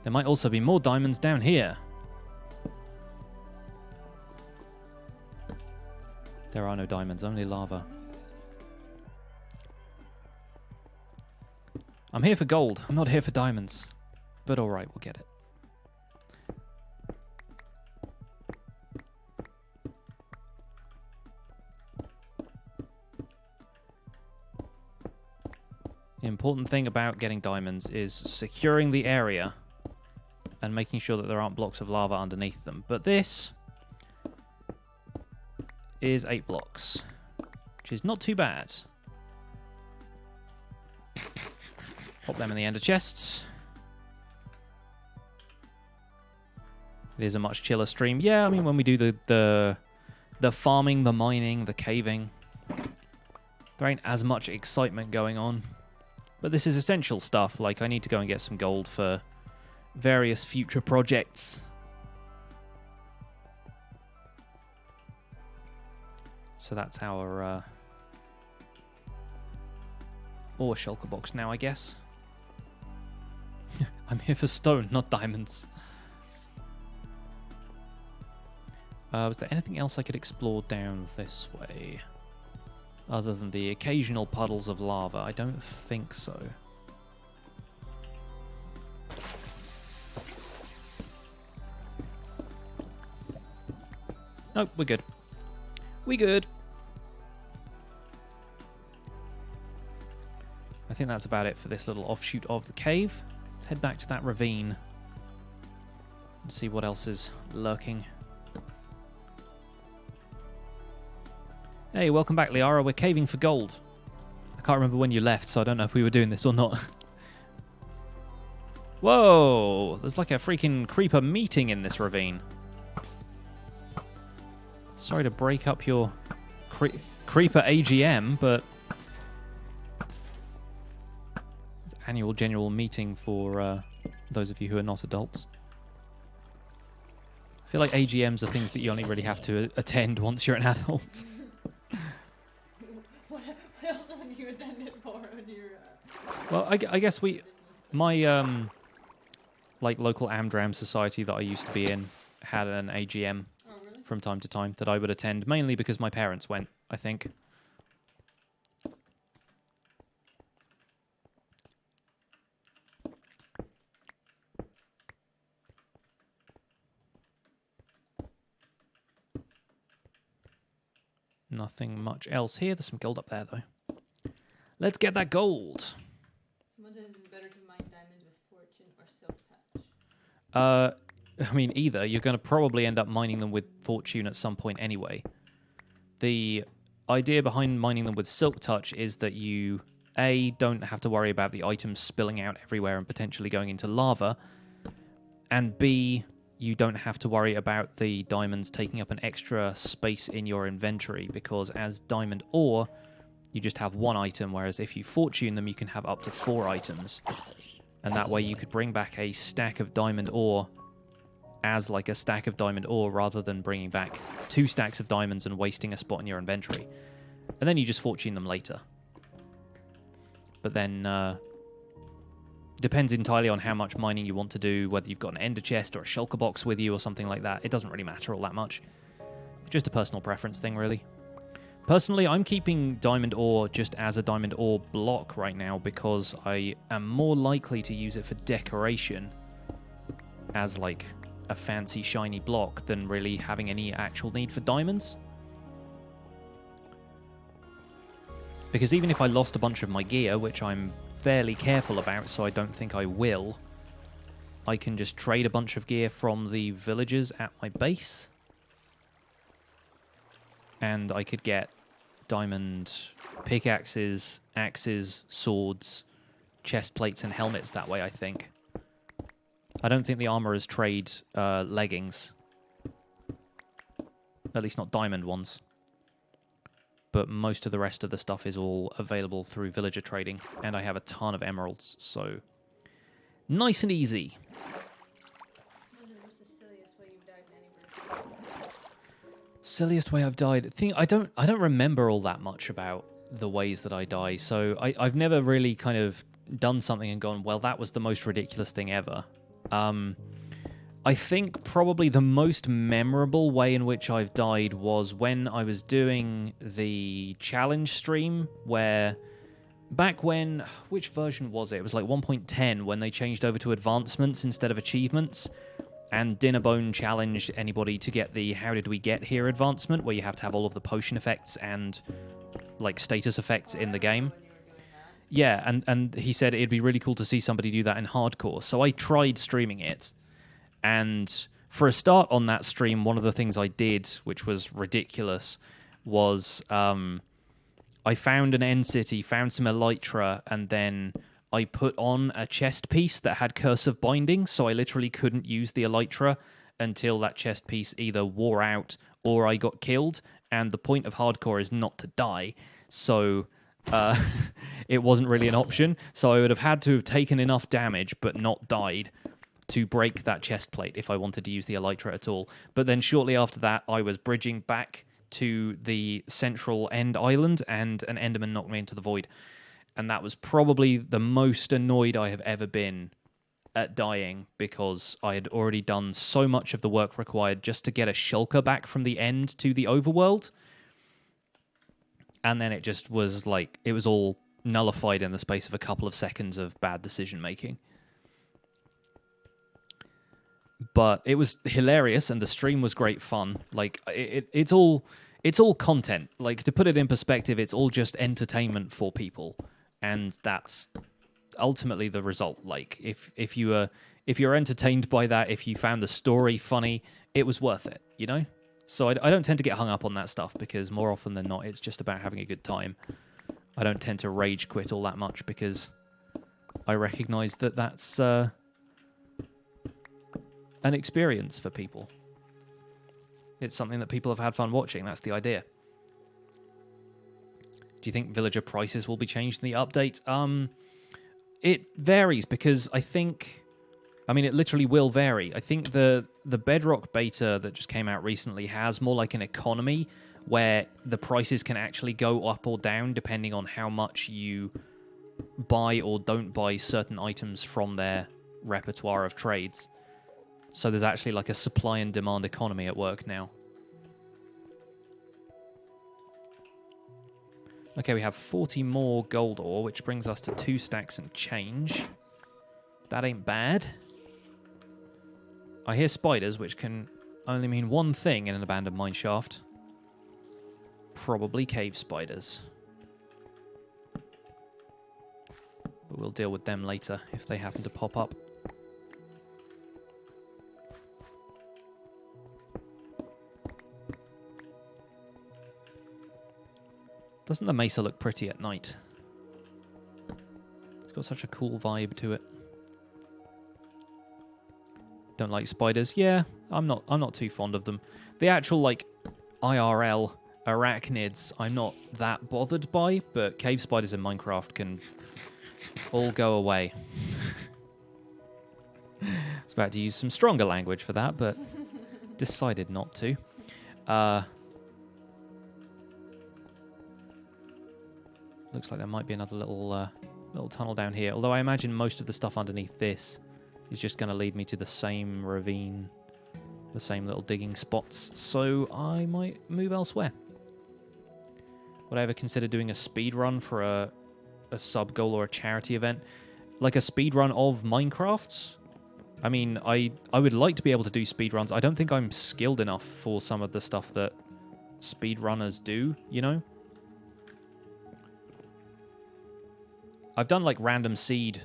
There might also be more diamonds down here. There are no diamonds, only lava. I'm here for gold. I'm not here for diamonds. But alright, we'll get it. The important thing about getting diamonds is securing the area and making sure that there aren't blocks of lava underneath them. But this is 8 blocks, which is not too bad. Pop them in the ender chests. It is a much chiller stream. Yeah, I mean, when we do the farming, the mining, the caving, there ain't as much excitement going on. But this is essential stuff. Like, I need to go and get some gold for various future projects. So that's our ore shulker box now, I guess. I'm here for stone, not diamonds. Was there anything else I could explore down this way? Other than the occasional puddles of lava? I don't think so. Nope, we're good. We good. I think that's about it for this little offshoot of the cave. Let's head back to that ravine and see what else is lurking. Hey, welcome back, Liara. We're caving for gold. I can't remember when you left, so I don't know if we were doing this or not. Whoa! There's like a freaking creeper meeting in this ravine. Sorry to break up your creeper AGM, but it's annual general meeting for those of you who are not adults. I feel like AGMs are things that you only really have to attend once you're an adult. What else have you attended for when you're... Well, I guess my like local Amdram society that I used to be in had an AGM from time to time that I would attend, mainly because my parents went, I think. Nothing much else here. There's some gold up there, though. Let's get that gold. Someone says it's better to mine diamonds with fortune or silk touch. I mean, either. You're going to probably end up mining them with fortune at some point anyway. The idea behind mining them with silk touch is that you, A, don't have to worry about the items spilling out everywhere and potentially going into lava, and B, you don't have to worry about the diamonds taking up an extra space in your inventory, because as diamond ore, you just have 1 item, whereas if you fortune them, you can have up to 4 items. And that way you could bring back a stack of diamond ore as like a stack of diamond ore, rather than bringing back 2 stacks of diamonds and wasting a spot in your inventory. And then you just fortune them later. But then, depends entirely on how much mining you want to do, whether you've got an ender chest or a shulker box with you or something like that. It doesn't really matter all that much. Just a personal preference thing, really. Personally, I'm keeping diamond ore just as a diamond ore block right now, because I am more likely to use it for decoration as like a fancy shiny block than really having any actual need for diamonds. Because even if I lost a bunch of my gear, which I'm fairly careful about, so I don't think I will, I can just trade a bunch of gear from the villagers at my base. And I could get diamond pickaxes, axes, swords, chest plates, and helmets that way, I think. I don't think the armorers trade leggings. At least not diamond ones. But most of the rest of the stuff is all available through villager trading. And I have a ton of emeralds, so nice and easy. What's the silliest way you've died in any version? Silliest way I've died. I don't remember all that much about the ways that I die, so I've never really kind of done something and gone, well, that was the most ridiculous thing ever. I think probably the most memorable way in which I've died was when I was doing the challenge stream, where back when, which version was it? It was like 1.10 when they changed over to advancements instead of achievements, and Dinnerbone challenged anybody to get the How Did We Get Here advancement, where you have to have all of the potion effects and like status effects in the game. Yeah, and he said it'd be really cool to see somebody do that in hardcore. So I tried streaming it, and for a start on that stream, one of the things I did, which was ridiculous, was I found an end city, found some elytra, and then I put on a chest piece that had cursive binding, so I literally couldn't use the elytra until that chest piece either wore out or I got killed, and the point of hardcore is not to die, so it wasn't really an option, so I would have had to have taken enough damage but not died to break that chest plate if I wanted to use the elytra at all. But then shortly after that, I was bridging back to the central end island, and an enderman knocked me into the void. And that was probably the most annoyed I have ever been at dying, because I had already done so much of the work required just to get a shulker back from the end to the overworld. And then it just was like, it was all nullified in the space of a couple of seconds of bad decision making. But it was hilarious, and the stream was great fun. Like, it's all content. Like, to put it in perspective, it's all just entertainment for people, and that's ultimately the result. Like, if you're entertained by that, if you found the story funny, it was worth it, you know? So I don't tend to get hung up on that stuff, because more often than not, it's just about having a good time. I don't tend to rage quit all that much, because I recognize that that's an experience for people. It's something that people have had fun watching. That's the idea. Do you think villager prices will be changed in the update? It varies, because I mean, it literally will vary. I think the Bedrock beta that just came out recently has more like an economy, where the prices can actually go up or down depending on how much you buy or don't buy certain items from their repertoire of trades. So there's actually like a supply and demand economy at work now. Okay, we have 40 more gold ore, which brings us to 2 stacks and change. That ain't bad. I hear spiders, which can only mean one thing in an abandoned mine shaft. Probably cave spiders. But we'll deal with them later if they happen to pop up. Doesn't the Mesa look pretty at night? It's got such a cool vibe to it. Don't like spiders? Yeah, I'm not too fond of them. The actual, like, IRL arachnids, I'm not that bothered by, but cave spiders in Minecraft can all go away. I was about to use some stronger language for that, but decided not to. Looks like there might be another little tunnel down here. Although I imagine most of the stuff underneath this is just going to lead me to the same ravine, the same little digging spots. So I might move elsewhere. Would I ever consider doing a speed run for a sub goal or a charity event? Like a speed run of Minecraft? I mean, I would like to be able to do speed runs. I don't think I'm skilled enough for some of the stuff that speed runners do, you know? I've done like random seed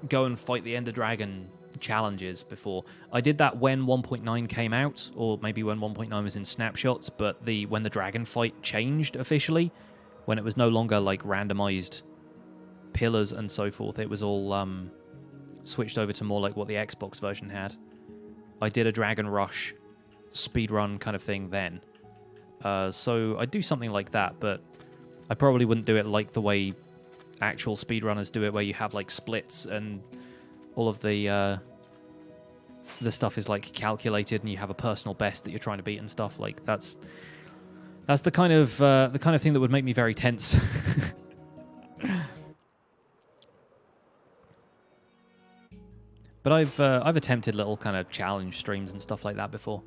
go and fight the Ender Dragon challenges before. I did that when 1.9 came out, or maybe when 1.9 was in snapshots, but when the dragon fight changed officially, when it was no longer like randomized pillars and so forth, it was all switched over to more like what the Xbox version had. I did a Dragon Rush speedrun kind of thing then. So I'd do something like that, but I probably wouldn't do it like the way actual speedrunners do it, where you have like splits and all of the stuff is like calculated and you have a personal best that you're trying to beat and stuff. Like that's the kind of thing that would make me very tense. But I've attempted little kind of challenge streams and stuff like that before.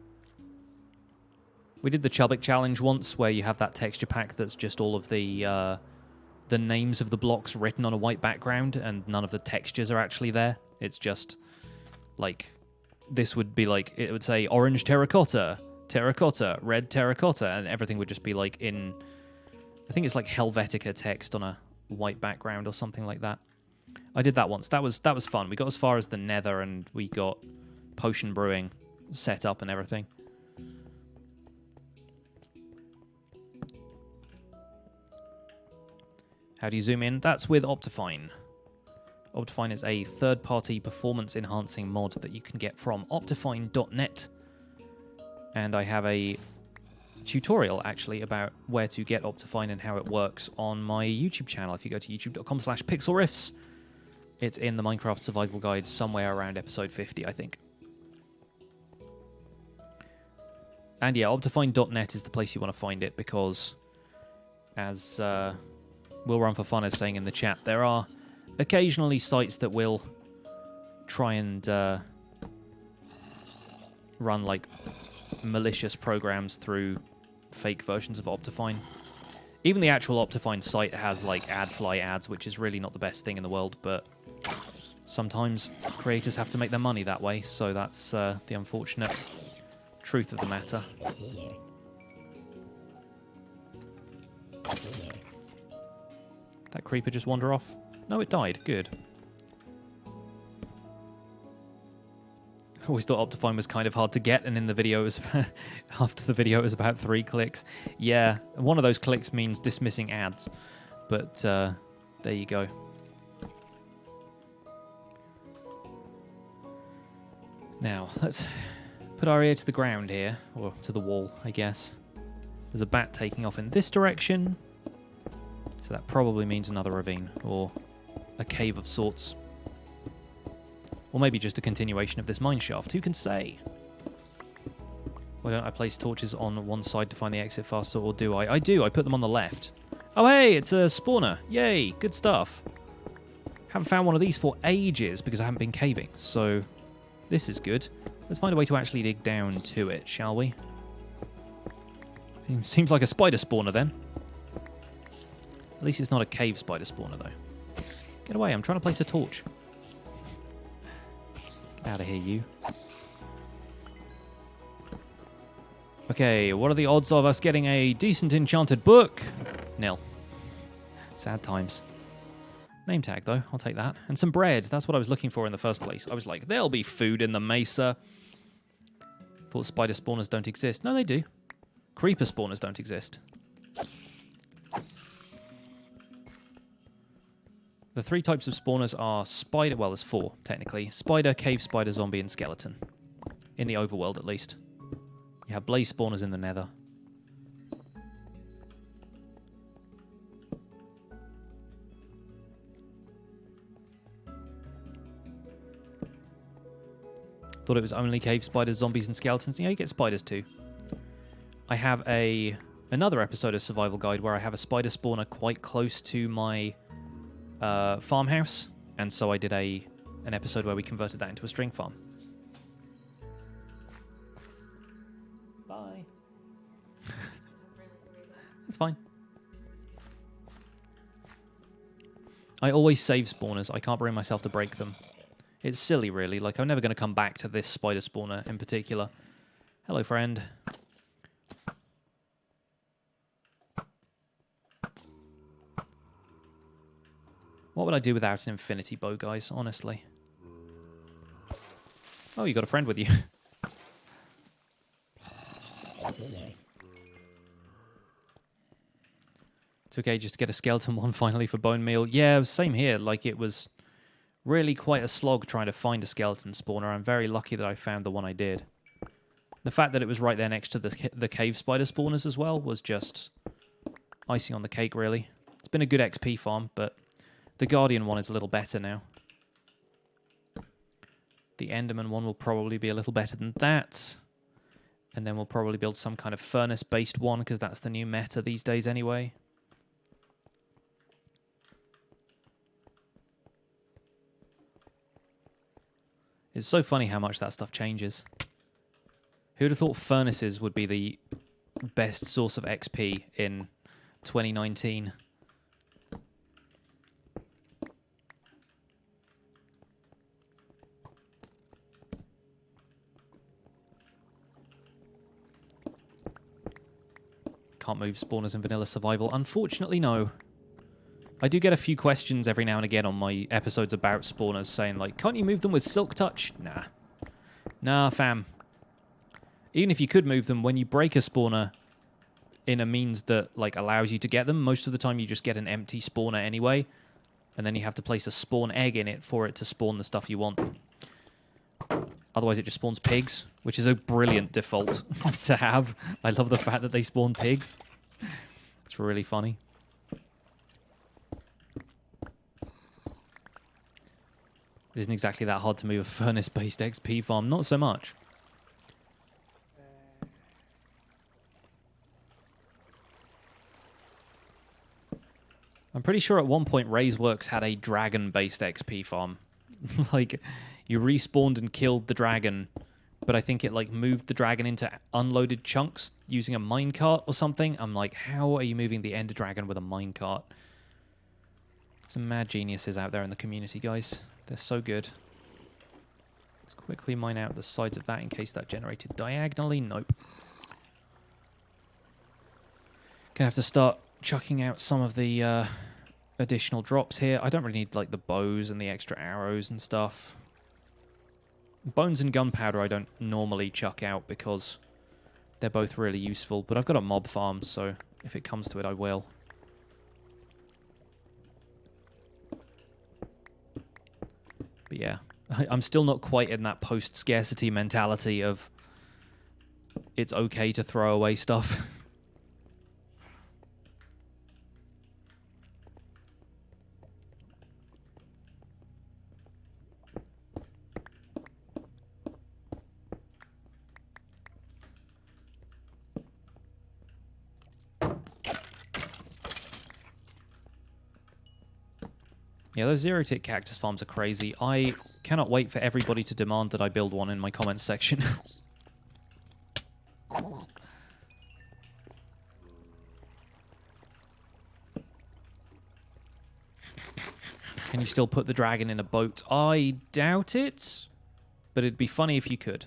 We did the Chubbuck challenge once, where you have that texture pack that's just all of the names of the blocks written on a white background, and none of the textures are actually there. It's just like this would be like, it would say orange terracotta, terracotta, red terracotta, and everything would just be like in, I think it's like Helvetica text on a white background or something like that. I did that once. That was fun. We got as far as the Nether, and we got potion brewing set up and everything. How do you zoom in? That's with Optifine. Optifine is a third-party performance-enhancing mod that you can get from optifine.net. And I have a tutorial, actually, about where to get Optifine and how it works on my YouTube channel. If you go to youtube.com/pixelriffs, it's in the Minecraft Survival Guide somewhere around episode 50, I think. And yeah, optifine.net is the place you want to find it, because as Will Run for Fun is saying in the chat, there are occasionally sites that will try and run like malicious programs through fake versions of Optifine. Even the actual Optifine site has like AdFly ads, which is really not the best thing in the world, but sometimes creators have to make their money that way, so that's the unfortunate truth of the matter. That creeper just wander off? No, it died. Good. I always thought Optifine was kind of hard to get, and in the video, it was after the video, it was about 3 clicks. Yeah, one of those clicks means dismissing ads, but there you go. Now, let's put our ear to the ground here, or to the wall, I guess. There's a bat taking off in this direction, so that probably means another ravine, or a cave of sorts. Or maybe just a continuation of this mine shaft, who can say? Why don't I place torches on one side to find the exit faster, or do I? I do, I put them on the left. Oh hey, it's a spawner. Yay, good stuff. Haven't found one of these for ages because I haven't been caving, so this is good. Let's find a way to actually dig down to it, shall we? Seems like a spider spawner then. At least it's not a cave spider spawner though. Get away, I'm trying to place a torch. Get out of here, you. Okay, what are the odds of us getting a decent enchanted book? Nil. Sad times. Name tag, though. I'll take that. And some bread. That's what I was looking for in the first place. I was like, there'll be food in the Mesa. Thought spider spawners don't exist. No, they do. Creeper spawners don't exist. The 3 types of spawners are spider... Well, there's 4, technically. Spider, cave spider, zombie, and skeleton. In the overworld, at least. You have blaze spawners in the nether. Thought it was only cave spiders, zombies, and skeletons. Yeah, you get spiders too. I have another episode of Survival Guide where I have a spider spawner quite close to my farmhouse, and so I did an episode where we converted that into a string farm. Bye. That's fine. I always save spawners. I can't bring myself to break them. It's silly, really. Like, I'm never going to come back to this spider spawner in particular. Hello, friend. What would I do without an infinity bow, guys, honestly? Oh, you got a friend with you. Took ages to get a skeleton one finally for bone meal. Yeah, same here. Like, it was really quite a slog trying to find a skeleton spawner. I'm very lucky that I found the one I did. The fact that it was right there next to the cave spider spawners as well was just icing on the cake, really. It's been a good XP farm, but the Guardian one is a little better now. The Enderman one will probably be a little better than that. And then we'll probably build some kind of furnace-based one, because that's the new meta these days anyway. It's so funny how much that stuff changes. Who would have thought furnaces would be the best source of XP in 2019? Can't move spawners in vanilla survival. Unfortunately, no. I do get a few questions every now and again on my episodes about spawners saying, like, can't you move them with Silk Touch? Nah. Nah, fam. Even if you could move them, when you break a spawner in a means that, like, allows you to get them, most of the time you just get an empty spawner anyway, and then you have to place a spawn egg in it for it to spawn the stuff you want. Otherwise it just spawns pigs, which is a brilliant default to have. I love the fact that they spawn pigs. It's really funny. It isn't exactly that hard to move a furnace-based XP farm. Not so much. I'm pretty sure at one point Raiseworks had a dragon-based XP farm. Like, you respawned and killed the dragon, but I think it, like, moved the dragon into unloaded chunks using a minecart or something. I'm like, how are you moving the Ender Dragon with a minecart? Some mad geniuses out there in the community, guys. They're so good. Let's quickly mine out the sides of that in case that generated diagonally. Nope. Gonna have to start chucking out some of the additional drops here. I don't really need, like, the bows and the extra arrows and stuff. Bones and gunpowder I don't normally chuck out because they're both really useful, but I've got a mob farm, so if it comes to it, I will. But yeah, I'm still not quite in that post-scarcity mentality of it's okay to throw away stuff. Yeah, those zero-tick cactus farms are crazy. I cannot wait for everybody to demand that I build one in my comments section. Can you still put the dragon in a boat? I doubt it, but it'd be funny if you could.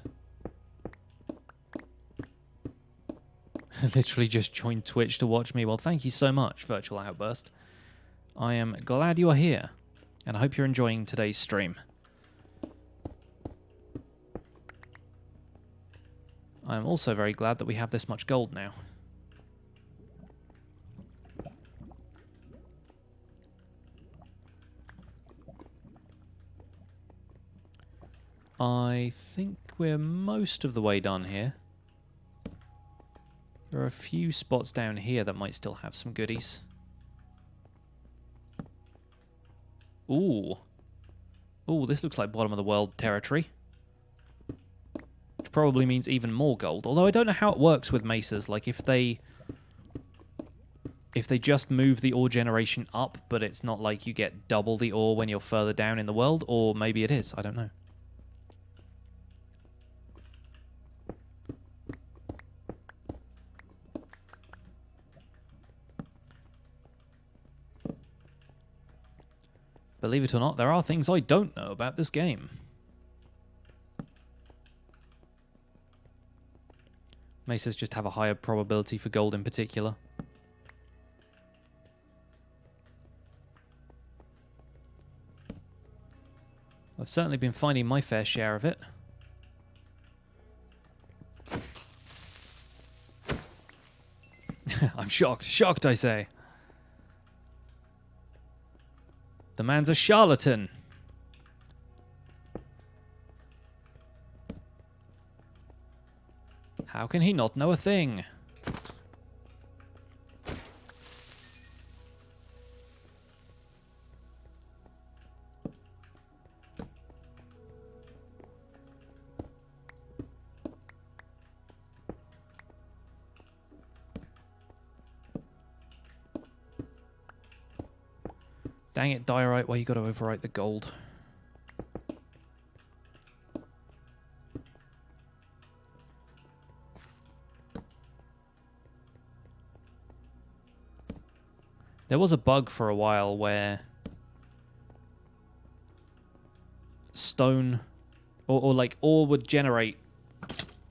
Literally just joined Twitch to watch me. Well, thank you so much, Virtual Outburst. I am glad you are here, and I hope you're enjoying today's stream. I am also very glad that we have this much gold now. I think we're most of the way done here. There are a few spots down here that might still have some goodies. Ooh. Ooh, this looks like bottom of the world territory. Which probably means even more gold. Although I don't know how it works with mesas. Like, if they just move the ore generation up, but it's not like you get double the ore when you're further down in the world, or maybe it is. I don't know. Believe it or not, there are things I don't know about this game. Mesas just have a higher probability for gold in particular. I've certainly been finding my fair share of it. I'm shocked. Shocked, I say. The man's a charlatan. How can he not know a thing? Dang it, diorite. Well, you got to overwrite the gold. There was a bug for a while where stone or like ore would generate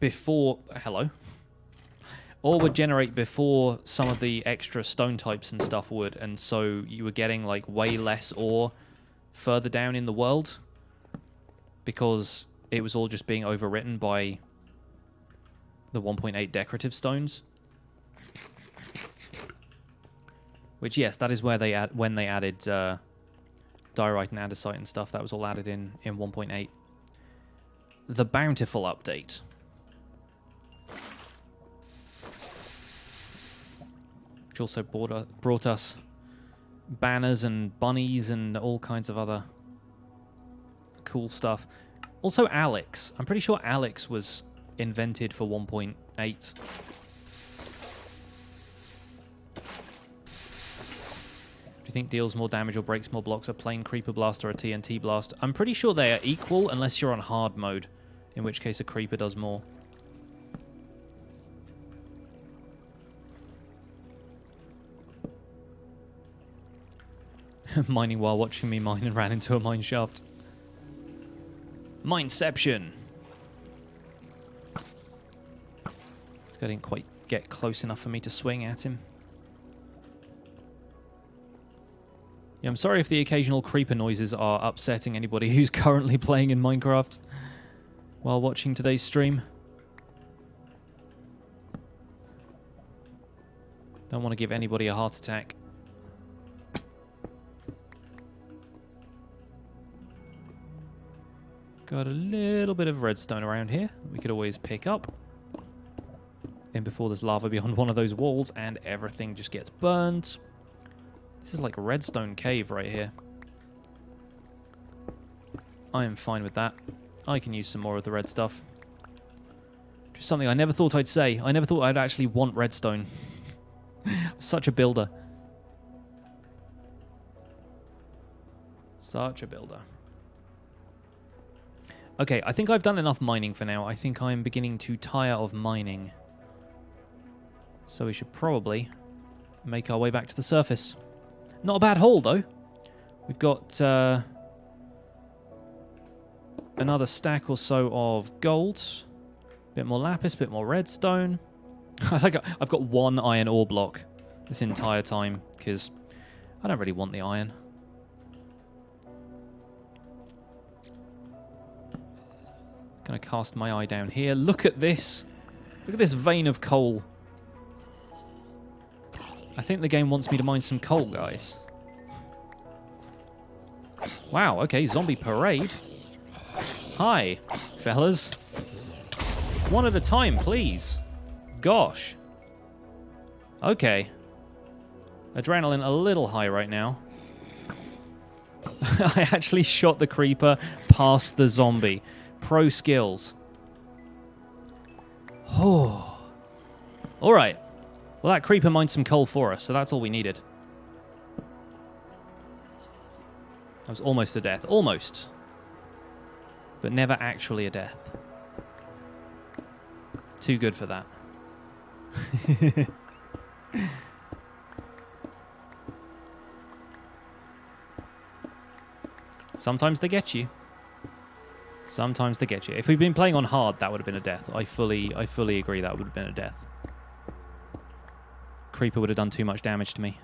before... Hello? Ore would generate before some of the extra stone types and stuff would, and so you were getting like way less ore further down in the world because it was all just being overwritten by the 1.8 decorative stones. Which, yes, that is where they when they added diorite and andesite and stuff. That was all added in 1.8. The Bountiful update. Which also brought us banners and bunnies and all kinds of other cool stuff. Also Alex. I'm pretty sure Alex was invented for 1.8. Do you think deals more damage or breaks more blocks, a plain creeper blast or a TNT blast? I'm pretty sure they are equal unless you're on hard mode, in which case a creeper does more. Mining while watching me mine and ran into a mine shaft. Mineception! This guy didn't quite get close enough for me to swing at him. Yeah, I'm sorry if the occasional creeper noises are upsetting anybody who's currently playing in Minecraft while watching today's stream. Don't want to give anybody a heart attack. Got a little bit of redstone around here we could always pick up. And before there's lava beyond one of those walls and everything just gets burned. This is like a redstone cave right here. I am fine with that. I can use some more of the red stuff. Just something I never thought I'd say. I never thought I'd actually want redstone. Such a builder. Such a builder. Okay, I think I've done enough mining for now. I think I'm beginning to tire of mining. So we should probably make our way back to the surface. Not a bad haul, though. We've got another stack or so of gold. Bit more lapis, bit more redstone. I've got one iron ore block this entire time, because I don't really want the iron. Gonna cast my eye down here. Look at this. Look at this vein of coal. I think the game wants me to mine some coal, guys. Wow, okay, zombie parade. Hi, fellas. One at a time, please. Gosh. Okay. Adrenaline a little high right now. I actually shot the creeper past the zombie. Pro skills. Oh. Alright. Well, that creeper mined some coal for us, so that's all we needed. That was almost a death. Almost. But never actually a death. Too good for that. Sometimes they get you. Sometimes they get you. If we'd been playing on hard, that would have been a death. I fully agree that would have been a death. Creeper would have done too much damage to me.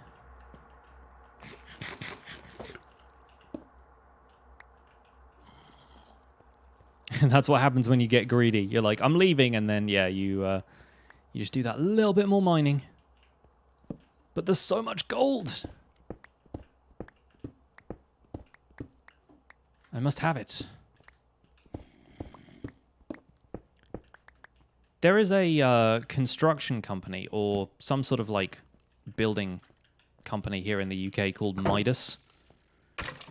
That's what happens when you get greedy. You're like, I'm leaving, and then, yeah, you just do that little bit more mining. But there's so much gold. I must have it. There is a construction company, or some sort of, like, building company here in the UK called Midas.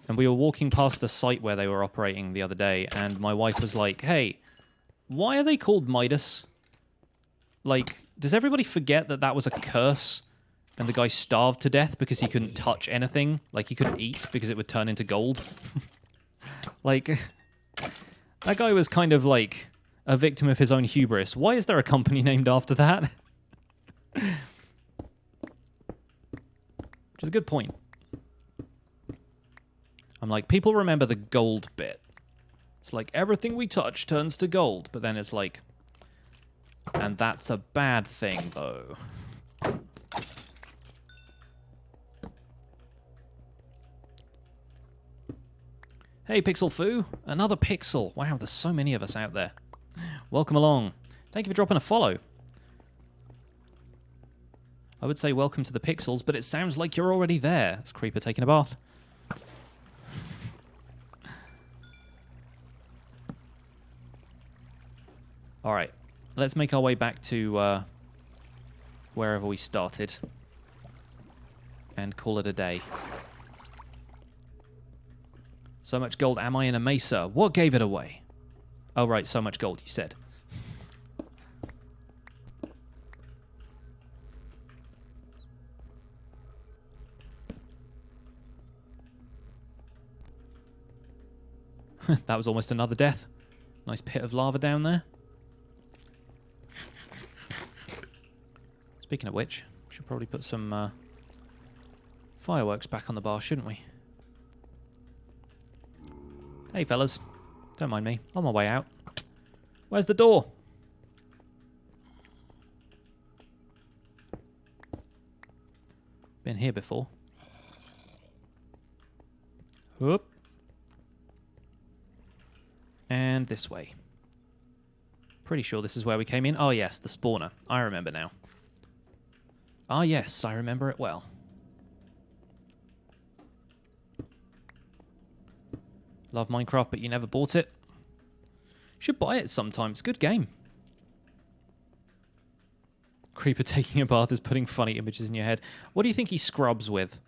And we were walking past the site where they were operating the other day, and my wife was like, hey, why are they called Midas? Like, does everybody forget that that was a curse? And the guy starved to death because he couldn't touch anything? Like, he couldn't eat because it would turn into gold? Like, that guy was kind of like a victim of his own hubris. Why is there a company named after that? Which is a good point. I'm like, people remember the gold bit. It's like, everything we touch turns to gold. But then it's like, and that's a bad thing, though. Hey, Pixel Foo. Another Pixel. Wow, there's so many of us out there. Welcome along. Thank you for dropping a follow. I would say welcome to the Pixels, but it sounds like you're already there. It's Creeper taking a bath. Alright, let's make our way back to wherever we started and call it a day. So much gold, am I in a Mesa? What gave it away? Oh, right, so much gold, you said. That was almost another death. Nice pit of lava down there. Speaking of which, we should probably put some fireworks back on the bar, shouldn't we? Hey, fellas. Don't mind me. On my way out. Where's the door? Been here before. Whoop. And this way. Pretty sure this is where we came in. Oh, yes, the spawner. I remember now. Ah, yes, I remember it well. Love Minecraft, but you never bought it. Should buy it sometime. It's a good game. Creeper taking a bath is putting funny images in your head. What do you think he scrubs with?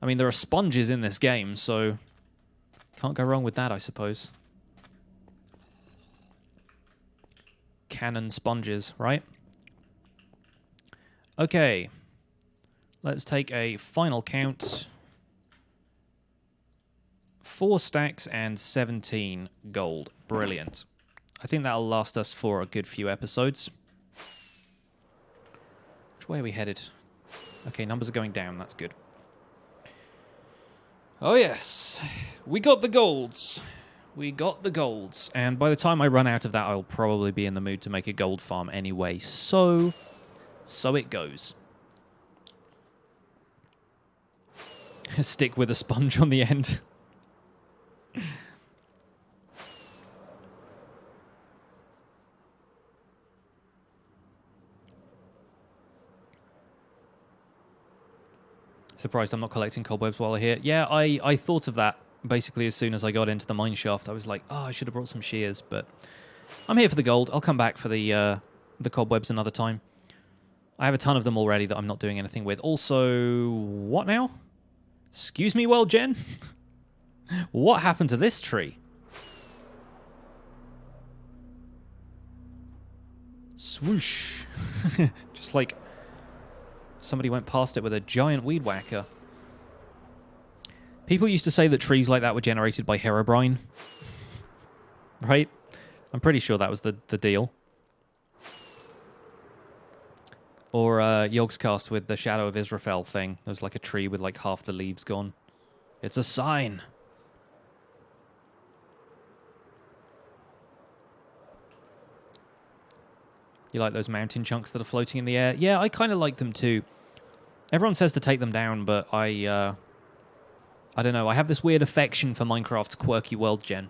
I mean, there are sponges in this game, so can't go wrong with that, I suppose. Cannon sponges, right? Okay. Let's take a final count. 4 stacks and 17 gold. Brilliant. I think that'll last us for a good few episodes. Which way are we headed? Okay, numbers are going down. That's good. Oh, yes. We got the golds. We got the golds. And by the time I run out of that, I'll probably be in the mood to make a gold farm anyway. So it goes. Stick with a sponge on the end. Surprised I'm not collecting cobwebs while I'm here. Yeah, I thought of that basically as soon as I got into the mine shaft. I was like, oh, I should have brought some shears, but I'm here for the gold. I'll come back for the cobwebs another time. I have a ton of them already that I'm not doing anything with. Also, what now? Excuse me, well, Jen? What happened to this tree? Swoosh. Just like somebody went past it with a giant weed whacker. People used to say that trees like that were generated by Herobrine. Right? I'm pretty sure that was the deal. Or Yogscast with the Shadow of Israfel thing. There's like a tree with like half the leaves gone. It's a sign. You like those mountain chunks that are floating in the air? Yeah, I kind of like them too. Everyone says to take them down, but I don't know. I have this weird affection for Minecraft's quirky world gen.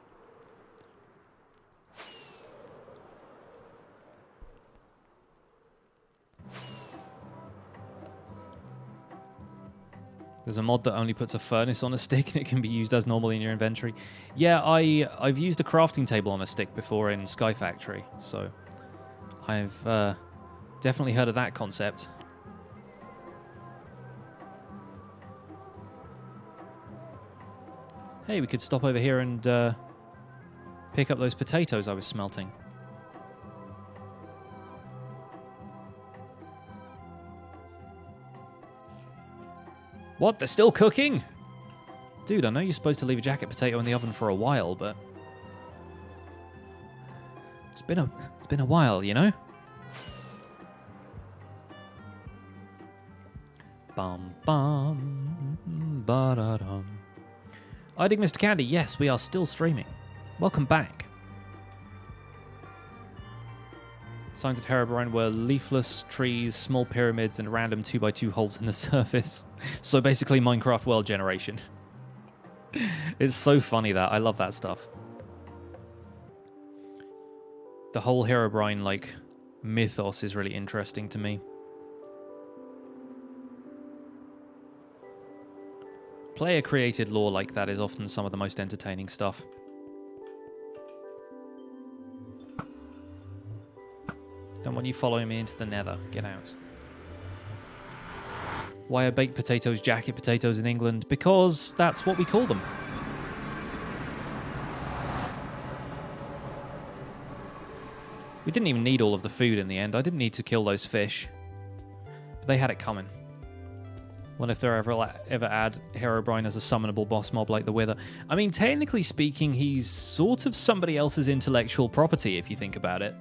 There's a mod that only puts a furnace on a stick and it can be used as normal in your inventory. Yeah, I've used a crafting table on a stick before in Sky Factory, so I've definitely heard of that concept. Hey, we could stop over here and pick up those potatoes I was smelting. What? They're still cooking? Dude, I know you're supposed to leave a jacket potato in the oven for a while, but it's been a while, you know? Bum bum ba da dum. I dig Mr. Candy. Yes, we are still streaming. Welcome back. Signs of Herobrine were leafless trees, small pyramids, and random 2x2 holes in the surface. So basically Minecraft world generation. It's so funny that. I love that stuff. The whole Herobrine, like, mythos is really interesting to me. Player-created lore like that is often some of the most entertaining stuff. Don't want you following me into the nether. Get out. Why are baked potatoes jacket potatoes in England? Because that's what we call them. We didn't even need all of the food in the end. I didn't need to kill those fish. But they had it coming. Wonder if they're ever add Herobrine as a summonable boss mob like the Wither. I mean, technically speaking, he's sort of somebody else's intellectual property if you think about it.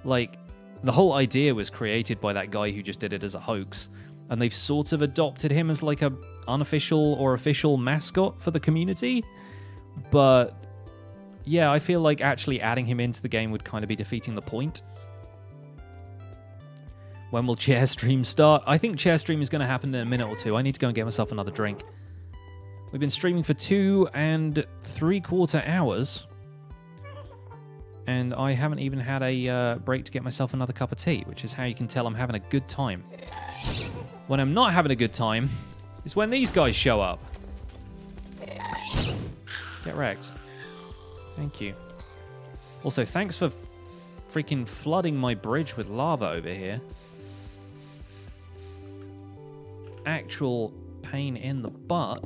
Like, the whole idea was created by that guy who just did it as a hoax. And they've sort of adopted him as like a unofficial or official mascot for the community. But yeah, I feel like actually adding him into the game would kind of be defeating the point. When will chair stream start? I think chair stream is going to happen in a minute or two. I need to go and get myself another drink. We've been streaming for 2 3/4 hours. And I haven't even had a break to get myself another cup of tea, which is how you can tell I'm having a good time. When I'm not having a good time is when these guys show up. Get wrecked. Thank you. Also, thanks for freaking flooding my bridge with lava over here. Actual pain in the butt.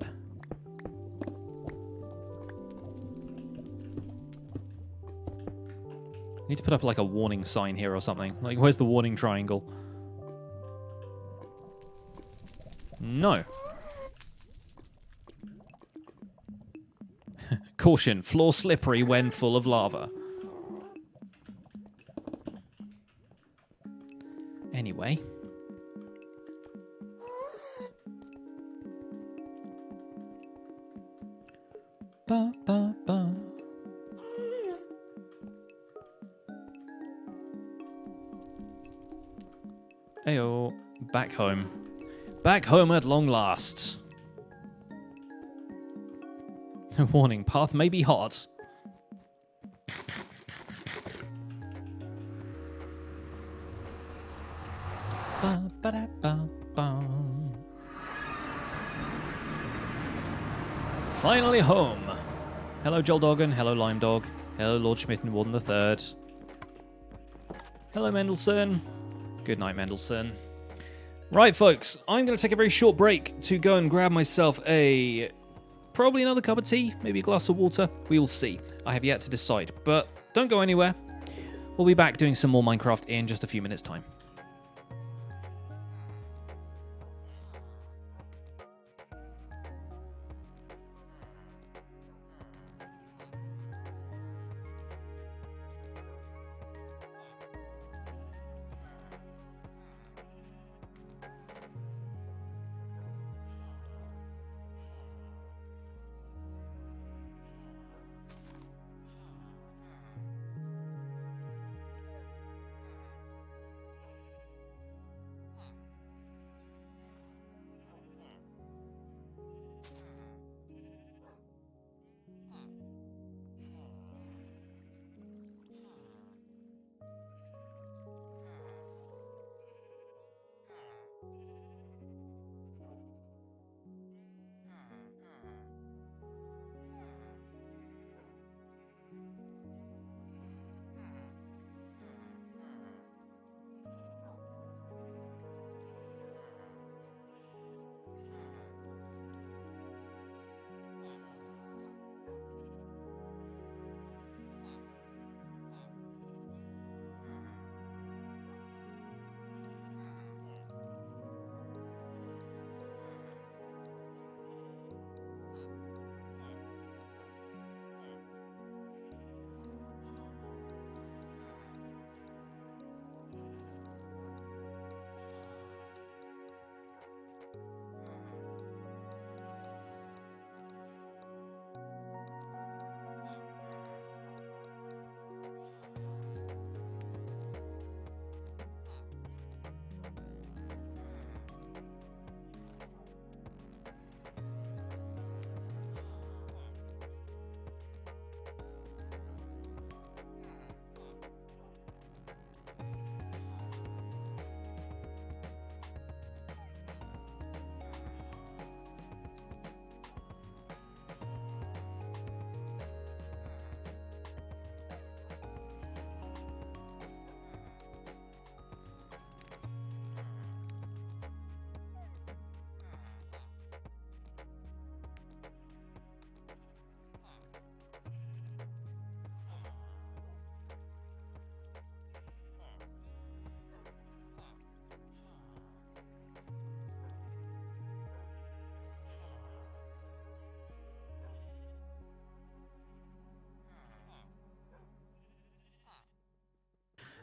Need to put up like a warning sign here or something. Like, where's the warning triangle? No. Caution, floor slippery when full of lava. Anyway. Ba, ba, ba. Ayo, back home. Back home at long last. Warning, path may be hot. Ba, ba, da, ba, ba. Finally home. Hello, Joel Doggan. Hello, Lime Dog. Hello, Lord Schmitten Warden III. Hello, Mendelssohn. Good night, Mendelssohn. Right, folks, I'm going to take a very short break to go and grab myself probably another cup of tea, maybe a glass of water. We will see. I have yet to decide, but don't go anywhere. We'll be back doing some more Minecraft in just a few minutes' time.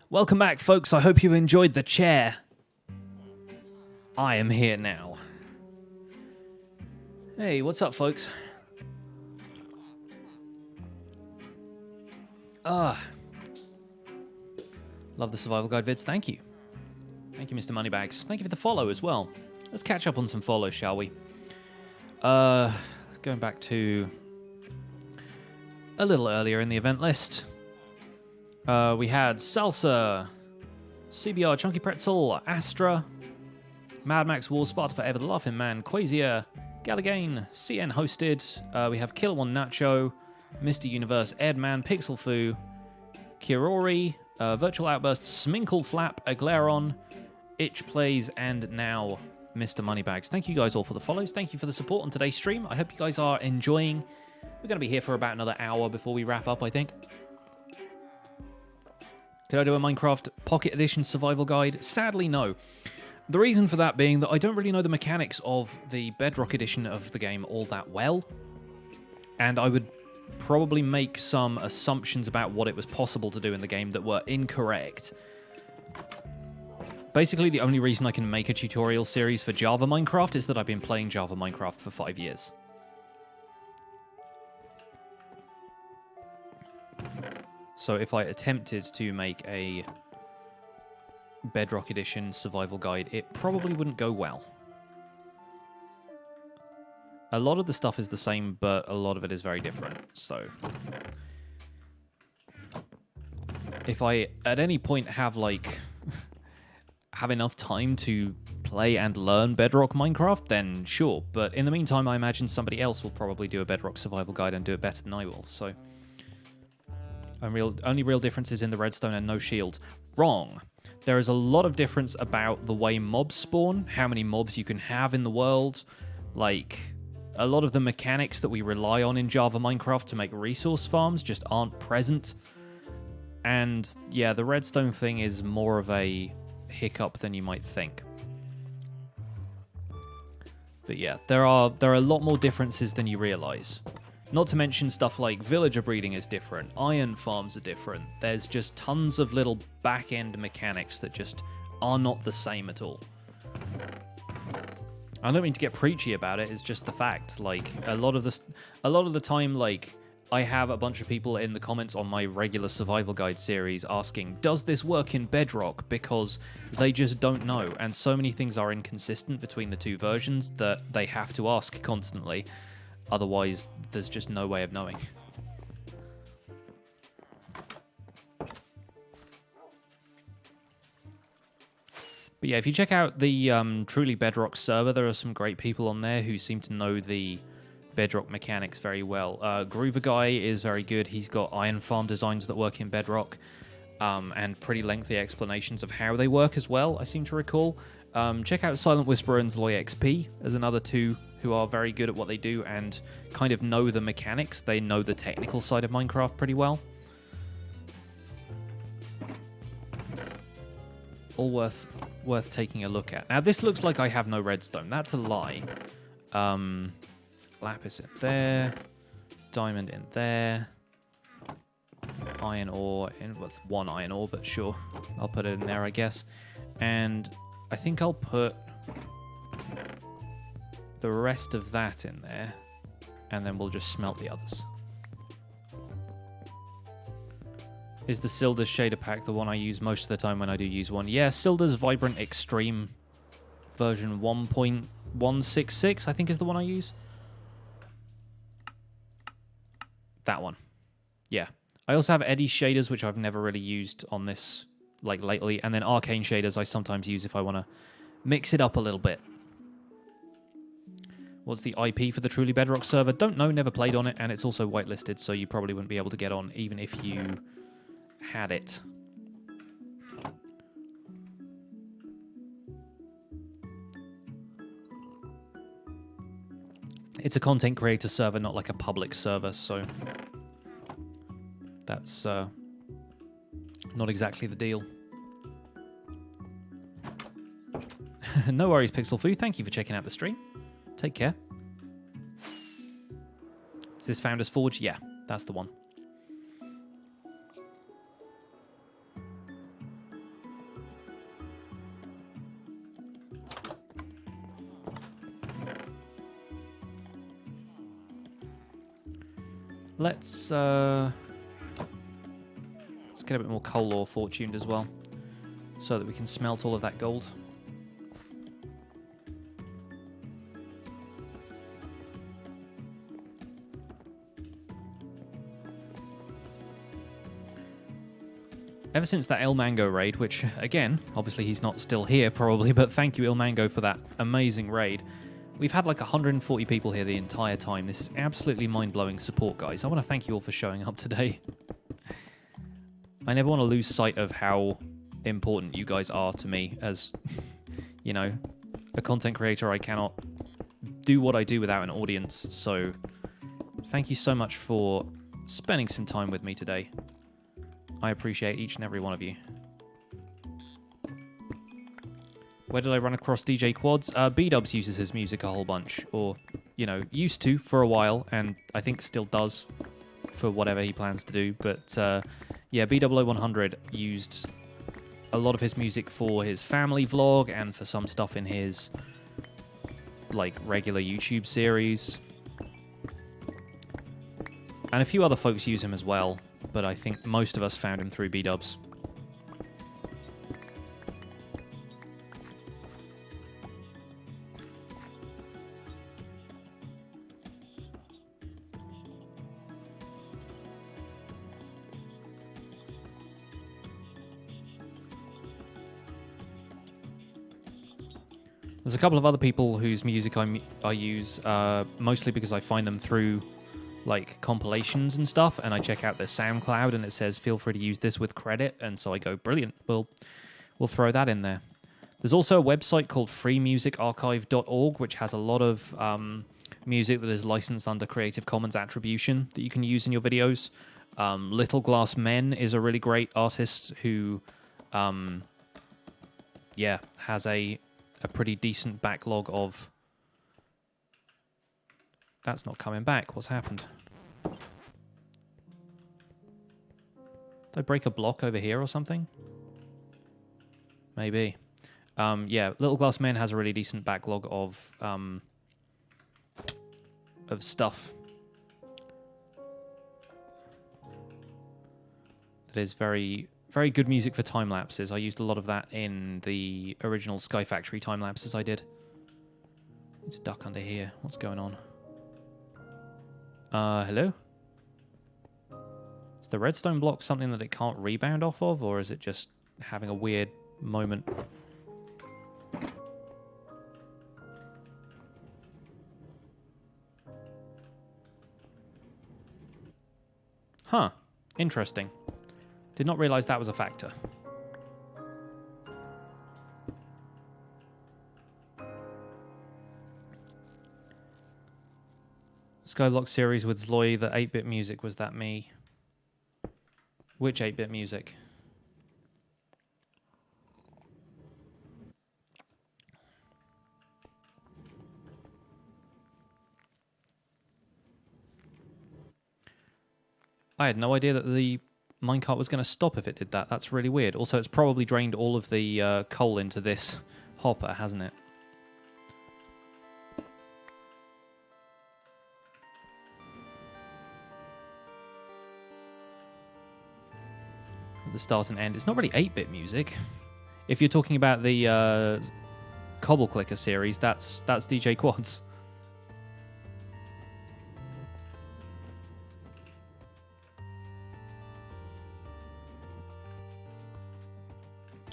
Welcome back, folks. I hope you enjoyed the chair. I am here now. Hey, what's up, folks? Love the survival guide vids. Thank you. Thank you, Mr. Moneybags. Thank you for the follow as well. Let's catch up on some follows, shall we? Going back to a little earlier in the event list. We had Salsa, CBR, Chunky Pretzel, Astra, Mad Max War, Sparta Forever, The Laughing Man, Quasier, Galligane, CN Hosted. We have Killer One Nacho, Mr. Universe, Edman, Pixel Fu, Kirori, Virtual Outburst, Sminkle Flap, Aglaron, Itch Plays, and now Mr. Moneybags. Thank you guys all for the follows. Thank you for the support on today's stream. I hope you guys are enjoying. We're going to be here for about another hour before we wrap up, I think. Could I do a Minecraft Pocket Edition survival guide? Sadly, no. The reason for that being that I don't really know the mechanics of the Bedrock edition of the game all that well. And I would probably make some assumptions about what it was possible to do in the game that were incorrect. Basically, the only reason I can make a tutorial series for Java Minecraft is that I've been playing Java Minecraft for 5 years. So if I attempted to make a Bedrock Edition survival guide, it probably wouldn't go well. A lot of the stuff is the same, but a lot of it is very different, so... If I, at any point, have, like... have enough time to play and learn Bedrock Minecraft, then sure. But in the meantime, I imagine somebody else will probably do a Bedrock survival guide and do it better than I will, so... Only real differences in the redstone and no shield. Wrong. There is a lot of difference about the way mobs spawn, how many mobs you can have in the world. Like, a lot of the mechanics that we rely on in Java Minecraft to make resource farms just aren't present. And yeah, the redstone thing is more of a hiccup than you might think. But yeah, there are a lot more differences than you realize. Not to mention stuff like villager breeding is different, iron farms are different. There's just tons of little back-end mechanics that just are not the same at all. I don't mean to get preachy about it, it's just the fact. Like, a lot of the time, like, I have a bunch of people in the comments on my regular survival guide series asking, does this work in Bedrock? Because they just don't know, and so many things are inconsistent between the two versions that they have to ask constantly. Otherwise, there's just no way of knowing. But yeah, if you check out the Truly Bedrock server, there are some great people on there who seem to know the Bedrock mechanics very well. Groover Guy is very good. He's got iron farm designs that work in Bedrock, and pretty lengthy explanations of how they work as well, I seem to recall. Check out Silent Whisperer and Zloy XP as another two who are very good at what they do and kind of know the mechanics. They know the technical side of Minecraft pretty well. All worth taking a look at. Now, this looks like I have no redstone. That's a lie. Lapis in there. Diamond in there. Iron ore in... well, it's one iron ore, but sure. I'll put it in there, I guess. And I think I'll put the rest of that in there, and then we'll just smelt the others. Is the Silda's shader pack the one I use most of the time when I do use one? Yeah, Silda's Vibrant Extreme version 1.166, I think is the one I use. That one. Yeah. I also have Eddie's shaders, which I've never really used on this, like, lately, and then Arcane shaders I sometimes use if I want to mix it up a little bit. What's the IP for the Truly Bedrock server? Don't know, never played on it, and it's also whitelisted, so you probably wouldn't be able to get on even if you had it. It's a content creator server, not like a public server, so that's not exactly the deal. No worries, Pixel Foo. Thank you for checking out the stream. Take care. Is this Founders Forge? Yeah, that's the one. let's get a bit more coal ore fortuned as well, so that we can smelt all of that gold. Ever since that El Mango raid, which, again, obviously he's not still here probably, but thank you El Mango for that amazing raid. We've had like 140 people here the entire time. This is absolutely mind-blowing support, guys. I want to thank you all for showing up today. I never want to lose sight of how important you guys are to me as, you know, a content creator. I cannot do what I do without an audience, so thank you so much for spending some time with me today. I appreciate each and every one of you. Where did I run across DJ Quads? B-Dubs uses his music a whole bunch, or, you know, used to for a while, and I think still does for whatever he plans to do. But, yeah, B00-100 used a lot of his music for his family vlog and for some stuff in his, like, regular YouTube series. And a few other folks use him as well, but I think most of us found him through B-Dubs. There's a couple of other people whose music I use, mostly because I find them through like compilations and stuff, and I check out their SoundCloud and it says feel free to use this with credit, and so I go, brilliant, we'll throw that in there. There's also a website called freemusicarchive.org, which has a lot of music that is licensed under Creative Commons attribution that you can use in your videos. Little Glass Men is a really great artist who yeah, has a pretty decent backlog of... That's not coming back. What's happened? Did I break a block over here or something? Maybe. Yeah, Little Glass Men has a really decent backlog of stuff that is very, very good music for time lapses. I used a lot of that in the original Sky Factory time lapses I did. Need to duck under here. What's going on? Hello? Is the redstone block something that it can't rebound off of, or is it just having a weird moment? Huh. Interesting. Did not realize that was a factor. Skyblock series with Zloy, the 8-bit music, was that me? Which 8-bit music? I had no idea that the minecart was going to stop if it did that. That's really weird. Also, it's probably drained all of the coal into this hopper, hasn't it? At the start and end. It's not really 8-bit music. If you're talking about the Cobble Clicker series, that's DJ Quads.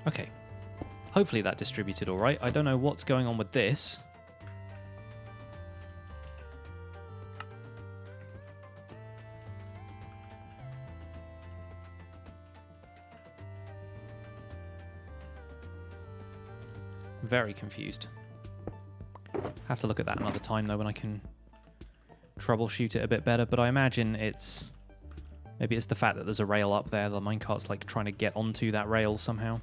Okay. Hopefully that distributed all right. I don't know what's going on with this. Very confused. Have to look at that another time though when I can troubleshoot it a bit better, but I imagine it's... Maybe it's the fact that there's a rail up there. The minecart's like trying to get onto that rail somehow.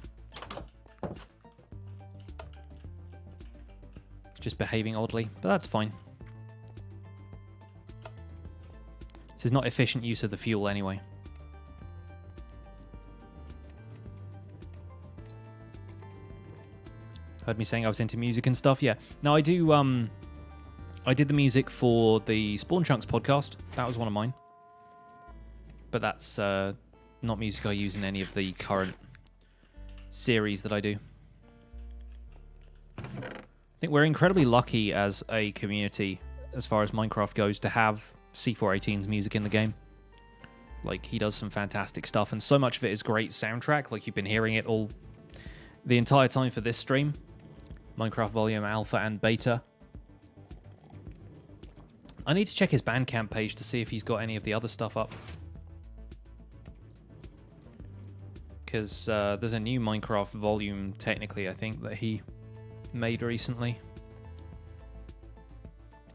It's just behaving oddly, but that's fine. This is not efficient use of the fuel anyway. Heard me saying I was into music and stuff? Yeah. No, I do, I did the music for the Spawn Chunks podcast. That was one of mine. But that's not music I use in any of the current series that I do. I think we're incredibly lucky as a community, as far as Minecraft goes, to have C418's music in the game. Like, he does some fantastic stuff, and so much of it is great soundtrack. Like, you've been hearing it all the entire time for this stream. Minecraft Volume Alpha and Beta. I need to check his Bandcamp page to see if he's got any of the other stuff up. Because there's a new Minecraft volume, technically, I think, that he made recently.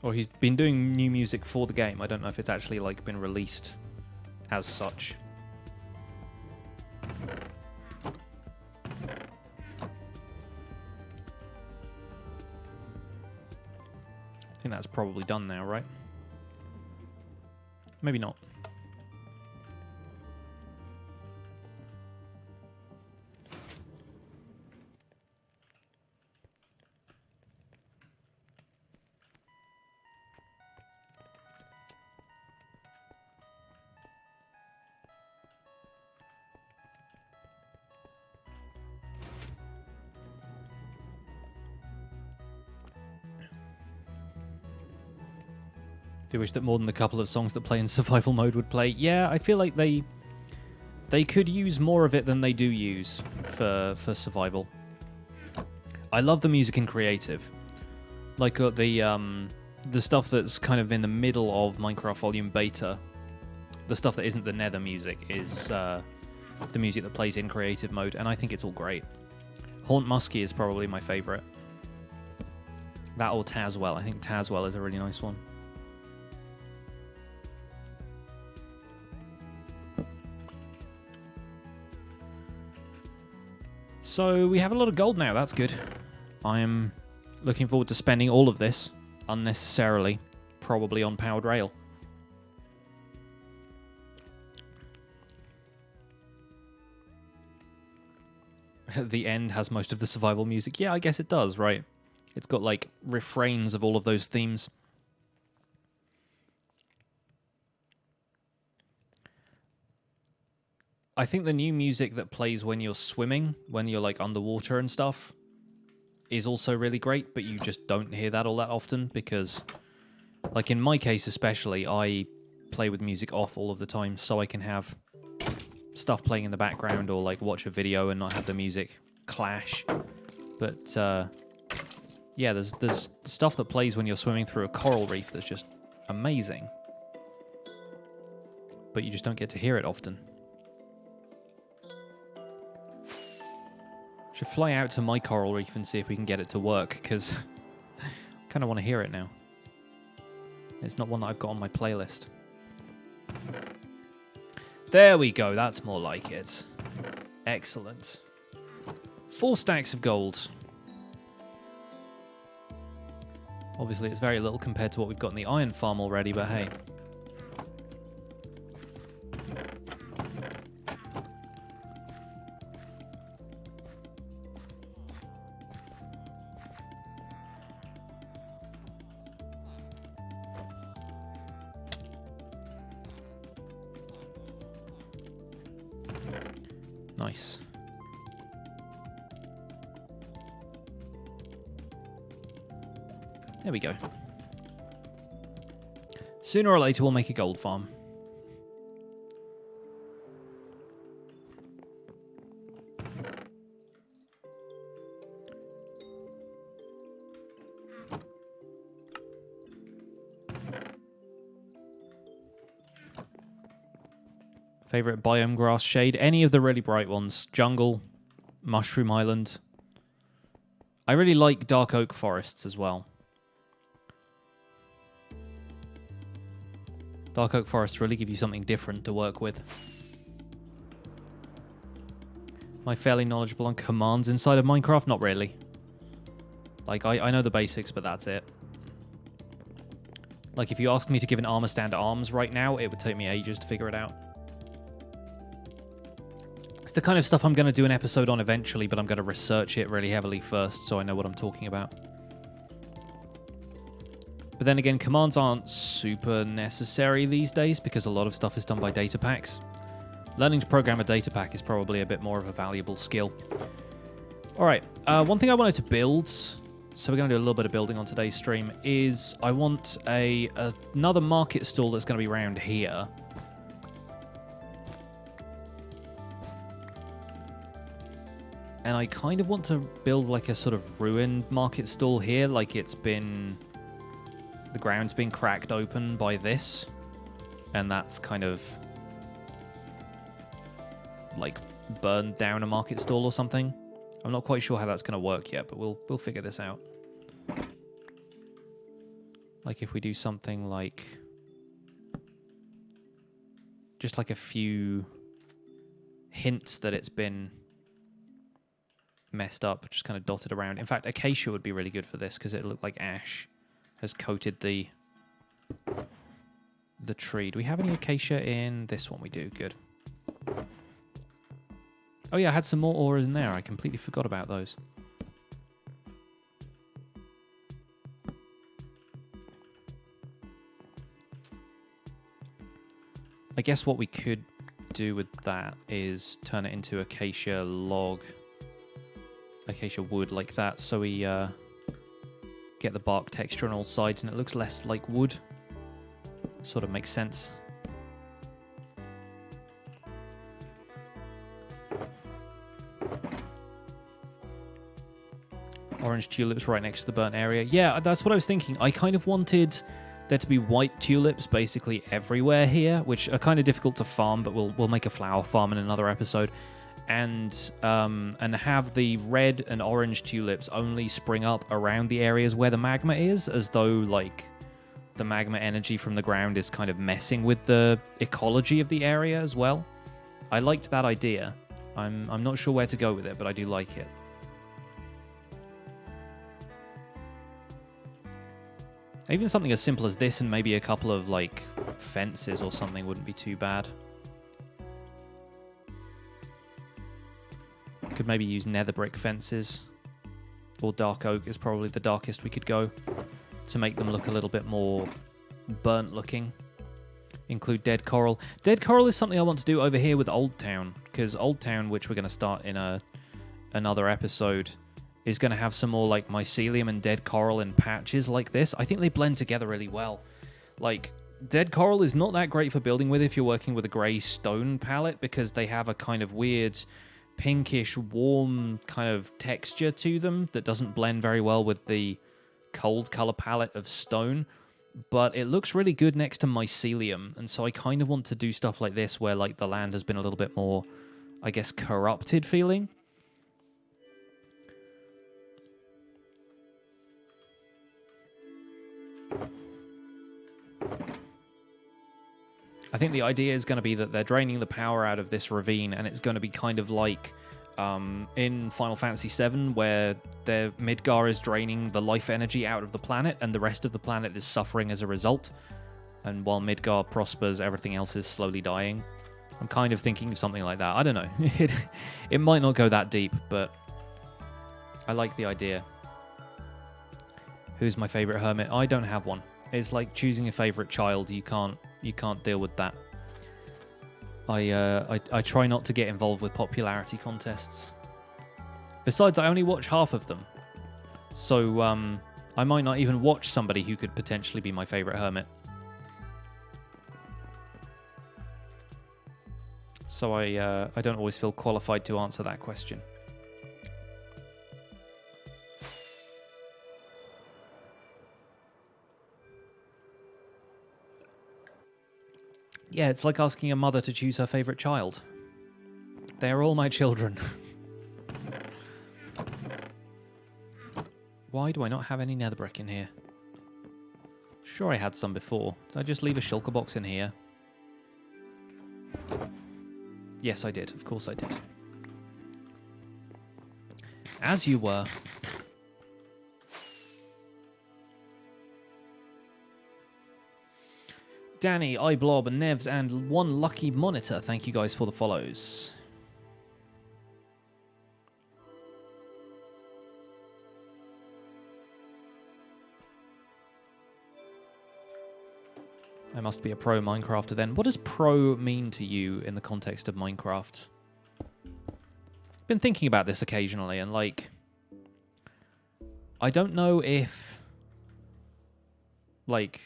Or he's been doing new music for the game. I don't know if it's actually, like, been released as such. I think that's probably done now, right? Maybe not. Do you wish that more than the couple of songs that play in survival mode would play? Yeah, I feel like they could use more of it than they do use for survival. I love the music in creative. Like the stuff that's kind of in the middle of Minecraft Volume Beta. The stuff that isn't the Nether music is the music that plays in creative mode, and I think it's all great. Haunt Muskie is probably my favorite. That or Tazwell. I think Tazwell is a really nice one. So we have a lot of gold now, that's good. I am looking forward to spending all of this unnecessarily, probably on Powered Rail. The end has most of the survival music. Yeah, I guess it does, right? It's got like refrains of all of those themes. I think the new music that plays when you're swimming, when you're like underwater and stuff, is also really great, but you just don't hear that all that often because, like in my case especially, I play with music off all of the time so I can have stuff playing in the background or like watch a video and not have the music clash. But yeah, there's stuff that plays when you're swimming through a coral reef that's just amazing, but you just don't get to hear it often. Should fly out to my coral reef and see if we can get it to work, because I kind of want to hear it now. It's not one that I've got on my playlist. There we go, that's more like it. Excellent. 4 stacks of gold. Obviously it's very little compared to what we've got in the iron farm already, but hey. Nice. There we go. Sooner or later we'll make a gold farm. Favorite biome grass shade? Any of the really bright ones. Jungle, Mushroom Island. I really like dark oak forests as well. Dark oak forests really give you something different to work with. Am I fairly knowledgeable on commands inside of Minecraft? Not really. Like, I know the basics, but that's it. Like, if you asked me to give an armor stand arms right now, it would take me ages to figure it out. It's the kind of stuff I'm going to do an episode on eventually, but I'm going to research it really heavily first so I know what I'm talking about. But then again, commands aren't super necessary these days because a lot of stuff is done by data packs. Learning to program a data pack is probably a bit more of a valuable skill. All right, one thing I wanted to build, so we're going to do a little bit of building on today's stream, is I want another market stall that's going to be around here. And I kind of want to build like a sort of ruined market stall here, like it's been... the ground's been cracked open by this. And that's kind of... like burned down a market stall or something. I'm not quite sure how that's going to work yet, but we'll figure this out. Like if we do something like... just like a few hints that it's been messed up, just kind of dotted around. In fact, acacia would be really good for this because it looked like ash has coated the tree. Do we have any acacia in this one? We do. Good. Oh yeah, I had some more auras in there. I completely forgot about those. I guess what we could do with that is turn it into acacia log, acacia wood like that, so we get the bark texture on all sides and it looks less like wood. Sort of makes sense. Orange tulips right next to the burnt area. Yeah, that's what I was thinking. I kind of wanted there to be white tulips basically everywhere here, which are kind of difficult to farm, but we'll make a flower farm in another episode. And have the red and orange tulips only spring up around the areas where the magma is, as though like the magma energy from the ground is kind of messing with the ecology of the area as well. I liked that idea. I'm not sure where to go with it, but I do like it. Even something as simple as this and maybe a couple of like fences or something wouldn't be too bad. Could maybe use nether brick fences, or dark oak is probably the darkest we could go to make them look a little bit more burnt looking. Include dead coral. Dead coral is something I want to do over here with Old Town, because Old Town, which we're going to start in another episode, is going to have some more like mycelium and dead coral in patches like this. I think they blend together really well. Like, dead coral is not that great for building with if you're working with a grey stone palette, because they have a kind of weird pinkish, warm kind of texture to them that doesn't blend very well with the cold color palette of stone. But it looks really good next to mycelium, and so I kind of want to do stuff like this where like the land has been a little bit more, I guess, corrupted feeling. I think the idea is going to be that they're draining the power out of this ravine, and it's going to be kind of like in Final Fantasy VII, where their Midgar is draining the life energy out of the planet, and the rest of the planet is suffering as a result. And while Midgar prospers, everything else is slowly dying. I'm kind of thinking of something like that. I don't know. It might not go that deep, but I like the idea. Who's my favorite hermit? I don't have one. It's like choosing a favorite child. You can't deal with that. I try not to get involved with popularity contests. Besides, I only watch half of them. So I might not even watch somebody who could potentially be my favorite hermit. So I don't always feel qualified to answer that question. Yeah, it's like asking a mother to choose her favorite child. They are all my children. Why do I not have any nether brick in here? Sure, I had some before. Did I just leave a shulker box in here? Yes, I did. Of course I did. As you were. Danny, iBlob, Nevs, and One Lucky Monitor. Thank you guys for the follows. I must be a pro Minecrafter then. What does pro mean to you in the context of Minecraft? Been thinking about this occasionally, and like, I don't know if, like,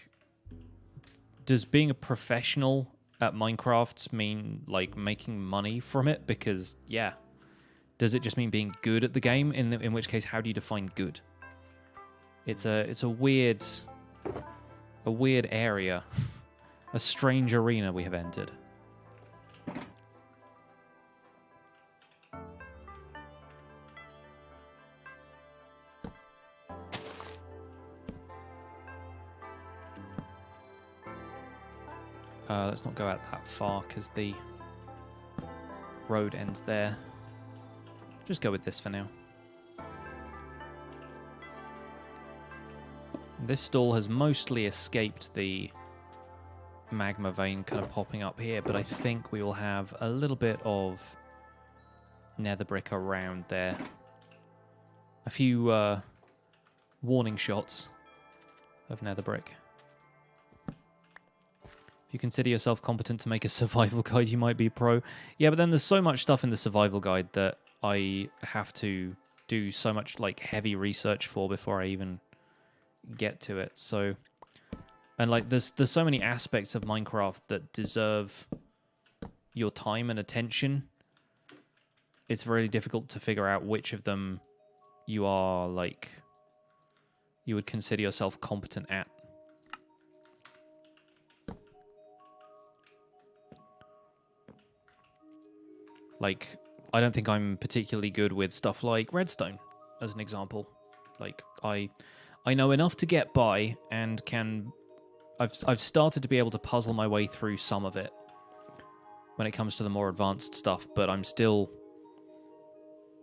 does being a professional at Minecraft mean like making money from it? Because yeah, does it just mean being good at the game? In which case, how do you define good? It's a weird area, a strange arena we have entered. Let's not go out that far because the road ends there. Just go with this for now. This stall has mostly escaped the magma vein kind of popping up here, but I think we will have a little bit of nether brick around there. A few warning shots of nether brick. If you consider yourself competent to make a survival guide, you might be pro. Yeah, but then there's so much stuff in the survival guide that I have to do so much like heavy research for before I even get to it. So, and like there's so many aspects of Minecraft that deserve your time and attention. It's really difficult to figure out which of them you are like you would consider yourself competent at. Like, I don't think I'm particularly good with stuff like redstone, as an example. Like, I know enough to get by and can... I've started to be able to puzzle my way through some of it when it comes to the more advanced stuff, but I'm still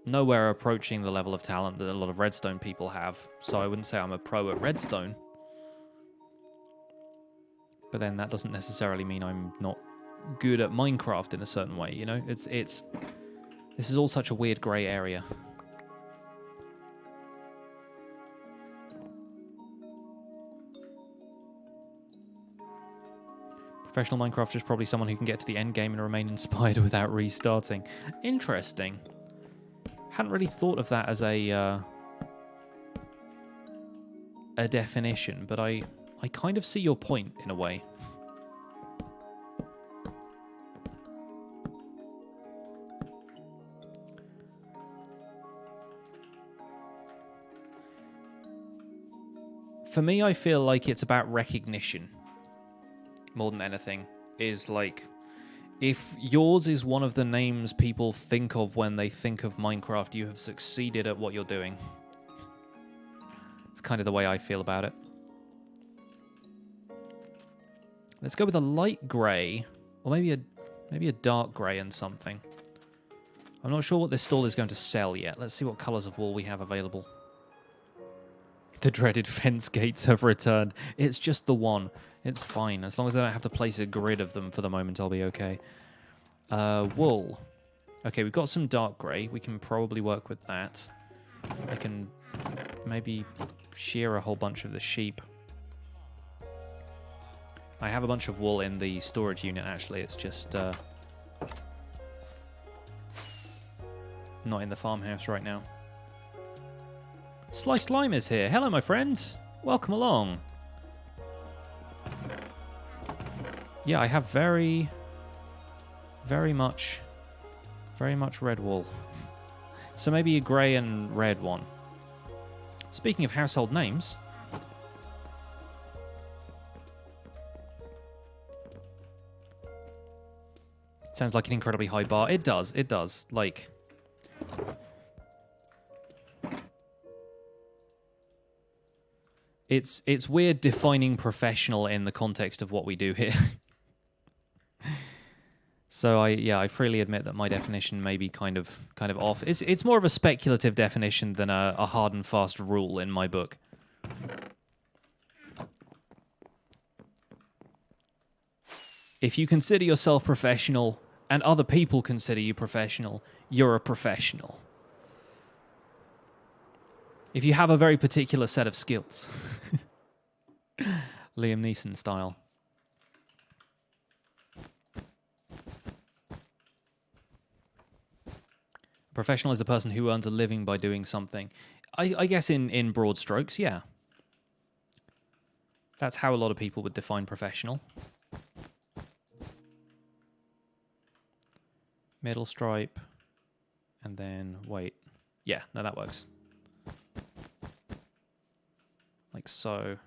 nowhere approaching the level of talent that a lot of redstone people have. So I wouldn't say I'm a pro at redstone. But then that doesn't necessarily mean I'm not good at Minecraft in a certain way, you know? This is all such a weird grey area. Professional Minecrafter is probably someone who can get to the end game and remain inspired without restarting. Interesting. Hadn't really thought of that as a definition, but I kind of see your point in a way. For me, I feel like it's about recognition more than anything. Is like, if yours is one of the names people think of when they think of Minecraft, you have succeeded at what you're doing. It's kind of the way I feel about it. Let's go with a light grey, or maybe a dark grey and something. I'm not sure what this stall is going to sell yet. Let's see what colours of wool we have available. The dreaded fence gates have returned. It's just the one. It's fine. As long as I don't have to place a grid of them for the moment, I'll be okay. Wool. Okay, we've got some dark grey. We can probably work with that. I can maybe shear a whole bunch of the sheep. I have a bunch of wool in the storage unit, actually. It's just not in the farmhouse right now. Sly Slime is here. Hello, my friends. Welcome along. Yeah, I have very much red wool. So maybe a grey and red one. Speaking of household names... Sounds like an incredibly high bar. It does. It does. Like... It's weird defining professional in the context of what we do here. So I freely admit that my definition may be kind of off. It's more of a speculative definition than a hard and fast rule in my book. If you consider yourself professional and other people consider you professional, you're a professional. If you have a very particular set of skills. Liam Neeson style. Professional is a person who earns a living by doing something. I guess in broad strokes, yeah. That's how a lot of people would define professional. Middle stripe. And then, wait. Yeah, no, that works. Like so.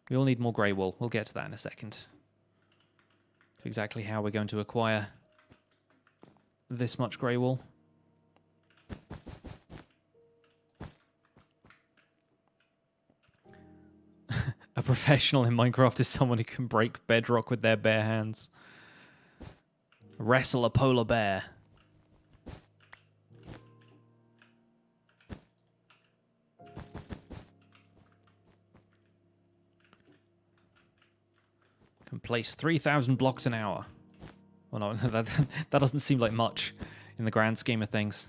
We all need more grey wool. We'll get to that in a second. To exactly how we're going to acquire this much grey wool. A professional in Minecraft is someone who can break bedrock with their bare hands. Wrestle a polar bear. Can place 3,000 blocks an hour. Well, no, that doesn't seem like much in the grand scheme of things.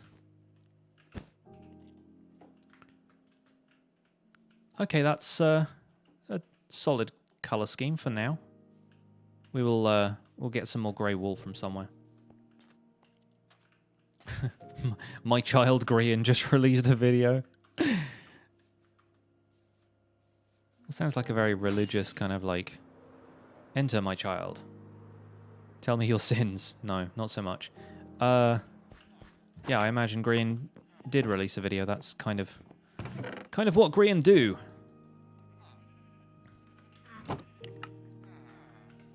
Okay, that's a solid color scheme for now. We will we'll get some more grey wool from somewhere. My child Grian just released a video. Sounds like a very religious kind of like, enter my child. Tell me your sins. No, not so much. Yeah, I imagine Grian did release a video. That's kind of what Grian do.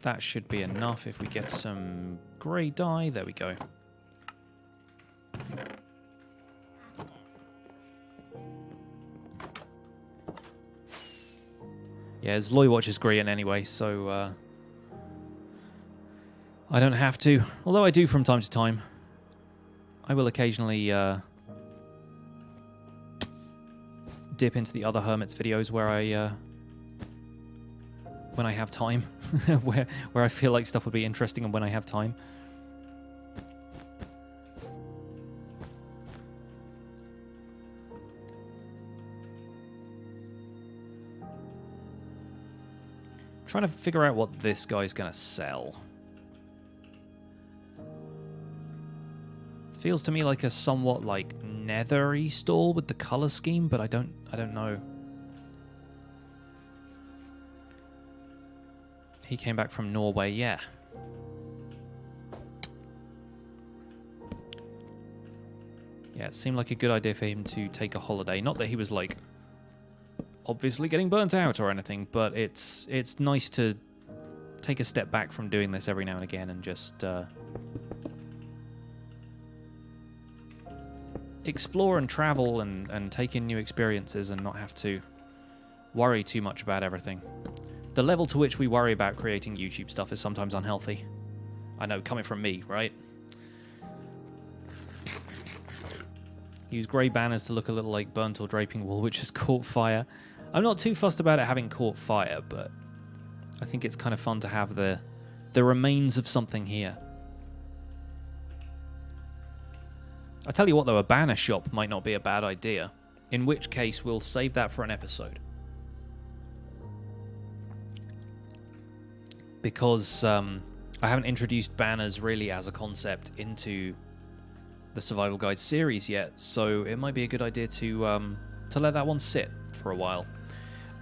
That should be enough if we get some grey dye. There we go. Yeah, Zloy watches Grian anyway, so I don't have to. Although I do from time to time. I will occasionally dip into the other Hermit's videos where I when I have time, where I feel like stuff would be interesting and when I have time. Trying to figure out what this guy's gonna sell. It feels to me like a somewhat like nethery stall with the color scheme, but I don't know. He came back from Norway, yeah. Yeah, it seemed like a good idea for him to take a holiday. Not that he was like obviously getting burnt out or anything, but it's nice to take a step back from doing this every now and again and just explore and travel and take in new experiences and not have to worry too much about everything. The level to which we worry about creating YouTube stuff is sometimes unhealthy. I know, coming from me, right? Use grey banners to look a little like burnt or draping wool, which has caught fire. I'm not too fussed about it having caught fire, but I think it's kind of fun to have the remains of something here. I tell you what, though, a banner shop might not be a bad idea, in which case we'll save that for an episode. Because I haven't introduced banners really as a concept into the Survival Guide series yet, so it might be a good idea to let that one sit for a while.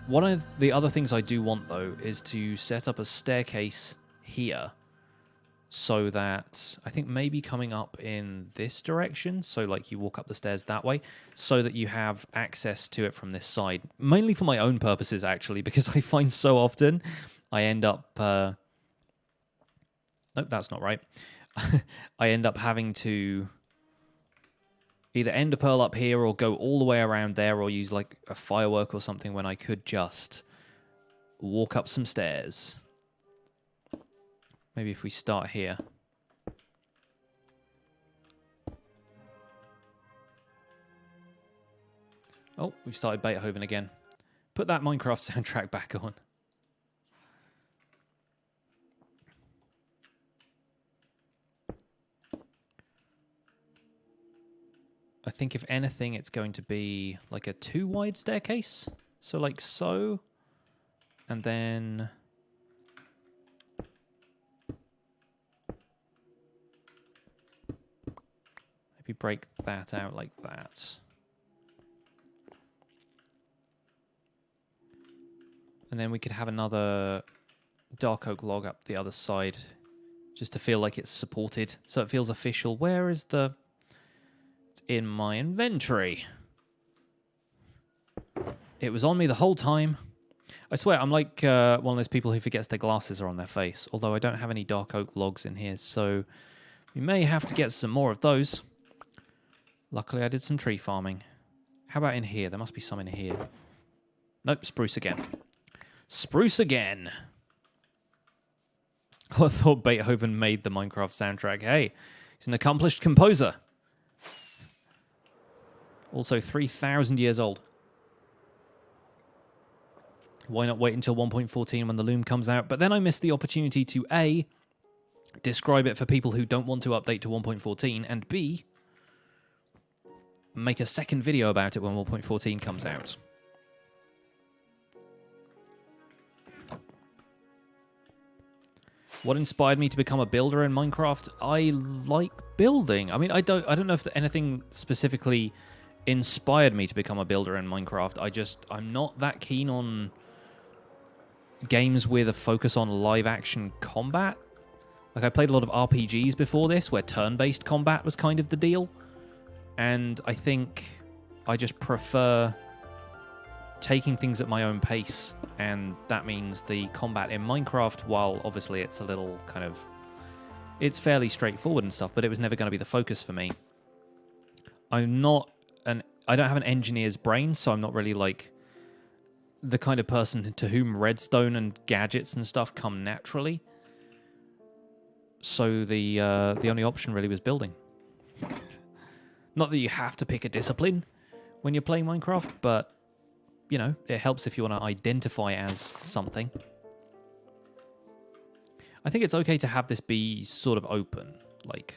One of the other things I do want, though, is to set up a staircase here so that, I think maybe coming up in this direction, so like you walk up the stairs that way, so that you have access to it from this side. Mainly for my own purposes, actually, because I find so often I end up... nope, that's not right. I end up having to either end a pearl up here or go all the way around there or use like a firework or something when I could just walk up some stairs. Maybe if we start here. Oh, we've started Beethoven again. Put that Minecraft soundtrack back on. I think if anything, it's going to be like a 2 wide staircase. So like so. And then... maybe break that out like that. And then we could have another dark oak log up the other side, just to feel like it's supported, so it feels official. Where is the... it's in my inventory. It was on me the whole time. I swear, I'm like one of those people who forgets their glasses are on their face, although I don't have any dark oak logs in here, so we may have to get some more of those. Luckily, I did some tree farming. How about in here? There must be some in here. Nope, spruce again. Spruce again! I thought Beethoven made the Minecraft soundtrack. Hey, he's an accomplished composer. Also 3,000 years old. Why not wait until 1.14 when the loom comes out? But then I missed the opportunity to A, describe it for people who don't want to update to 1.14, and B, make a second video about it when 1.14 comes out. What inspired me to become a builder in Minecraft? I like building. I mean, I don't know if anything specifically inspired me to become a builder in Minecraft. I'm not that keen on games with a focus on live action combat. Like, I played a lot of RPGs before this where turn-based combat was kind of the deal. And I think I just prefer taking things at my own pace, and that means the combat in Minecraft, while obviously it's a little kind of... it's fairly straightforward and stuff, but it was never going to be the focus for me. I don't have an engineer's brain, so I'm not really like the kind of person to whom redstone and gadgets and stuff come naturally. So the only option really was building. Not that you have to pick a discipline when you're playing Minecraft, but, you know, it helps if you want to identify as something. I think it's okay to have this be sort of open. Like,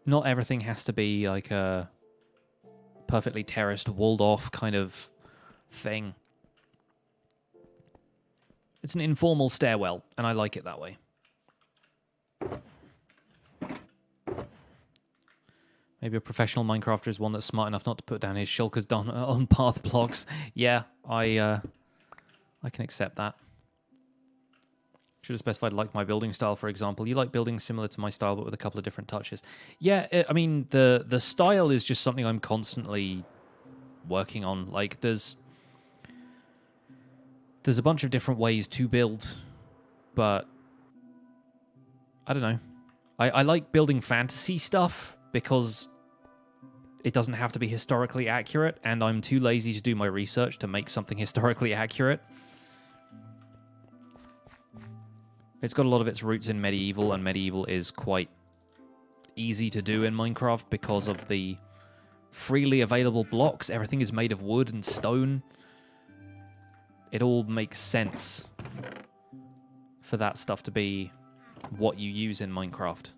not everything has to be like a perfectly terraced, walled off kind of thing. It's an informal stairwell, and I like it that way. Maybe a professional Minecrafter is one that's smart enough not to put down his shulkers on path blocks. Yeah, I can accept that. Should have specified like my building style, for example. You like building similar to my style, but with a couple of different touches. Yeah, I mean, the style is just something I'm constantly working on. Like, there's a bunch of different ways to build, but I don't know. I like building fantasy stuff because it doesn't have to be historically accurate, and I'm too lazy to do my research to make something historically accurate. It's got a lot of its roots in medieval, and medieval is quite easy to do in Minecraft because of the freely available blocks. Everything is made of wood and stone. It all makes sense for that stuff to be what you use in Minecraft.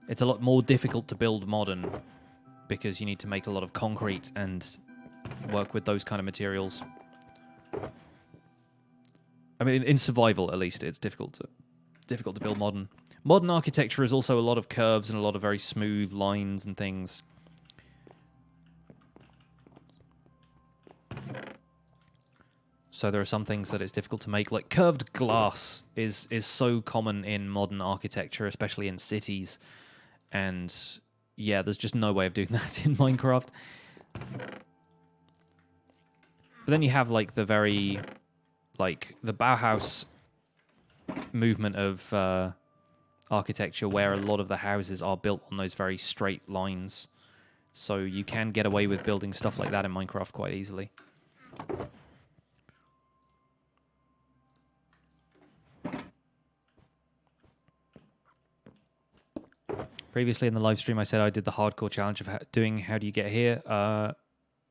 It's a lot more difficult to build modern because you need to make a lot of concrete and work with those kind of materials. I mean, in survival, at least, it's difficult to build modern. Modern architecture is also a lot of curves and a lot of very smooth lines and things. So there are some things that it's difficult to make, like curved glass is so common in modern architecture, especially in cities. And yeah, there's just no way of doing that in Minecraft. But then you have like the very, like the Bauhaus movement of architecture, where a lot of the houses are built on those very straight lines. So you can get away with building stuff like that in Minecraft quite easily. Previously in the live stream, I said I did the hardcore challenge of doing How Do You Get Here? How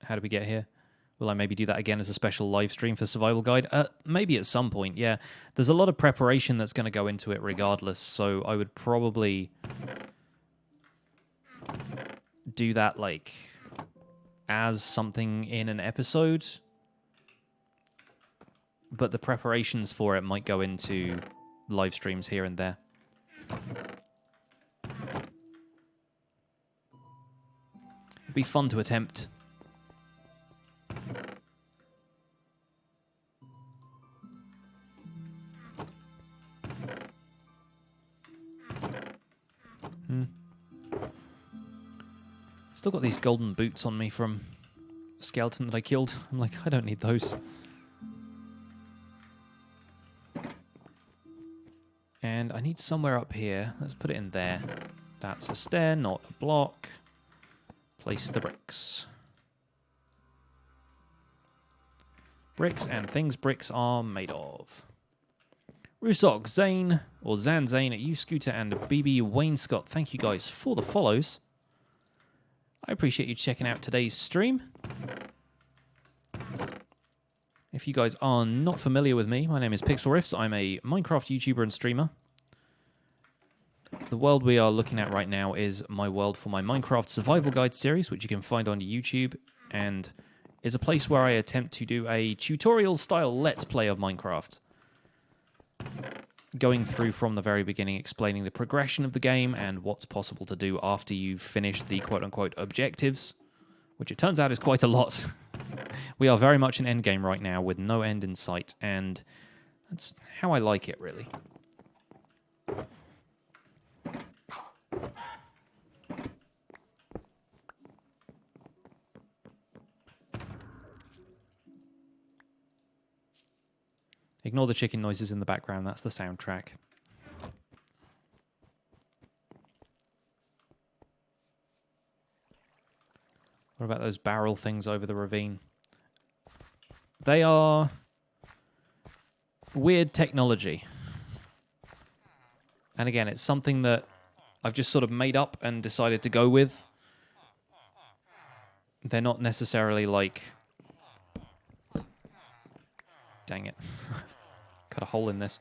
do we get here? Will I maybe do that again as a special live stream for Survival Guide? Maybe at some point, yeah. There's a lot of preparation that's going to go into it regardless, so I would probably do that, like, as something in an episode. but the preparations for it might go into live streams here and there. It'd be fun to attempt. Still got these golden boots on me from a skeleton that I killed. I'm like, I don't need those. And I need somewhere up here. Let's put it in there. That's a stair, not a block. Place the bricks. Bricks and things bricks are made of. Rusok, Zane, or Zan Zane at You Scooter, and BB Wayne Scott. Thank you guys for the follows. I appreciate you checking out today's stream. If you guys are not familiar with me, my name is Pixel Riffs. I'm a Minecraft YouTuber and streamer. The world we are looking at right now is my world for my Minecraft Survival Guide series, which you can find on YouTube, and is a place where I attempt to do a tutorial-style Let's Play of Minecraft. Going through from the very beginning, explaining the progression of the game and what's possible to do after you've finished the quote-unquote objectives, which it turns out is quite a lot. We are very much in endgame right now with no end in sight, and that's how I like it, really. Ignore the chicken noises in the background, that's the soundtrack. What about those barrel things over the ravine? They are weird technology. And again, it's something that I've just sort of made up and decided to go with. They're not necessarily like... Dang it. Cut a hole in this.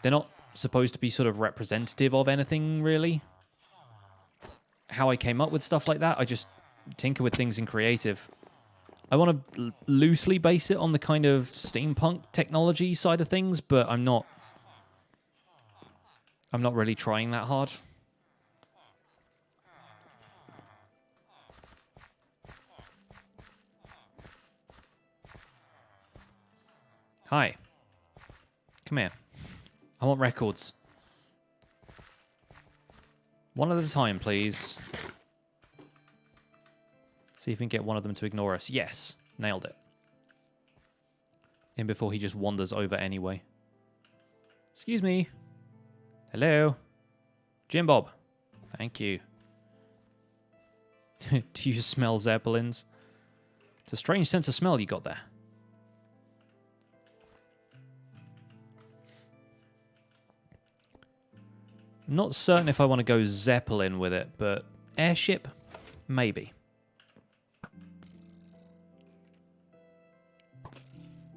They're not supposed to be sort of representative of anything, really. How I came up with stuff like that, I just tinker with things in creative. I want to loosely base it on the kind of steampunk technology side of things, but I'm not really trying that hard. Hi. Come here. I want records. One at a time, please. See if we can get one of them to ignore us. Yes. Nailed it. In before he just wanders over anyway. Excuse me. Hello. Jim Bob. Thank you. Do you smell zeppelins? It's a strange sense of smell you got there. I'm not certain if I want to go Zeppelin with it, but airship, maybe.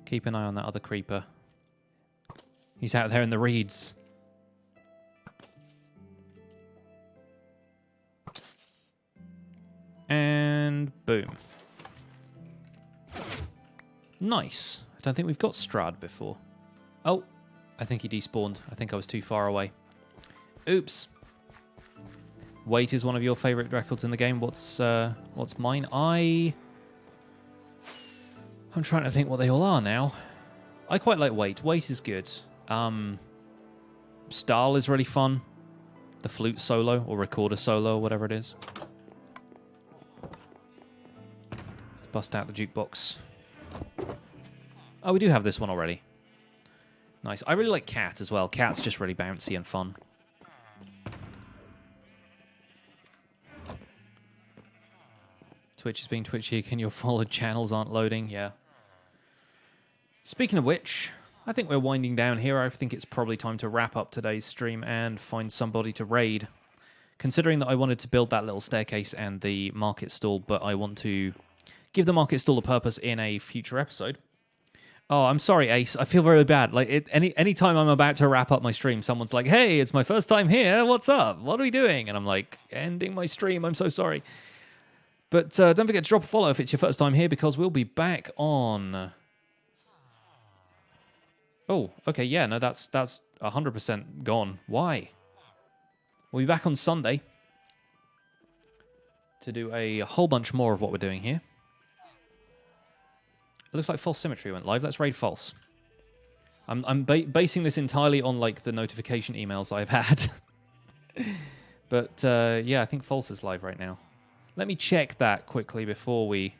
Keep an eye on that other creeper. He's out there in the reeds. And boom. Nice. I don't think we've got Strahd before. Oh, I think he despawned. I think I was too far away. Oops. Weight is one of your favorite records in the game. What's mine? I'm trying to think what they all are now. I quite like Weight. Weight is good. Style is really fun. The flute solo or recorder solo or whatever it is. Let's bust out the jukebox. Oh, we do have this one already. Nice. I really like Cat as well. Cat's just really bouncy and fun. Twitch is being twitchy and your followed channels aren't loading. Yeah. Speaking of which, I think we're winding down here. I think it's probably time to wrap up today's stream and find somebody to raid. Considering that I wanted to build that little staircase and the market stall, but I want to give the market stall a purpose in a future episode. Oh, I'm sorry, Ace. I feel very bad. Like any time I'm about to wrap up my stream, someone's like, "Hey, it's my first time here. What's up? What are we doing?" And I'm like, "Ending my stream. I'm so sorry." But don't forget to drop a follow if it's your first time here, because we'll be back on Oh, okay, yeah, no, that's 100% gone. Why? We'll be back on Sunday to do a whole bunch more of what we're doing here. It looks like False Symmetry went live. Let's raid False. I'm basing this entirely on, like, the notification emails I've had. But, yeah, I think False is live right now. Let me check that quickly before we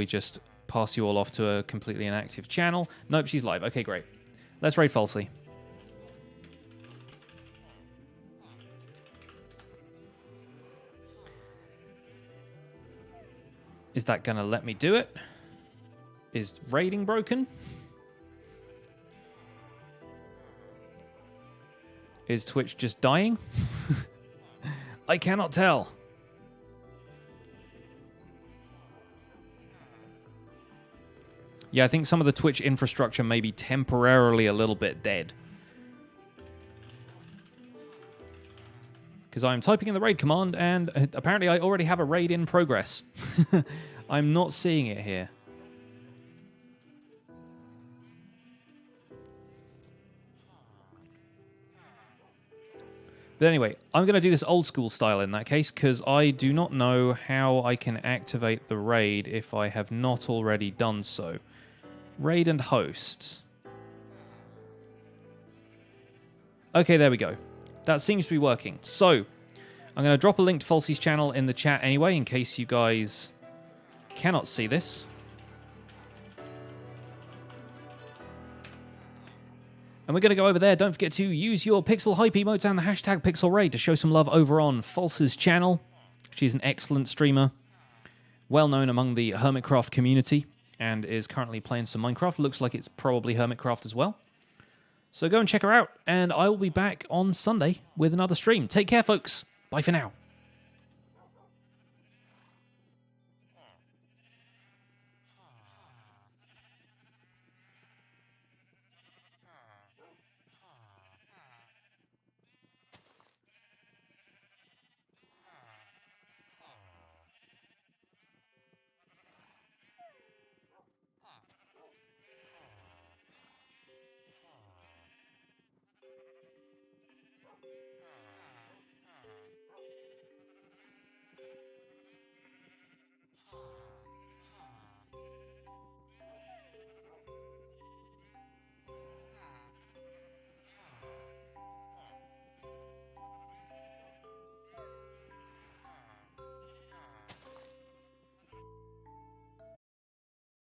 just pass you all off to a completely inactive channel. Nope, she's live. Okay, great. Let's raid Falsely. Is that going to let me do it? Is raiding broken? Is Twitch just dying? I cannot tell. Yeah, I think some of the Twitch infrastructure may be temporarily a little bit dead. Because I'm typing in the raid command, and apparently I already have a raid in progress. I'm not seeing it here. But anyway, I'm going to do this old school style in that case, because I do not know how I can activate the raid if I have not already done so. Raid and host. Okay, there we go. That seems to be working. So, I'm going to drop a link to Falsey's channel in the chat anyway, in case you guys cannot see this. And we're going to go over there. Don't forget to use your Pixel Hype emotes and the hashtag PixelRaid to show some love over on False's channel. She's an excellent streamer, well known among the Hermitcraft community, and is currently playing some Minecraft. Looks like it's probably Hermitcraft as well. So go and check her out, and I will be back on Sunday with another stream. Take care, folks. Bye for now.